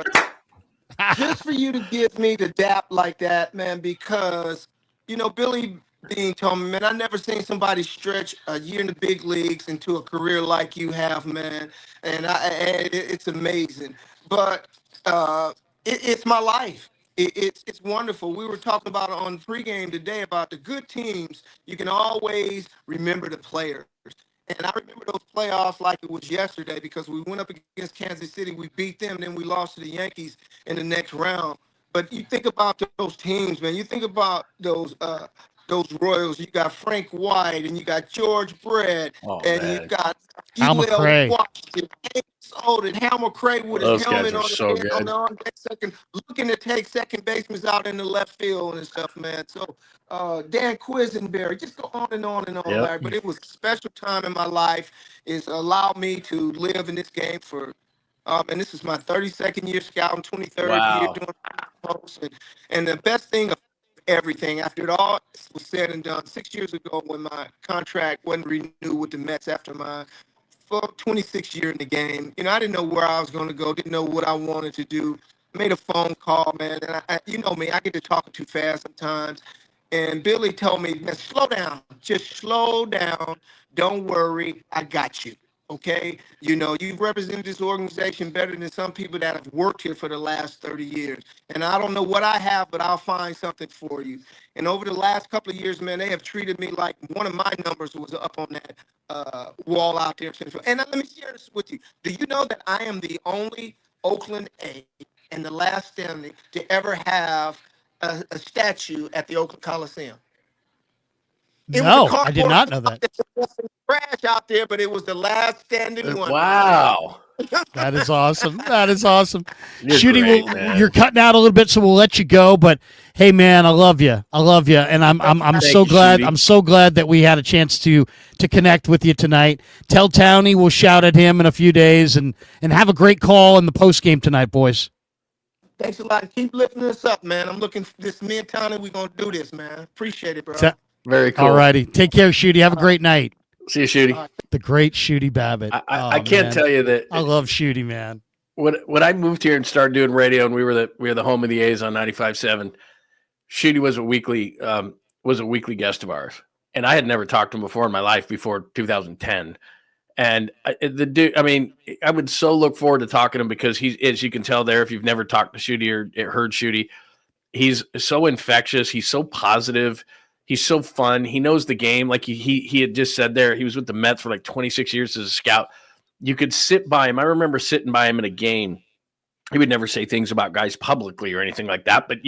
just for you to give me the dap like that, man, because, you know, Billy Bean told me, man, I never seen somebody stretch a year in the big leagues into a career like you have, man. And it's amazing. But it's my life. It's wonderful. We were talking about it on pregame today about the good teams. You can always remember the players. And I remember those playoffs like it was yesterday because we went up against Kansas City, we beat them, then we lost to the Yankees in the next round. But you think about those teams, man. You think about those Royals. You got Frank White, and you got George Brett, Oh and you man, got Hal Email McRae. Washington, Oden, Hal McRae with his those helmet guys are on so the on good. the on deck second, looking to take second basemen out in the left field and stuff, man. So Dan Quisenberry, just go on and on, Yep. Larry. But it was a special time in my life. It's allowed me to live in this game for, and this is my 32nd year scouting, 23rd year Wow. doing posts, and the best thing of everything after it all was said and done 6 years ago when my contract wasn't renewed with the Mets after my for 26 year in the game. You know, I didn't know where I was going to go, didn't know what I wanted to do. Made a phone call, man, and you know me, I get to talking too fast sometimes. And Billy told me, man, slow down, just slow down. Don't worry, I got you. Okay, you know, you've represented this organization better than some people that have worked here for the last 30 years. And I don't know what I have, but I'll find something for you. And over the last couple of years, man, they have treated me like one of my numbers was up on that wall out there. And let me share this with you. Do you know that I am the only Oakland A and the last standing to ever have a statue at the Oakland Coliseum. It was a No, I did cardboard not know that. trash out there, but it was the last standing one. Wow. That is awesome. That is awesome. You're Shooty, great, man. you're cutting out a little bit, so we'll let you go. But hey, man, I love you. I love you, and I'm so you, glad. Shooty. I'm so glad that we had a chance to connect with you tonight. Tell Townie we'll shout at him in a few days, and have a great call in the post game tonight, boys. Thanks a lot. Keep lifting us up, man. I'm looking for this. Me and Tony, we're going to do this, man. Appreciate it, bro. Very cool. All righty. Take care, Shooty. Have a great night. See you, Shooty. The great Shooty Babbitt. I can't tell you that. I love Shooty, man. When I moved here and started doing radio, and we were the home of the A's on 95.7, Shooty was a weekly guest of ours, and I had never talked to him before in my life before 2010. And the dude, I mean, I would so look forward to talking to him because he's, as you can tell there, if you've never talked to Shooty or heard Shooty, he's so infectious. He's so positive. He's so fun. He knows the game. Like he had just said there, he was with the Mets for like 26 years as a scout. You could sit by him. I remember sitting by him in a game. He would never say things about guys publicly or anything like that, but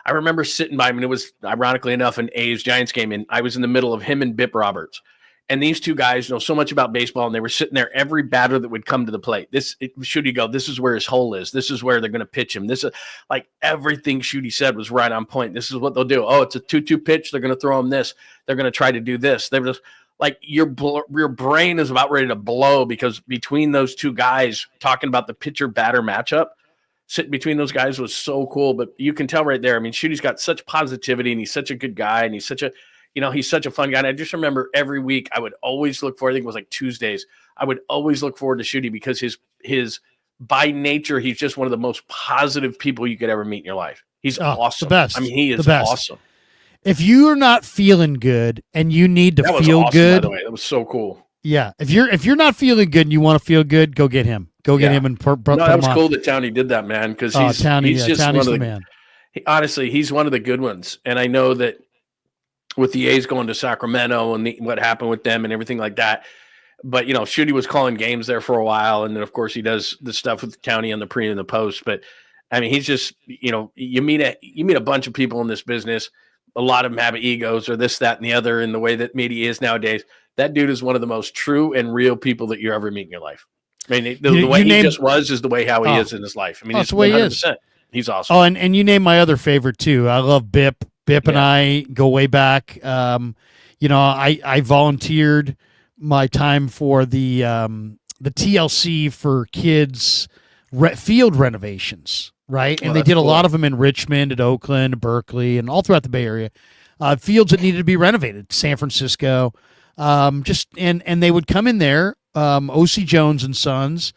I remember sitting by him, and it was ironically enough an A's Giants game, and I was in the middle of him and Bip Roberts. And these two guys know so much about baseball, and they were sitting there every batter that would come to the plate. Shooty go, this is where his hole is. This is where they're going to pitch him. This is like everything Shooty said was right on point. This is what they'll do. Oh, it's a 2-2 pitch. They're going to throw him this. They're going to try to do this. They're just like your brain is about ready to blow because between those two guys talking about the pitcher batter matchup, sitting between those guys was so cool. But you can tell right there. I mean, Shooty's got such positivity, and he's such a good guy, and he's such a fun guy. And I just remember every week I would always look forward. I think it was like Tuesdays. I would always look forward to Shooty because his by nature, he's just one of the most positive people you could ever meet in your life. He's awesome. The best. I mean, he is the best. awesome. If you are not feeling good and you need to That was feel awesome, good, by the way. That was so cool. Yeah. If you're not feeling good and you want to feel good, go get him. Go get him and put that was him on. cool that Townie did that, man. Because he's just Townie's one of the man. Honestly, he's one of the good ones. And I know that with the A's going to Sacramento and what happened with them and everything like that. But, Shooty was calling games there for a while. And then, of course, he does the stuff with Townie on the pre and the post. But, I mean, he's just, you meet a bunch of people in this business. A lot of them have egos or this, that, and the other in the way that media is nowadays. That dude is one of the most true and real people that you ever meet in your life. I mean, the way he just was is the way how he is in his life. I mean, that's the way he is. He's awesome. Oh, and you name my other favorite, too. I love Bip. Bip and I go way back. I volunteered my time for the TLC for kids field renovations, right? And they did a lot of them in Richmond, at Oakland, Berkeley, and all throughout the Bay Area. Fields that needed to be renovated, San Francisco, and they would come in there. O.C. Jones and Sons,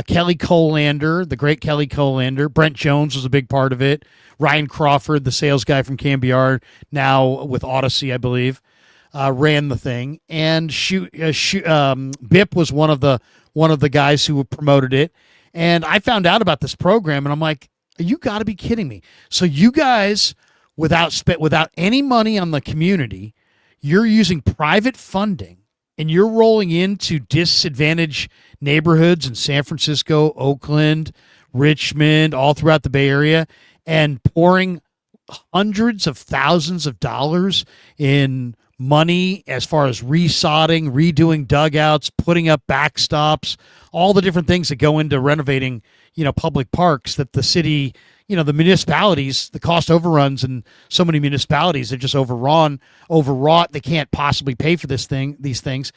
Kelly Colander, the great Kelly Colander. Brent Jones was a big part of it. Ryan Crawford, the sales guy from Cambiard, now with Odyssey, I believe, ran the thing. And Bip was one of the guys who promoted it. And I found out about this program, and I'm like, you got to be kidding me. So you guys, without any money on the community, you're using private funding, and you're rolling into disadvantaged neighborhoods in San Francisco, Oakland, Richmond, all throughout the Bay Area, and pouring hundreds of thousands of dollars in money as far as resodding, redoing dugouts, putting up backstops, all the different things that go into renovating, public parks that the city, the municipalities, the cost overruns, and so many municipalities are just overwrought. They can't possibly pay for these things.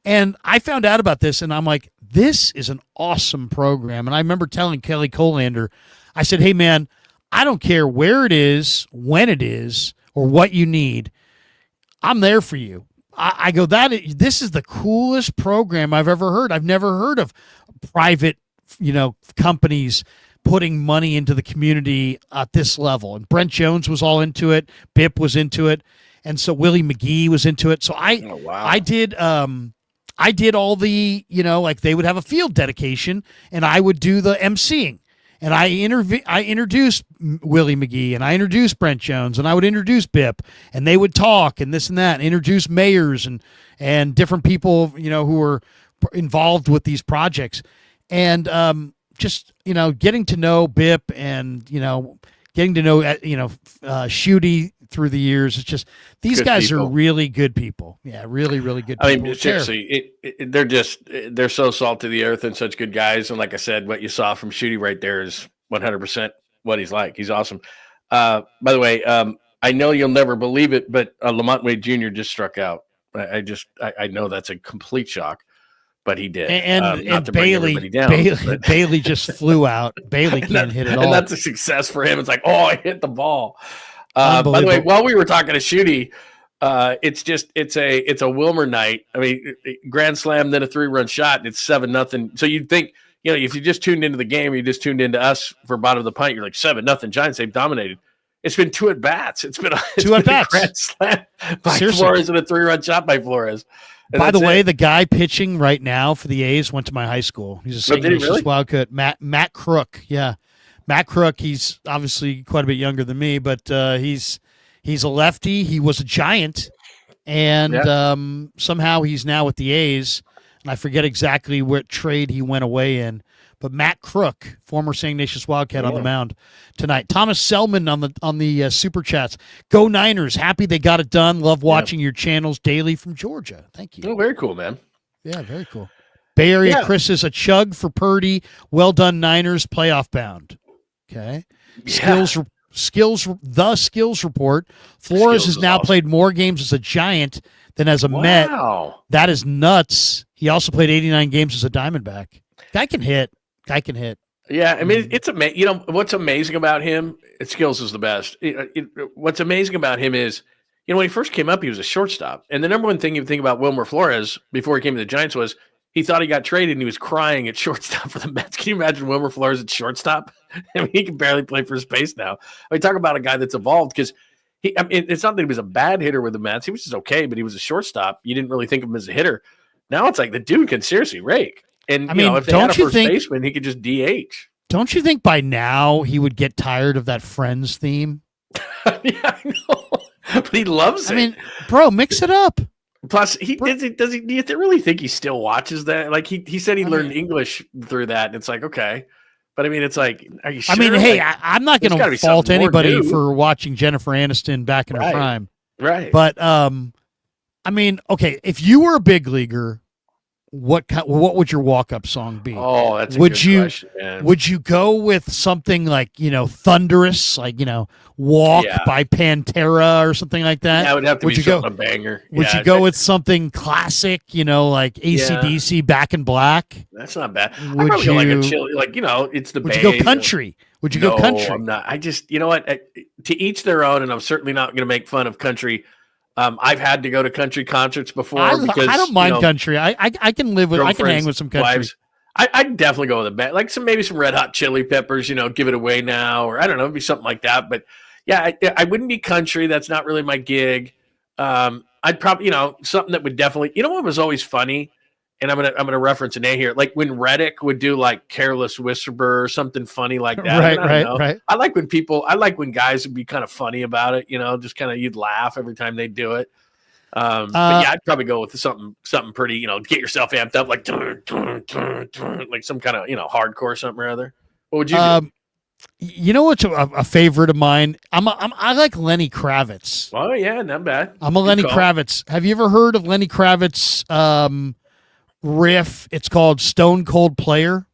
And I found out about this, and I'm like, this is an awesome program. And I remember telling Kelly Colander, I said, hey, man, I don't care where it is, when it is, or what you need. I'm there for you. I go, this is the coolest program I've ever heard. I've never heard of private, companies putting money into the community at this level. And Brent Jones was all into it. Bip was into it. And so Willie McGee was into it. So I did all the, like they would have a field dedication and I would do the emceeing. And I introduced Willie McGee, and I introduced Brent Jones, and I would introduce Bip, and they would talk and this and that, and introduce mayors and different people, who were involved with these projects. And just getting to know Bip and getting to know Shooty through the years. It's just these Good guys people. are really good people. Yeah, really, really good people. I mean, seriously, they're so salt to the earth and such good guys. And like I said, what you saw from Shooty right there is 100% what he's like. He's awesome. By the way, I know you'll never believe it, but Lamont Wade Jr. just struck out. I know that's a complete shock, but he did. And Bailey just flew out. Bailey can't hit it all. And that's a success for him. It's like, oh, I hit the ball. By the way, while we were talking to Shooty, it's a Wilmer night. I mean, grand slam, then a 3-run shot, and it's 7-0. So you'd think, if you just tuned into the game, you just tuned into us for bottom of the pint, you're like 7-0 Giants. They've dominated. It's been 2 at bats. It's been a grand slam by Flores and a 3-run shot by Flores. And by the way, the guy pitching right now for the A's went to my high school. He's a St. Lucie Wildcat. Matt Krueg. Yeah. Matt Krueg, he's obviously quite a bit younger than me, but he's a lefty. He was a Giant, and somehow he's now with the A's, and I forget exactly what trade he went away in. But Matt Krueg, former St. Ignatius Wildcat, on the mound tonight. Thomas Selman on the super chats. Go Niners! Happy they got it done. Love watching your channels daily from Georgia. Thank you. Oh, very cool, man. Yeah, very cool. Bay Area Chris is a chug for Purdy. Well done, Niners. Playoff bound. Okay. Skills report. Flores has now played more games as a Giant than as a Met. That is nuts. He also played 89 games as a Diamondback. Guy can hit. Yeah, I mean, it's amazing. What's amazing about him? Skills is the best. What's amazing about him is, when he first came up, he was a shortstop. And the number one thing you think about Wilmer Flores before he came to the Giants was he thought he got traded and he was crying at shortstop for the Mets. Can you imagine Wilmer Flores at shortstop? I mean, he can barely play first base now. I mean, talk about a guy that's evolved because it's not that he was a bad hitter with the Mets. He was just okay, but he was a shortstop. You didn't really think of him as a hitter. Now it's like the dude can seriously rake. And if they had a first baseman, he could just DH. Don't you think by now he would get tired of that Friends theme? Yeah, I know. But he loves it. I mean, bro, mix it up. Plus, do you really think he still watches that? Like he said he learned English through that. And it's like, okay. But I mean, it's like, are you sure? I mean, hey, I'm not going to fault anybody for watching Jennifer Aniston back in her prime. Right. But, I mean, okay, if you were a big leaguer, what would your walk-up song be? Oh, that's a good question, man. Would you go with something like, thunderous, like, Walk by Pantera or something like that? Yeah, it would have to be a banger. Would you go with something classic, like AC/DC, Back in Black? That's not bad. I'd probably go like a chill, it's the Would you go country? Would you go country? I'm not. I just, you know what? To each their own, and I'm certainly not going to make fun of country. I've had to go to country concerts before because I don't mind country. I can live with. I can hang with some country. Wives. I'd definitely go with a band, like maybe some Red Hot Chili Peppers. Give it away now, or I don't know, it'd be something like that. But yeah, I wouldn't be country. That's not really my gig. I'd probably something that would definitely. What was always funny, and I'm gonna reference an A here, like when Reddick would do like Careless Whisperer or something funny like that. Right. I like when guys would be kind of funny about it. Just kind of you'd laugh every time they do it. But yeah, I'd probably go with something pretty. Get yourself amped up, like some kind of hardcore something or other. What would you do? What's a favorite of mine? I like Lenny Kravitz. Oh yeah, not bad. I'm a Lenny Kravitz. Have you ever heard of Lenny Kravitz riff? It's called Stone Cold Player.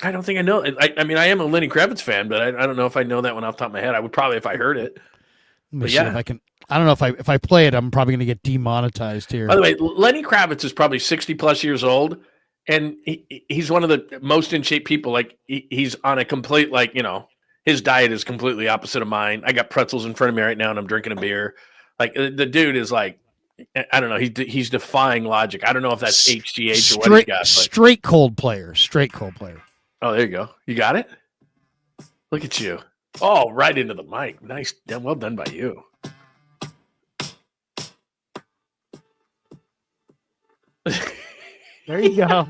I don't think I know. I mean, I am a Lenny Kravitz fan, but I don't know if I know that one off the top of my head. I would probably if I heard it. Let me see if I can. I don't know if I play it, I'm probably going to get demonetized here. By the way, Lenny Kravitz is probably 60 plus years old, and he's one of the most in shape people. Like he's on a complete his diet is completely opposite of mine. I got pretzels in front of me right now, and I'm drinking a beer. Like the dude is like, I don't know. He's defying logic. I don't know if that's HGH or what he got. But. Straight cold player. Oh, there you go. You got it. Look at you. Oh, right into the mic. Nice. Well done by you. There you go.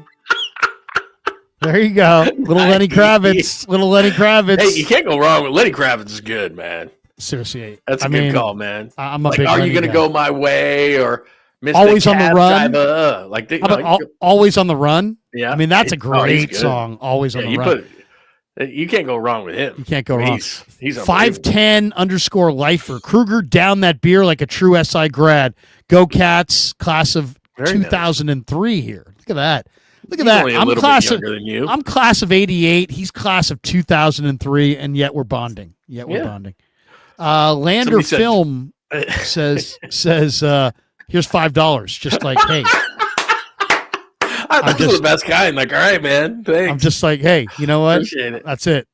Little Lenny Kravitz. Hey, you can't go wrong with Lenny Kravitz. Is good, man. Seriously, that's a good call, man. I'm a big. Are you going to go my way or Mr. Always on the Run? Driver? Always on the Run. Yeah, I mean that's a great song. Always on the Run. You can't go wrong with him. You can't go wrong. He's 5'10" _lifer. Krueger down that beer like a true SI grad. Go Cats, class of 2003 here. Look at that. Look at that. Only a little bit younger than you. I'm class of 88. He's class of 2003, and yet we're bonding. Lander Film says here's $5. Just like, hey. I'm just the best kind. Like, all right, man. Thanks. I'm just like, hey, you know what? Appreciate it. That's it.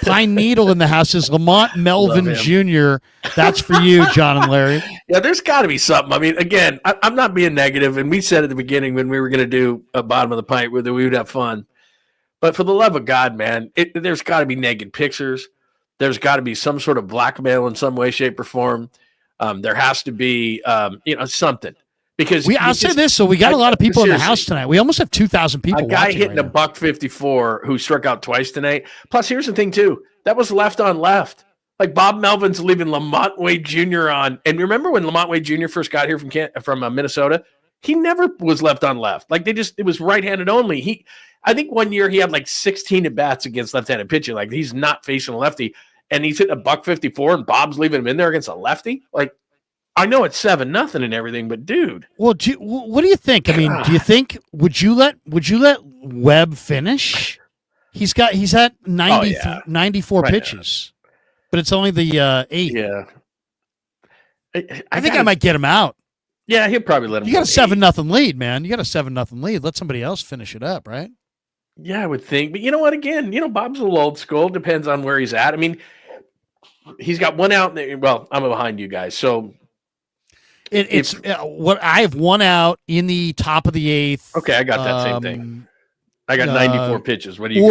Pine Needle in the house says Lamont Melvin Jr. That's for you, John and Larry. Yeah, there's got to be something. I mean, again, I'm not being negative, and we said at the beginning when we were going to do a bottom of the pint where we would have fun. But for the love of God, man, there's got to be naked pictures. There's got to be some sort of blackmail in some way, shape, or form. There has to be, something. Because I'll say this, so we got a lot of people in the house tonight. We almost have 2,000 people. A guy hitting a $154 who struck out twice tonight. Plus, here's the thing too: that was left on left. Like Bob Melvin's leaving Lamont Wade Jr. on. And remember when Lamont Wade Jr. first got here from Minnesota? He never was left on left. Like it was right-handed only. I think one year he had like 16 at bats against left-handed pitching. Like he's not facing a lefty, and he's hitting a $154, and Bob's leaving him in there against a lefty. Like. I know it's 7-0 and everything, but dude. Well, what do you think? I mean, do you think would you let Webb finish? He's at 94 pitches, but it's only the 8. Yeah, I think I might get him out. Yeah, he'll probably let him. You got a 7-0 lead, man. You got a 7-0 lead. Let somebody else finish it up, right? Yeah, I would think. But you know what? Again, Bob's a little old school. Depends on where he's at. I mean, he's got one out. Well, I'm behind you guys, so. It's what I have one out in the top of the 8th. Okay, I got that same thing. I got 94 pitches. What do you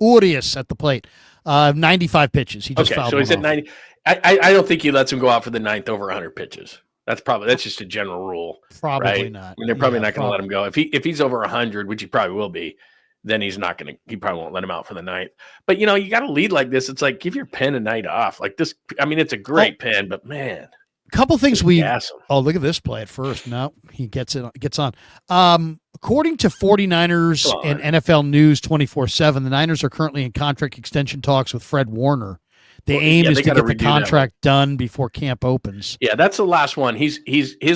Urias at the plate. 95 pitches. He just fouled. So he's at 90. I don't think he lets him go out for the 9th over 100 pitches. That's just a general rule. Probably right? not. I mean, they're probably not going to let him go. If he's over 100, which he probably will be, then he probably won't let him out for the 9th. But you got a lead like this. It's like give your pen a night off. Like this. I mean, it's a great pen, but man. Couple things look at this play at first. No, he gets on. According to 49ers and NFL News 24/7, the Niners are currently in contract extension talks with Fred Warner. The aim is to get the contract done before camp opens. Yeah, that's the last one. His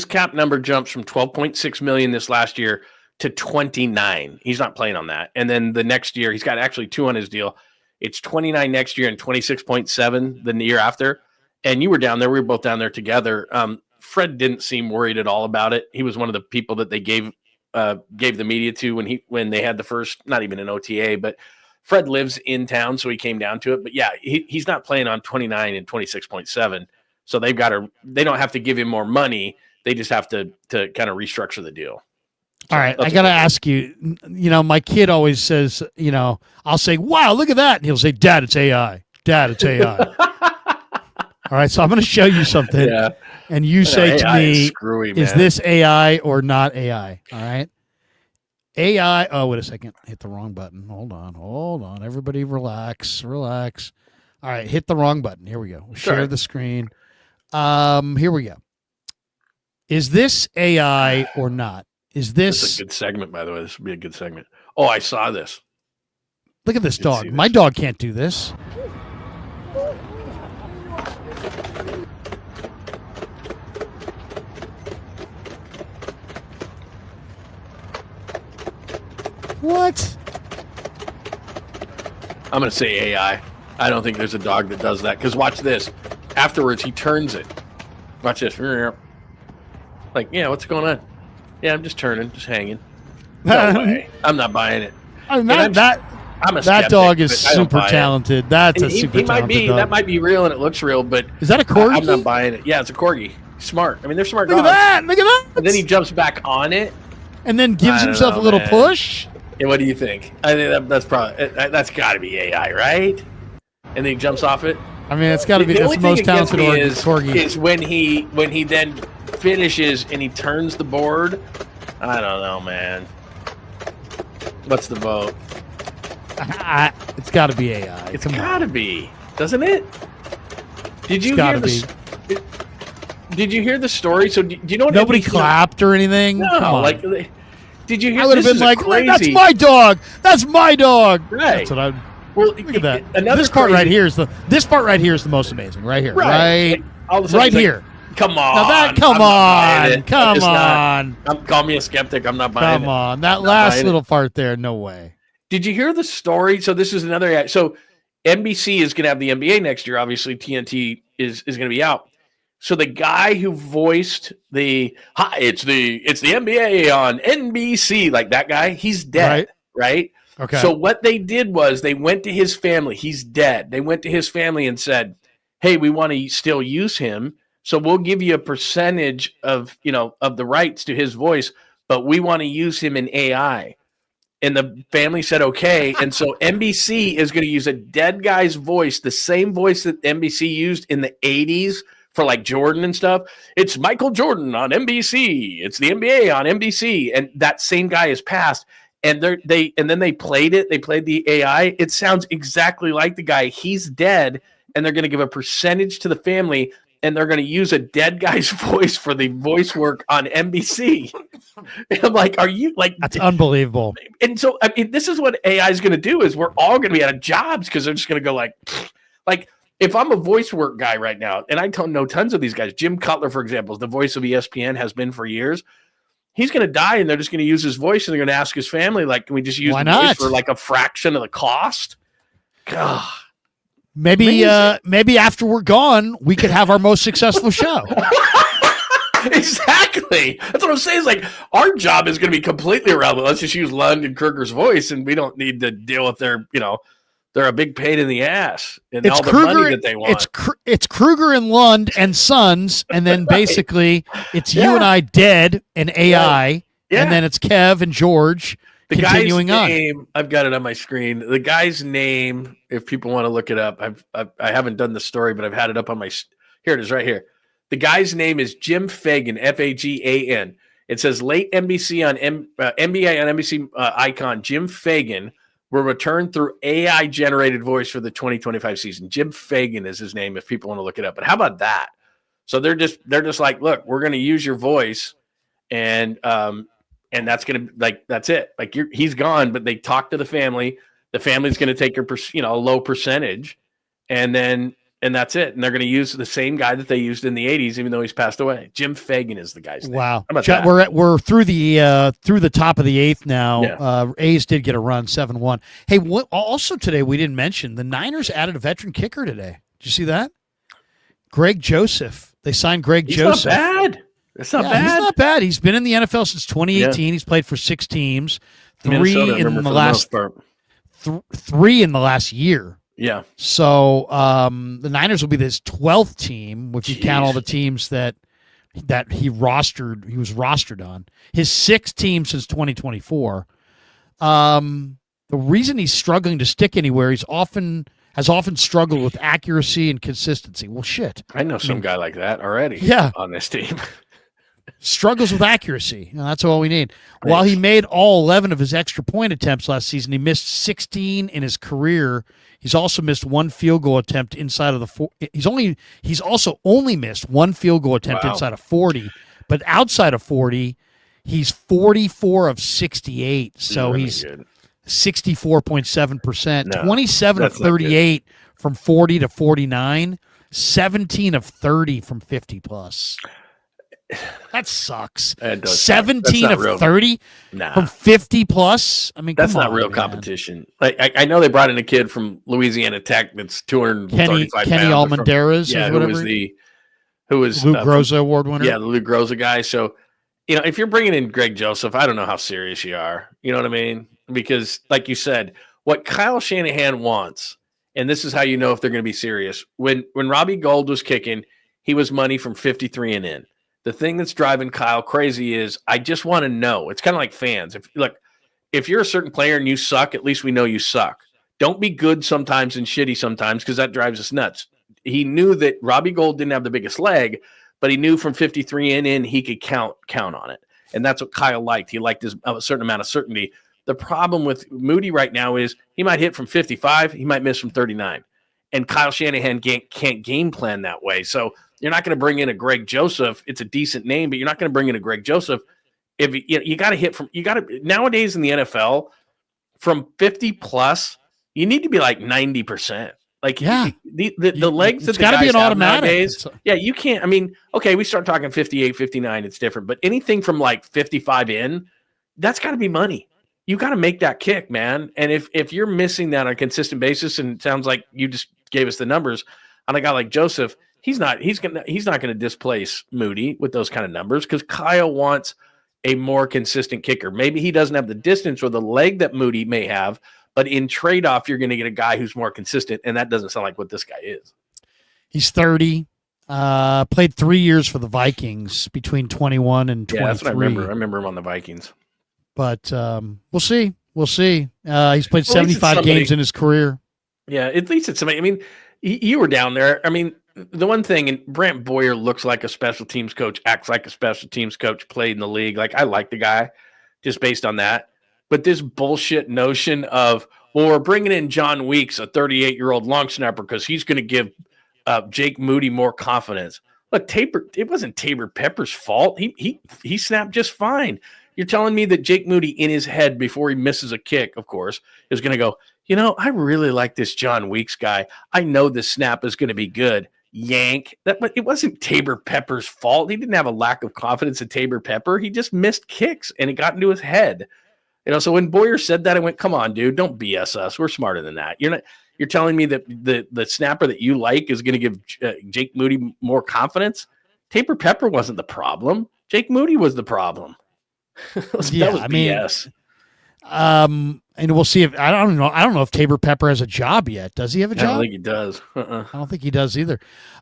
cap number jumps from $12.6 million this last year to $29. He's not playing on that. And then the next year, he's got actually 2 on his deal. It's $29 next year and $26.7 the year after. And you were down there. We were both down there together. Fred didn't seem worried at all about it. He was one of the people that they gave the media to when they had the first, not even an OTA, but Fred lives in town, so he came down to it. But yeah, he's not playing on 29 and 26.7. So they don't have to give him more money. They just have to kind of restructure the deal. All right, I got to ask you, my kid always says, I'll say, wow, look at that. And he'll say, Dad, it's AI. Dad, it's AI. All right, so I'm going to show you something, and you say to me, is this AI or not AI? All right? AI, oh, wait a second. Hit the wrong button. Hold on. Everybody relax. All right, hit the wrong button. Here we go. We'll share the screen. Here we go. Is this AI or not? This is a good segment, by the way. This would be a good segment. Oh, I saw this. Look at this dog. My dog can't do this. What? I'm going to say AI. I don't think there's a dog that does that. Because watch this. Afterwards, he turns it. Watch this. Like, yeah, what's going on? Yeah, I'm just turning, just hanging. No way. I'm not buying it. I'm a skeptic, dog is super talented. That's a super talented dog. That might be real and it looks real, but is that a corgi? I'm not buying it. Yeah, it's a corgi. Smart. I mean, they're smart dogs. Look at that. And then he jumps back on it. And then gives himself a little push. Yeah, what do you think? I think that's that's got to be AI, right? And then he jumps off it. I mean, it's got to be the most talented corgi. Is when he then finishes and he turns the board. I don't know, man. What's the vote? It's got to be AI. It's got to be, doesn't it? Did you hear Did you hear the story? So do you know? Nobody clapped or anything. No, did you hear? I would have been like, "That's my dog. That's my dog." Right. That's what Well, Look at that. Another This part right crazy- here is the most amazing. Right here. Right. All of a sudden Right it's like, here. come on. Now that. I'm Come not buying on. it. Come It's not- on. call me a skeptic. I'm not buying Come it. on. That Not last buying it. little part there. No way. Did you hear the story? So this is another. So NBC is going to have the NBA next year. Obviously, TNT is going to be out. So the guy who voiced it's the NBA on NBC, like that guy, he's dead, right? Okay. So what they did was they went to his family. He's dead. They went to his family and said, "Hey, we want to still use him, so we'll give you a percentage of the rights to his voice, but we want to use him in AI." And the family said, okay. And so NBC is going to use a dead guy's voice, the same voice that NBC used in the 80s for like Jordan and stuff. It's Michael Jordan on NBC. It's the NBA on NBC. And that same guy has passed. And then they played it. They played the AI. It sounds exactly like the guy. He's dead. And they're going to give a percentage to the family. And they're going to use a dead guy's voice for the voice work on NBC. And I'm like, are you like? That's unbelievable. And so, I mean, this is what AI is going to do: is we're all going to be out of jobs because they're just going to go like, if I'm a voice work guy right now, and I know tons of these guys. Jim Cutler, for example, is the voice of ESPN, has been for years. He's going to die, and they're just going to use his voice, and they're going to ask his family, like, can we just use Why the voice not? for like a fraction of the cost? God. Maybe after we're gone, we could have our most successful show. Exactly. That's what I'm saying. Is like our job is going to be completely irrelevant. Let's just use Lund and Krueger's voice, and we don't need to deal with their, they're a big pain in the ass and all the money that they want. It's Krueger and Lund and Sons, and then basically it's you and I dead and AI, and then it's Kev and George. The continuing guy's on. name, I've got it on my screen. The guy's name, if people want to look it up, I haven't done the story, but I've had it up on my. Here it is, right here. The guy's name is Jim Fagan, Fagan. It says late NBC on NBA on NBC icon Jim Fagan will return through AI generated voice for the 2025 season. Jim Fagan is his name if people want to look it up. But how about that? So they're just like, look, we're going to use your voice, and that's going to that's it. Like he's gone, but they talk to the family. The family's going to take a low percentage, and that's it. And they're going to use the same guy that they used in the 80s, even though he's passed away. Jim Fagan is the guy's name. Wow. How about that? We're through the top of the eighth now. Yeah. A's did get a run, 7-1. Hey, also today we didn't mention the Niners added a veteran kicker today. Did you see that? Greg Joseph. They signed Greg Joseph. Not bad. That's not bad. He's not bad. He's been in the NFL since 2018. Yeah. He's played for 6 teams, 3 in the last year. Yeah. So the Niners will be this 12th team, if you count all the teams that he was rostered on. His 6th team since 2024. The reason he's struggling to stick anywhere, has often struggled with accuracy and consistency. Well, shit. I know some guy like that already. Yeah. On this team. Struggles with accuracy. That's all we need. Right. While he made all 11 of his extra point attempts last season, he missed 16 in his career. He's also missed 1 field goal attempt inside of the He's also only missed 1 field goal attempt inside of 40, but outside of 40, he's 44 of 68. So he's 64.7%, 27 of 38 from 40 to 49, 17 of 30 from 50 plus. That sucks. 17 of 30 from 50 plus. I mean, that's not real competition. Like I know they brought in a kid from Louisiana Tech that's 235 Kenny pounds. Almendarez, who was Lou Groza award winner. Yeah, the Lou Groza guy. So, if you're bringing in Greg Joseph, I don't know how serious you are. You know what I mean? Because, like you said, what Kyle Shanahan wants, and this is how you know if they're going to be serious. When Robbie Gould was kicking, he was money from 53 and in. The thing that's driving Kyle crazy is I just want to know. It's kind of like fans. If you're a certain player and you suck, at least we know you suck. Don't be good sometimes and shitty sometimes because that drives us nuts. He knew that Robbie Gould didn't have the biggest leg, but he knew from 53 and in he could count on it. And that's what Kyle liked. He liked a certain amount of certainty. The problem with Moody right now is he might hit from 55, he might miss from 39. And Kyle Shanahan can't game plan that way. So you're not going to bring in a Greg Joseph. It's a decent name, but you're not going to bring in a Greg Joseph. If you got to hit nowadays in the NFL from 50 plus, you need to be like 90%. Like Yeah. the legs that it's the got to guys be an have automatic. nowadays, yeah, you can't. I mean, okay, we start talking 58, 59, it's different, but anything from like 55 in, that's got to be money. You got to make that kick, man. And if you're missing that on a consistent basis, and it sounds like you just gave us the numbers on a guy like Joseph, he's not going to displace Moody with those kind of numbers, because Kyle wants a more consistent kicker. Maybe he doesn't have the distance or the leg that Moody may have, but in trade-off, you're going to get a guy who's more consistent, and that doesn't sound like what this guy is. He's 30. Played 3 years for the Vikings between 21 and 23. Yeah, that's what I remember. I remember him on the Vikings. But we'll see. We'll see. He's played 75 games in his career. Yeah, at least it's somebody. I mean, you were down there. I mean, the one thing, and Brant Boyer looks like a special teams coach, acts like a special teams coach, played in the league. Like, I like the guy just based on that. But this bullshit notion of, well, we're bringing in John Weeks, a 38-year-old long snapper, because he's going to give Jake Moody more confidence. Look, it wasn't Tabor Pepper's fault. He snapped just fine. You're telling me that Jake Moody, in his head, before he misses a kick, of course, is going to go, I really like this John Weeks guy. I know this snap is going to be good. Yank. But it wasn't Tabor Pepper's fault. He didn't have a lack of confidence in Tabor Pepper. He just missed kicks, and it got into his head. So when Boyer said that, I went, come on, dude, don't BS us. We're smarter than that. You're telling me that the snapper that you like is going to give Jake Moody more confidence? Tabor Pepper wasn't the problem. Jake Moody was the problem. That was BS. And we'll see if I don't know if Tabor Pepper has a job yet. Does he have a job? I don't think he does. I don't think he does either.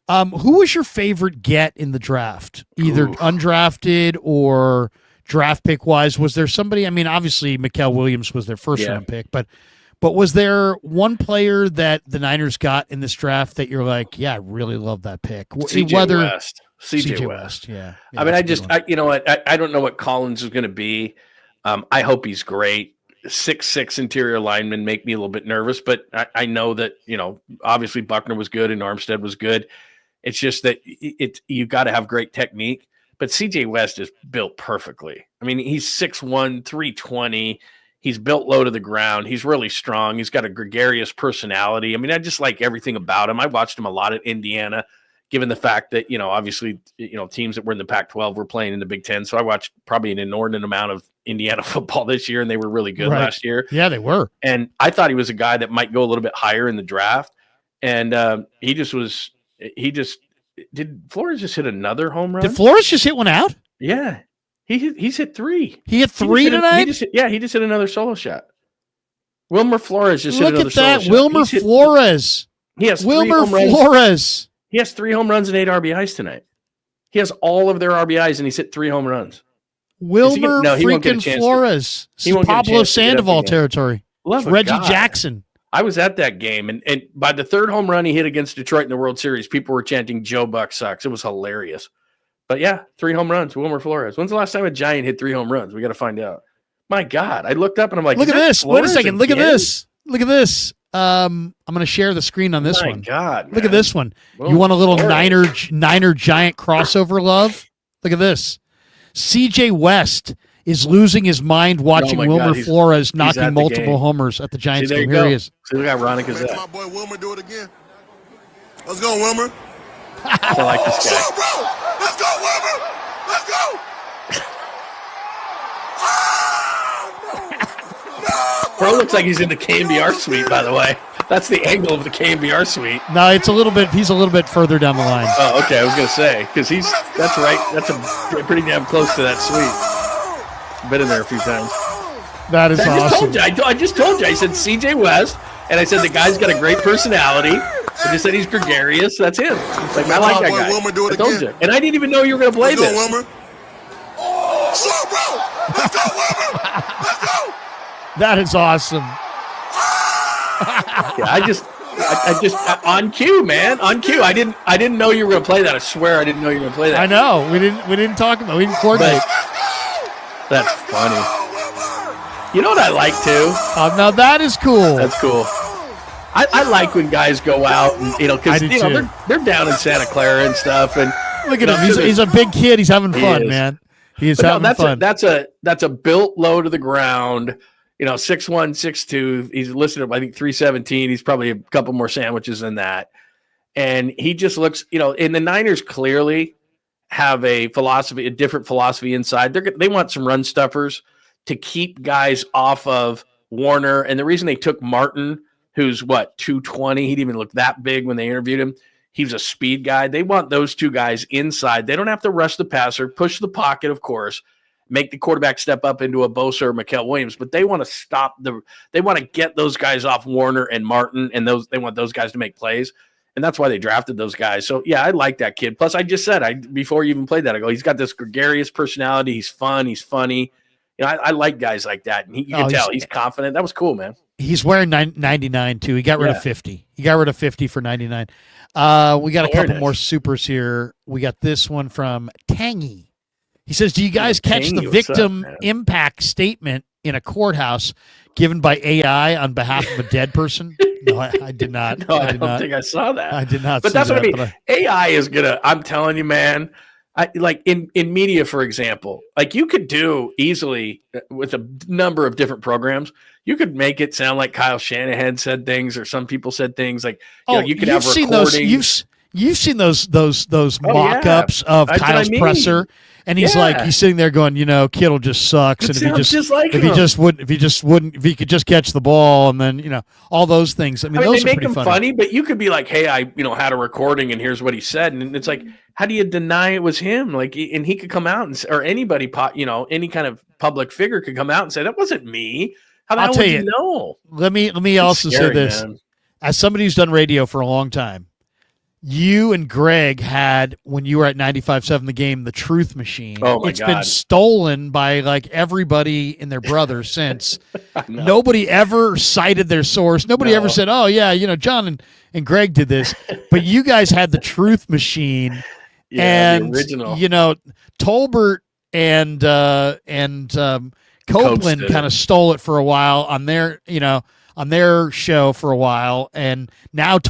Who was your favorite get in the draft? Either undrafted or draft pick wise? Was there somebody? I mean, obviously Mikael Williams was their first round pick, but was there one player that the Niners got in this draft that you're like, yeah, I really love that pick? CJ West. Yeah. I mean, you know what? I don't know what Collins is going to be. I hope he's great. 6'6" interior linemen make me a little bit nervous, but I know that, obviously Buckner was good and Armstead was good. It's just that you got to have great technique. But CJ West is built perfectly. I mean, he's 6'1", 320. He's built low to the ground. He's really strong. He's got a gregarious personality. I mean, I just like everything about him. I watched him a lot at Indiana, given the fact that, obviously, teams that were in the Pac-12 were playing in the Big Ten. So I watched probably an inordinate amount of Indiana football this year, and they were really good last year. Yeah, they were. And I thought he was a guy that might go a little bit higher in the draft. And did Flores just hit another home run? Did Flores just hit one out? Yeah. He's hit 3. He hit 3 tonight? He just hit another solo shot. Wilmer Flores just hit another solo shot. Look at that. Wilmer Flores. He has Wilmer Flores. He has 3 home runs and 8 RBIs tonight. He has all of their RBIs, and he's hit 3 home runs. Wilmer freaking Flores. This is Pablo Sandoval territory. Reggie Jackson. I was at that game, and by the 3rd home run he hit against Detroit in the World Series, people were chanting, Joe Buck sucks. It was hilarious. But yeah, 3 home runs, Wilmer Flores. When's the last time a Giant hit 3 home runs? We got to find out. My God, I looked up and I'm like, look at this. Wait a second. Look at this. Look at this. I'm going to share the screen on this one. My God, look at this one. You want a little Niner Giant crossover love? Look at this. CJ West is losing his mind watching Wilmer Flores knocking multiple homers at the Giants game. Here he is. See how ironic is that? My boy Wilmer do it again. Let's go, Wilmer. I like this guy. Let's go, bro. Let's go, Wilmer. Let's go. Bro looks like he's in the KMBR suite, by the way. That's the angle of the KMBR suite. No, he's a little bit further down the line. Oh, okay. I was going to say, because that's right. That's a pretty damn close to that suite. Been in there a few times. That is awesome. I just told you. I said CJ West, and I said the guy's got a great personality. I just said he's gregarious. That's him. Like, I like that guy. Wilmer do it I told you. And I didn't even know you were going to play this. Wilmer. So, bro. Let's go, Wilmer. Let's go. That is awesome. Yeah, I just on cue, man, on cue. I didn't know you were going to play that. I swear, I didn't know you were going to play that. I know. We didn't talk about. We didn't coordinate. That's funny. You know what I like too? Now that is cool. That's cool. I like when guys go out and because they're down in Santa Clara and stuff. And look at him. He's a big kid. He's having fun, man. He is having fun. That's a built low to the ground. 6'1", 6'2". He's listed at, I think, 317. He's probably a couple more sandwiches than that. And he just looks, and the Niners clearly have a different philosophy inside. They want some run stuffers to keep guys off of Warner. And the reason they took Martin, who's 220, he didn't even look that big when they interviewed him. He was a speed guy. They want those two guys inside. They don't have to rush the passer, push the pocket, of course, make the quarterback step up into a Bosa or Mikael Williams, but they want to they want to get those guys off Warner and Martin, and they want those guys to make plays. And that's why they drafted those guys. So, yeah, I like that kid. Plus, I just said, before you even played that, I go, he's got this gregarious personality. He's fun. He's funny. I like guys like that. And you can tell he's confident. That was cool, man. He's wearing 99, too. He got rid of 50. He got rid of 50 for 99. We got a couple more supers here. We got this one from Tangy. He says, do you guys catch the victim impact statement in a courthouse given by AI on behalf of a dead person? No, I did not. No, I don't think I saw that. I did not. But that's what I mean. AI is gonna. I'm telling you, man. Like in media, for example, like you could do easily with a number of different programs. You could make it sound like Kyle Shanahan said things, or some people said things. Like you could have recordings. You've seen those mock-ups of Kyle's presser. And he's he's sitting there going, Kittle just sucks. And if he could just catch the ball, and then, all those things. I mean those they are make him funny, but you could be like, hey, I, had a recording and here's what he said. And it's like, how do you deny it was him? Like, and he could come out or anybody, any kind of public figure could come out and say, that wasn't me. How the hell would you know? Let me also say this. Man. As somebody who's done radio for a long time, you and Greg had, when you were at 95.7 The Game, the Truth Machine. Oh my God. Been stolen by everybody and their brother since. Nobody ever cited their source. Nobody ever said, oh yeah, John and Greg did this. But you guys had the Truth Machine. And the original. Tolbert and Copeland kind of stole it for a while on their show for a while, and now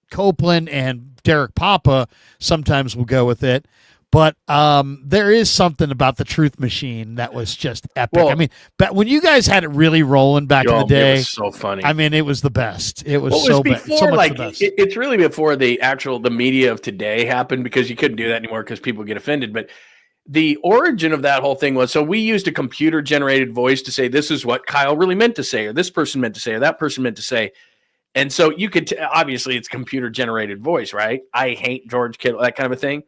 Copeland and Derek Papa sometimes will go with it. But there is something about the Truth Machine that was just epic. Well, but when you guys had it really rolling back in the day, it was so funny. It was the best. It was so much the best. It's really before the media of today happened, because you couldn't do that anymore because people get offended. But the origin of that whole thing was, so we used a computer generated voice to say, this is what Kyle really meant to say, or this person meant to say, or that person meant to say. And so you could obviously it's computer generated voice, right? I hate George Kittle, that kind of a thing.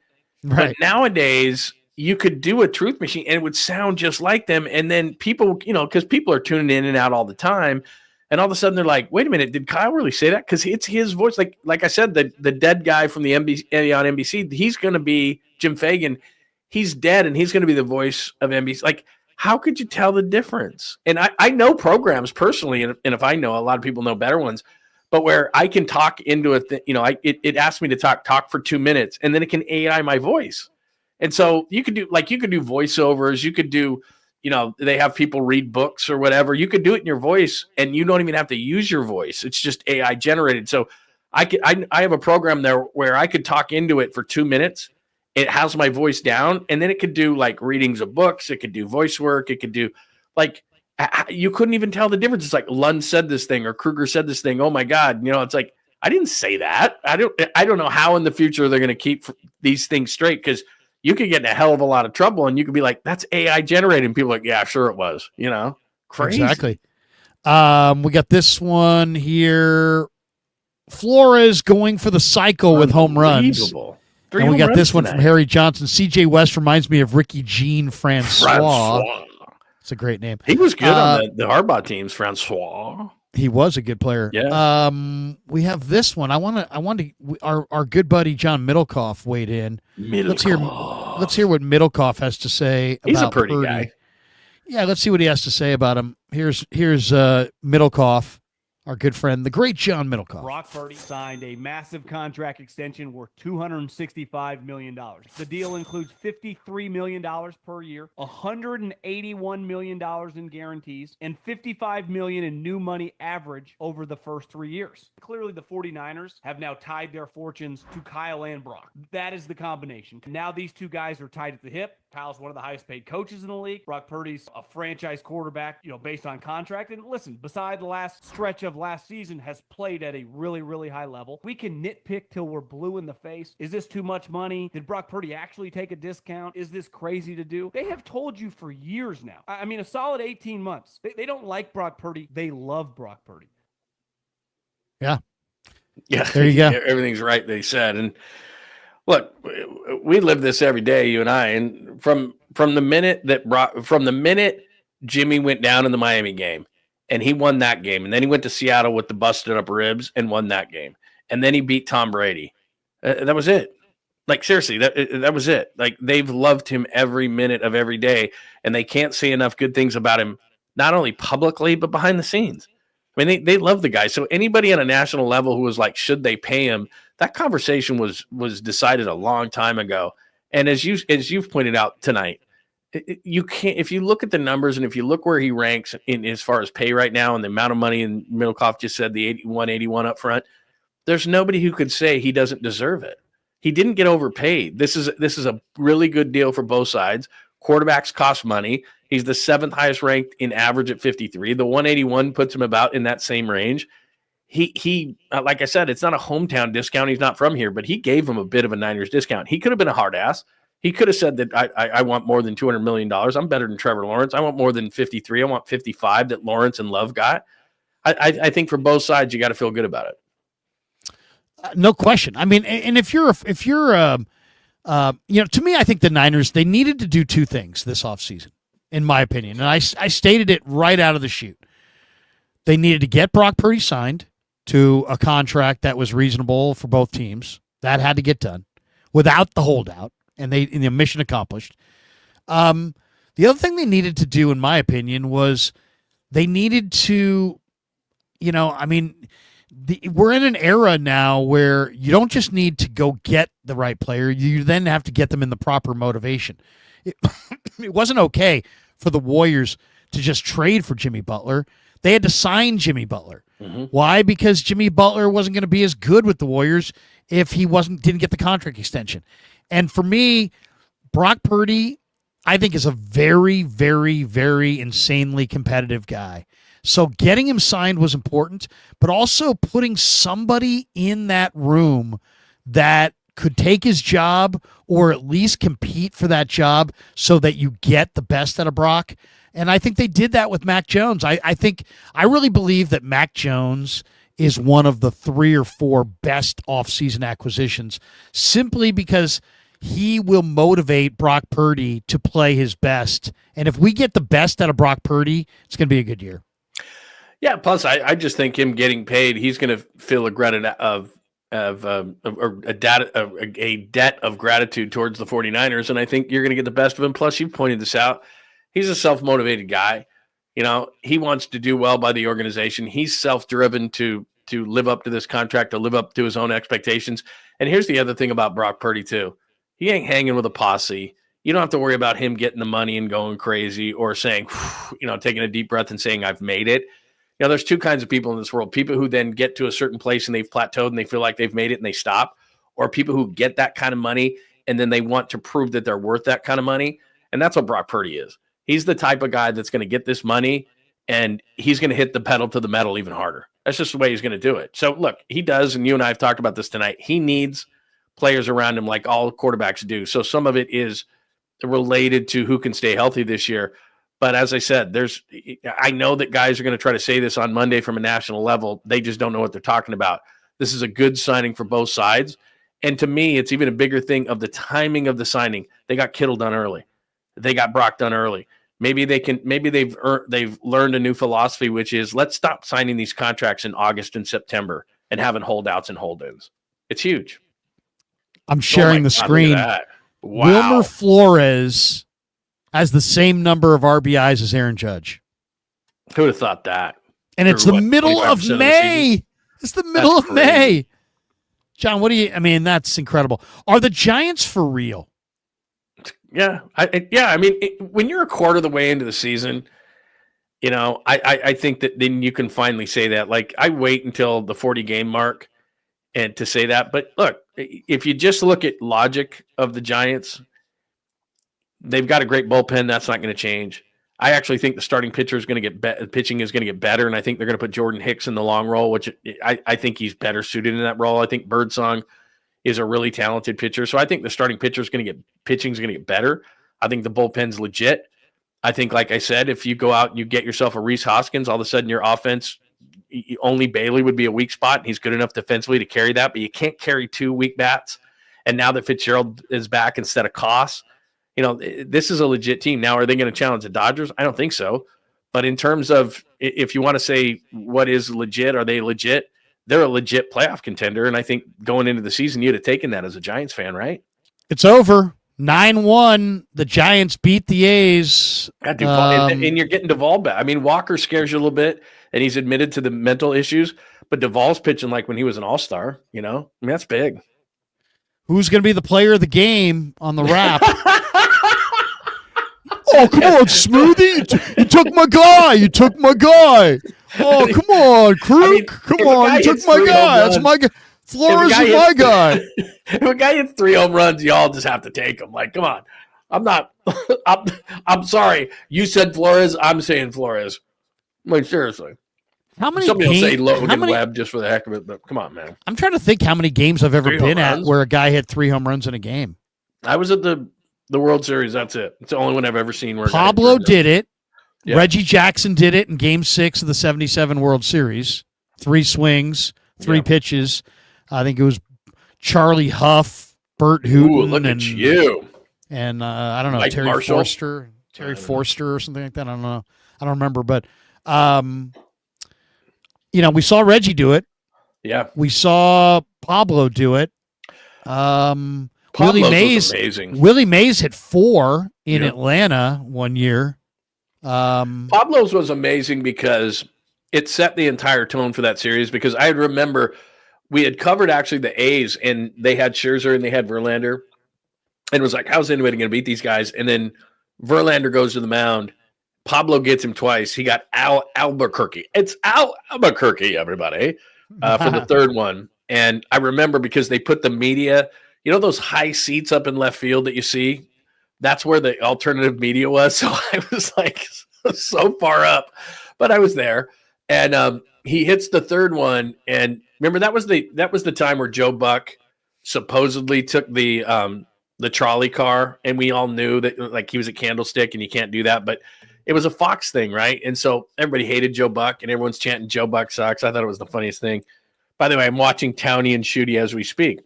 Right. But nowadays you could do a Truth Machine and it would sound just like them. And then people, because people are tuning in and out all the time. And all of a sudden they're like, wait a minute, did Kyle really say that? Because it's his voice. Like I said, the dead guy from the NBC on NBC, he's going to be Jim Fagan. He's dead, and he's going to be the voice of NBC. Like, how could you tell the difference? And I know programs personally, and if I know, a lot of people know better ones, but where I can talk into it, it asks me to talk for 2 minutes, and then it can AI my voice. And so you could do voiceovers. You could do, they have people read books or whatever. You could do it in your voice, and you don't even have to use your voice. It's just AI generated. So I have a program there where I could talk into it for 2 minutes. It has my voice down, and then it could do readings of books. It could do voice work. It could do you couldn't even tell the difference. It's like Lund said this thing or Krueger said this thing. Oh my God. It's like, I didn't say that. I don't know how in the future they're going to keep these things straight, because you could get in a hell of a lot of trouble, and you could be like, that's AI generated. And people are like, yeah, sure it was, crazy. Exactly. We got this one here. Flores going for the cycle with home runs. And we got this one from Harry Johnson. CJ West reminds me of Ricky Jean Francois. It's a great name. He was good on the Harbaugh teams, Francois. He was a good player. Yeah. We have this one. Our good buddy John Middlecoff weighed in. Let's hear what Middlecoff has to say about Purdy. He's a pretty guy. Yeah, let's see what he has to say about him. Here's Middlecoff. Our good friend, the great John Middlecoff. Brock Purdy signed a massive contract extension worth $265 million. The deal includes $53 million per year, $181 million in guarantees, and $55 million in new money average over the first 3 years. Clearly, the 49ers have now tied their fortunes to Kyle and Brock. That is the combination. Now these two guys are tied at the hip. Powell's one of the highest paid coaches in the league. Brock Purdy's a franchise quarterback, based on contract. And listen, beside the last stretch of last season, has played at a really, really high level. We can nitpick till we're blue in the face. Is this too much money? Did Brock Purdy actually take a discount? Is this crazy to do? They have told you for years now. I mean, a solid 18 months. They don't like Brock Purdy. They love Brock Purdy. Yeah. Yeah. There you go. Everything's right, they said. And look, we live this every day, you and I. And from the minute Jimmy went down in the Miami game, and he won that game, and then he went to Seattle with the busted up ribs and won that game, and then he beat Tom Brady. That was it. Like, seriously, that was it. Like, they've loved him every minute of every day, and they can't say enough good things about him, not only publicly but behind the scenes. I mean, they love the guy. So anybody on a national level who was like, should they pay him? That conversation was decided a long time ago. And as you've pointed out tonight, you can't, if you look at the numbers and if you look where he ranks in as far as pay right now and the amount of money, and Middlecoff just said the 81 up front, there's nobody who could say he doesn't deserve it. He didn't get overpaid. This is a really good deal for both sides. Quarterbacks cost money. He's the 7th highest ranked in average at 53. The 181 puts him about in that same range. He like I said, it's not a hometown discount. He's not from here, but he gave him a bit of a Niners discount. He could have been a hard ass. He could have said that I want more than $200 million. I'm better than Trevor Lawrence. I want more than 53. I want 55 that Lawrence and Love got. I think for both sides, you got to feel good about it. No question. I mean, and if you're to me, I think the Niners, they needed to do two things this offseason, in my opinion. And I stated it right out of the chute. They needed to get Brock Purdy signed to a contract that was reasonable for both teams. That had to get done without the holdout, and the mission accomplished. The other thing they needed to do, in my opinion, was they needed to, we're in an era now where you don't just need to go get the right player. You then have to get them in the proper motivation. It wasn't okay for the Warriors to just trade for Jimmy Butler. They had to sign Jimmy Butler. Mm-hmm. Why? Because Jimmy Butler wasn't going to be as good with the Warriors if he didn't get the contract extension. And for me, Brock Purdy, I think, is a very, very, very insanely competitive guy. So getting him signed was important, but also putting somebody in that room that could take his job or at least compete for that job so that you get the best out of Brock. And I think they did that with Mac Jones. I really believe that Mac Jones is one of the 3 or 4 best offseason acquisitions simply because he will motivate Brock Purdy to play his best. And if we get the best out of Brock Purdy, it's going to be a good year. Yeah. Plus, I just think him getting paid, he's going to feel a debt of gratitude towards the 49ers. And I think you're going to get the best of him. Plus, you pointed this out. He's a self-motivated guy. He wants to do well by the organization. He's self-driven to live up to this contract, to live up to his own expectations. And here's the other thing about Brock Purdy, too. He ain't hanging with a posse. You don't have to worry about him getting the money and going crazy or saying, taking a deep breath and saying, I've made it. There's two kinds of people in this world. People who then get to a certain place and they've plateaued and they feel like they've made it and they stop. Or people who get that kind of money and then they want to prove that they're worth that kind of money. And that's what Brock Purdy is. He's the type of guy that's going to get this money and he's going to hit the pedal to the metal even harder. That's just the way he's going to do it. So, look, he does, and you and I have talked about this tonight, he needs players around him like all quarterbacks do. So some of it is related to who can stay healthy this year. But as I said, I know that guys are going to try to say this on Monday from a national level. They just don't know what they're talking about. This is a good signing for both sides. And to me, it's even a bigger thing of the timing of the signing. They got Kittle done early. They got Brock done early. Maybe they've learned a new philosophy, which is let's stop signing these contracts in August and September and having holdouts and hold-ins. It's huge. I'm sharing the screen. Wow. Wilmer Flores has the same number of RBIs as Aaron Judge. Who would have thought that? And it's the middle of May. It's the middle of May. John, that's incredible. Are the Giants for real? Yeah. When you're a quarter of the way into the season, I think that then you can finally say that. Like, I wait until the 40-game mark and to say that. But look, if you just look at logic of the Giants, They've got a great bullpen. That's not going to change. I actually think the starting pitcher is going to get pitching is going to get better, and I think they're going to put Jordan Hicks in the long role, which I think he's better suited in that role. I think Birdsong is a really talented pitcher, so I think the starting pitcher is going to get pitching is going to get better. I think the bullpen's legit. I think, like I said, if you go out and you get yourself a Rhys Hoskins, all of a sudden your offense, only Bailey would be a weak spot, and he's good enough defensively to carry that, but you can't carry 2 weak bats. And now that Fitzgerald is back instead of Koss, this is a legit team. Now, are they going to challenge the Dodgers? I don't think so. But in terms of if you want to say what is legit, are they legit? They're a legit playoff contender. And I think going into the season, you'd have taken that as a Giants fan, right? It's over. 9-1. The Giants beat the A's. God, and you're getting Duvall back. I mean, Walker scares you a little bit, and he's admitted to the mental issues. But Duvall's pitching like when he was an all-star, I mean, that's big. Who's going to be the player of the game on the wrap? Oh, come on, Smoothie. You took my guy. Oh, come on, Krueg. Come on, you took my guy. That's my guy. Flores is my guy. If a guy hits 3 home runs, y'all just have to take him. Like, come on. I'm sorry. You said Flores. I'm saying Flores. Like, seriously. How many Somebody will say games, Logan Webb just for the heck of it, but come on, man. I'm trying to think how many games I've ever been at where a guy hit 3 home runs in a game. I was at the World Series. That's it. It's the only one I've ever seen where Pablo did it. Yeah. Reggie Jackson did it in Game 6 of the 77 World Series. 3 swings, 3 pitches. I think it was Charlie Huff, Bert Hooton. Ooh, look at you. And I don't know, Mike Terry Marshall? Forster or something like that. I don't know. I don't remember. But, we saw Reggie do it. Yeah. We saw Pablo do it. Willie Mays, amazing. Willie Mays hit 4 in Atlanta one year. Pablo's was amazing because it set the entire tone for that series, because I remember we had covered actually the A's, and they had Scherzer and they had Verlander, and it was like, how's anybody going to beat these guys? And then Verlander goes to the mound. Pablo gets him twice. He got Albuquerque. It's Albuquerque, everybody, for the third one. And I remember because they put the media, those high seats up in left field that you see? That's where the alternative media was. So I was like so far up, but I was there. And he hits the third one. And remember, that was the time where Joe Buck supposedly took the trolley car, and we all knew that like he was a candlestick and you can't do that. But it was a Fox thing, right? And so everybody hated Joe Buck, and everyone's chanting Joe Buck sucks. I thought it was the funniest thing. By the way, I'm watching Towney and Shooty as we speak.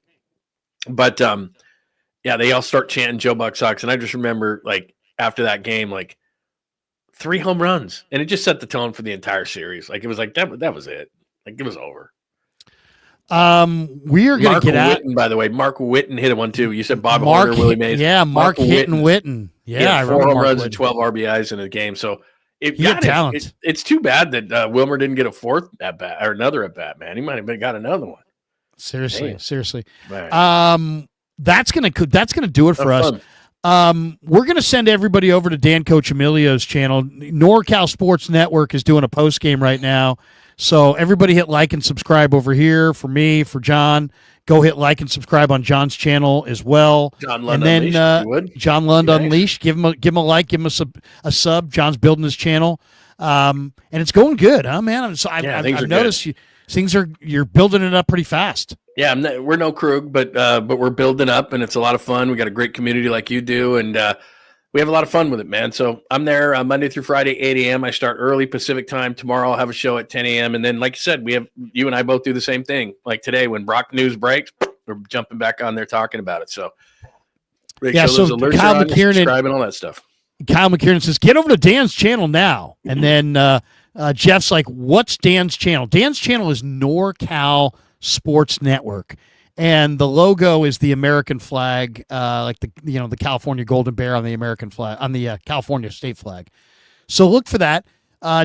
But they all start chanting Joe Buck sucks. And I just remember, like, after that game, like 3 home runs, and it just set the tone for the entire series. Like, it was like that was it. Like, it was over. We are going to get out. By the way, Mark Whitten hit one too. You said Bob Horner, Willie Mays. Yeah, Mark Whitten. Yeah, I remember 4 home runs and 12 RBIs in a game. So it's too bad that Wilmer didn't get a 4th at bat or another at bat. Man, he might have got another one. Seriously. Right. That's gonna do it for us. We're gonna send everybody over to Dan Coach Emilio's channel. NorCal Sports Network is doing a post game right now. So everybody hit like and subscribe over here for me, for John. Go hit like and subscribe on John's channel as well. John Lund and then Unleashed, John Lund Unleashed. Give him a like, give him a sub. John's building his channel, and it's going good, huh, man? I've noticed you're building it up pretty fast. Yeah, we're no Krueg, but we're building up, and it's a lot of fun. We got a great community like you do, and we have a lot of fun with it, man. So I'm there Monday through Friday, 8 a.m. I start early Pacific time. Tomorrow I'll have a show at 10 a.m. And then, like you said, you and I both do the same thing. Like today, when Brock news breaks, we're jumping back on there talking about it. So so Kyle McKiernan, subscribe and all that stuff. Kyle McKiernan says, get over to Dan's channel now. And then Jeff's like, what's Dan's channel? Dan's channel is NorCal Sports Network. And the logo is the American flag, like the California Golden Bear on the American flag, on the California state flag. So look for that.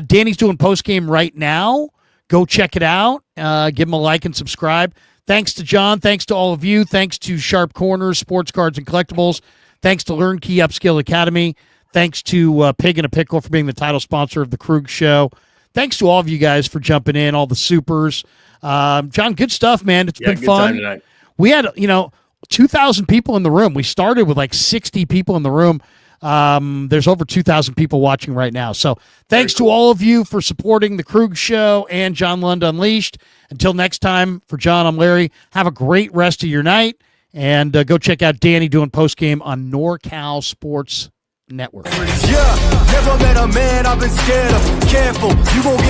Danny's doing post game right now. Go check it out. Give him a like and subscribe. Thanks to John. Thanks to all of you. Thanks to Sharp Corners, Sports Cards and Collectibles. Thanks to Learn Key Upskill Academy. Thanks to Pig and a Pickle for being the title sponsor of the Krueg Show. Thanks to all of you guys for jumping in, all the supers. John, good stuff, man. It's been fun. We had, 2,000 people in the room. We started with like 60 people in the room. There's over 2,000 people watching right now. So thanks to all of you for supporting the Krueg Show and John Lund Unleashed. Until next time, for John, I'm Larry. Have a great rest of your night, and go check out Danny doing postgame on NorCal Sports Network. Yeah, never met a man I've been scared of. Careful, you gon' get